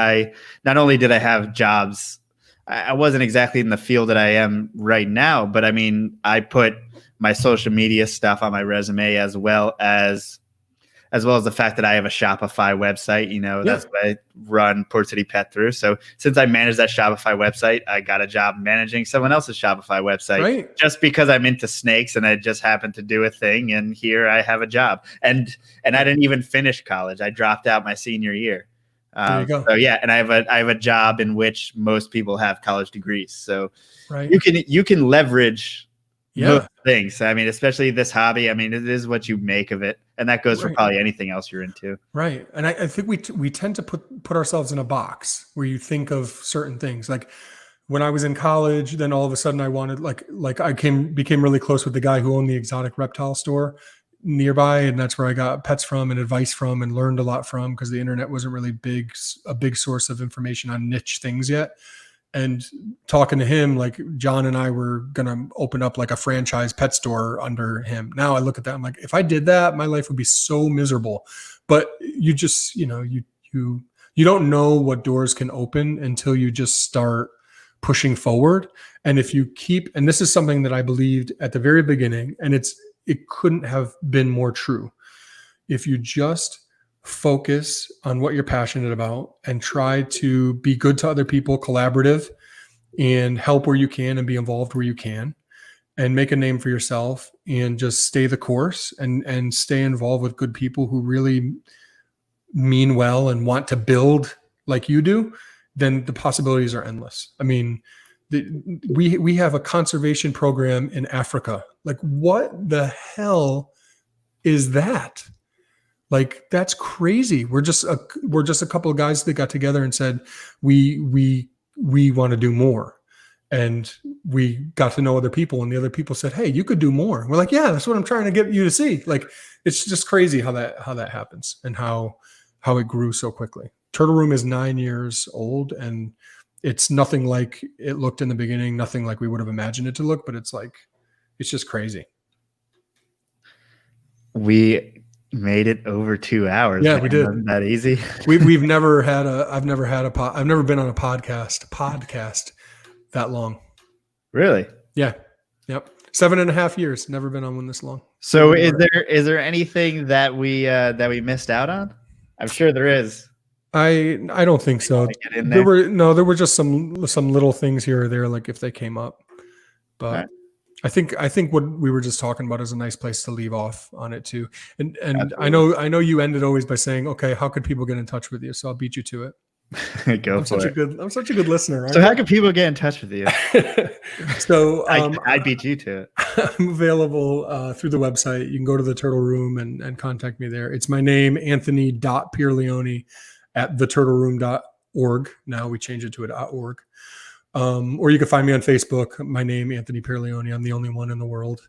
not only did I have jobs, I wasn't exactly in the field that I am right now, but I mean, I put my social media stuff on my resume as well as the fact that I have a Shopify website. You know, that's what I run Port City Pet through. So since I manage that Shopify website, I got a job managing someone else's Shopify website, just because I'm into snakes and I just happened to do a thing. And here I have a job, and I didn't even finish college. I dropped out my senior year. There you go. So yeah, and I have a job in which most people have college degrees. So you can leverage most things. I mean, especially this hobby. I mean, it is what you make of it, and that goes for probably anything else you're into. Right. And I think we tend to put ourselves in a box where you think of certain things. Like when I was in college, then all of a sudden I wanted like I became really close with the guy who owned the exotic reptile store nearby, and that's where I got pets from and advice from and learned a lot from, because the internet wasn't really a big source of information on niche things yet. And talking to him, like John and I were going to open up like a franchise pet store under him. Now I look at that, I'm like, if I did that, my life would be so miserable. But you just, you know, you don't know what doors can open until you just start pushing forward. And if you keep, and this is something that I believed at the very beginning, and it couldn't have been more true. If you just focus on what you're passionate about and try to be good to other people, collaborative, and help where you can and be involved where you can, and make a name for yourself, and just stay the course and stay involved with good people who really mean well and want to build like you do, then the possibilities are endless. I mean, we have a conservation program in Africa. Like, what the hell is that? Like, that's crazy. We're just a couple of guys that got together and said, we want to do more. And we got to know other people, and the other people said, hey, you could do more. And we're like, yeah, that's what I'm trying to get you to see. Like, it's just crazy how that happens and how it grew so quickly. Turtle Room is 9 years old, and it's nothing like it looked in the beginning, nothing like we would have imagined it to look, but it's just crazy. We made it over 2 hours. Yeah, we did. Wasn't that easy? I've never been on a podcast that long. Really? Yeah. Yep. 7.5 years. Never been on one this long. So is there anything that we missed out on? I'm sure there is. I don't think so. There were just some little things here or there, like if they came up, but right. I think what we were just talking about is a nice place to leave off on it too. And Absolutely. I know you ended always by saying, okay, how could people get in touch with you? So I'll beat you to it. I'm such a good listener. So how can people get in touch with you? So I beat you to it. I'm available through the website. You can go to the Turtle Room and contact me there. It's my name, Anthony.Pierlioni at theturtleroom.org. Now we change it to .org. Or you can find me on Facebook. My name, Anthony Pierlioni. I'm the only one in the world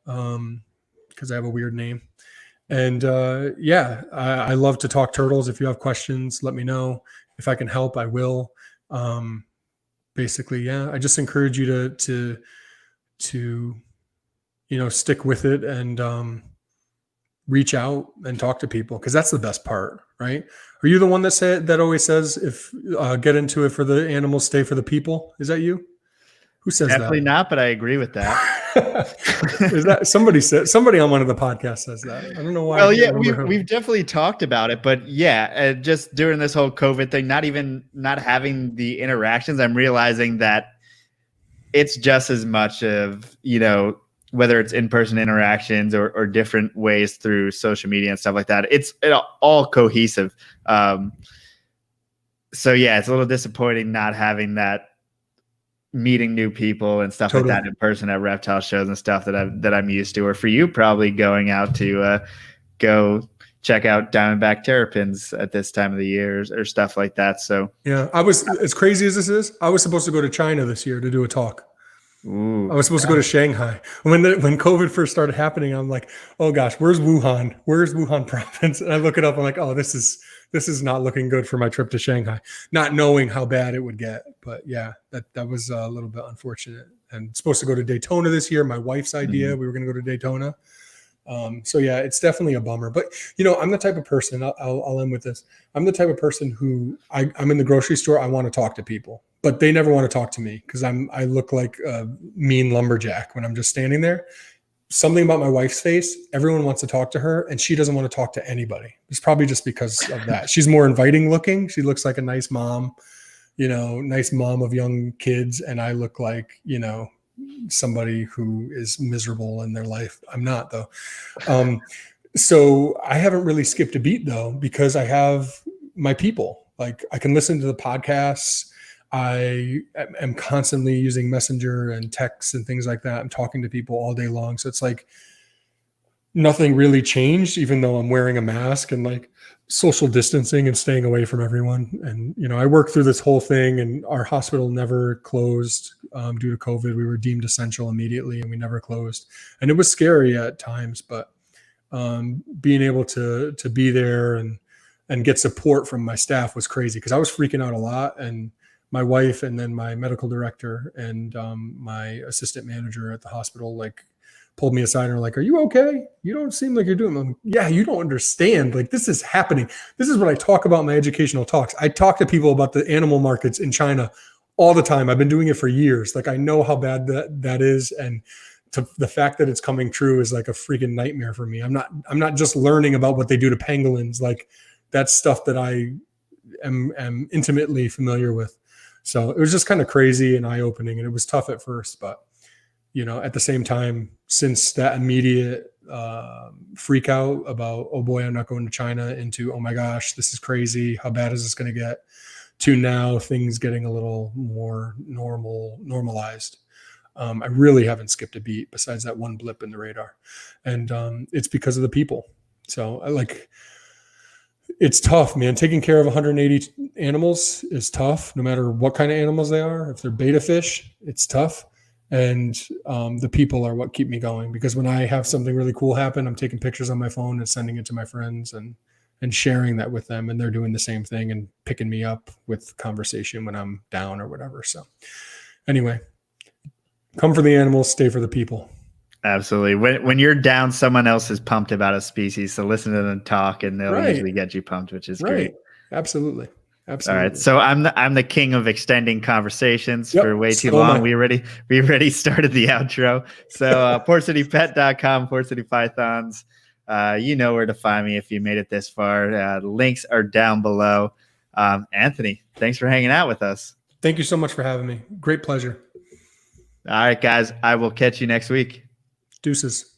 because I have a weird name. And I love to talk turtles. If you have questions, let me know. If I can help, I will. Basically, I just encourage you to stick with it and reach out and talk to people, because that's the best part, right? Are you the one that always says, if get into it for the animals, stay for the people? Is that you? Who says Definitely that? not, but I agree with that. Is that somebody on one of the podcasts says that? I don't know why. Well, yeah, we've definitely talked about it, but just during this whole COVID thing, not having the interactions, I'm realizing that it's just as much of, whether it's in-person interactions or different ways through social media and stuff like that, it's all cohesive. So yeah, it's a little disappointing not having that, meeting new people and stuff like that in person at reptile shows and stuff that I'm used to, or for you probably going out to go check out Diamondback terrapins at this time of the year or stuff like that. So yeah, I was, as crazy as this is, I was supposed to go to China this year to do a talk. Ooh, I was supposed to go to Shanghai. When COVID first started happening, I'm like, oh gosh, where's Wuhan? Where's Wuhan province? And I look it up. I'm like, oh, this is not looking good for my trip to Shanghai, not knowing how bad it would get. But yeah, that was a little bit unfortunate. And supposed to go to Daytona this year. My wife's idea, we were going to go to Daytona. So yeah, it's definitely a bummer. But I'm the type of person, I'll end with this. I'm the type of person who I'm in the grocery store. I want to talk to people, but they never want to talk to me because I look like a mean lumberjack when I'm just standing there. Something about my wife's face, everyone wants to talk to her and she doesn't want to talk to anybody. It's probably just because of that. She's more inviting looking. She looks like a nice mom, nice mom of young kids. And I look like, somebody who is miserable in their life. I'm not, though. So I haven't really skipped a beat, though, because I have my people. Like, I can listen to the podcasts. I am constantly using Messenger and texts and things like that. I'm talking to people all day long. So it's like nothing really changed, even though I'm wearing a mask and like social distancing and staying away from everyone. And, I worked through this whole thing, and our hospital never closed due to COVID. We were deemed essential immediately and we never closed. And it was scary at times, but being able to be there and get support from my staff was crazy, because I was freaking out a lot. And my wife and then my medical director and my assistant manager at the hospital pulled me aside and were like, "Are you okay? You don't seem like you're doing." I'm like, "Yeah, you don't understand. Like, this is happening. This is what I talk about in my educational talks. I talk to people about the animal markets in China all the time. I've been doing it for years. Like, I know how bad that is, and the fact that it's coming true is like a freaking nightmare for me. I'm not just learning about what they do to pangolins. Like, that's stuff that I am intimately familiar with. So it was just kind of crazy and eye-opening, and it was tough at first, but at the same time, since that immediate freak out about, oh boy, I'm not going to China, into, oh my gosh, this is crazy, how bad is this going to get, to now things getting a little more normalized. I really haven't skipped a beat besides that one blip in the radar. And it's because of the people. So it's tough, man. Taking care of 180 animals is tough, no matter what kind of animals they are. If they're betta fish, it's tough. And the people are what keep me going, because when I have something really cool happen, I'm taking pictures on my phone and sending it to my friends and sharing that with them. And they're doing the same thing and picking me up with conversation when I'm down or whatever. So anyway, come for the animals, stay for the people. Absolutely. When you're down, someone else is pumped about a species. So listen to them talk, and they'll usually get you pumped, which is great. Absolutely. All right. So I'm the king of extending conversations for way too long. We already started the outro. So PortCityPet.com, Port City Pythons. You know where to find me if you made it this far. The links are down below. Anthony, thanks for hanging out with us. Thank you so much for having me. Great pleasure. All right, guys. I will catch you next week. Deuces.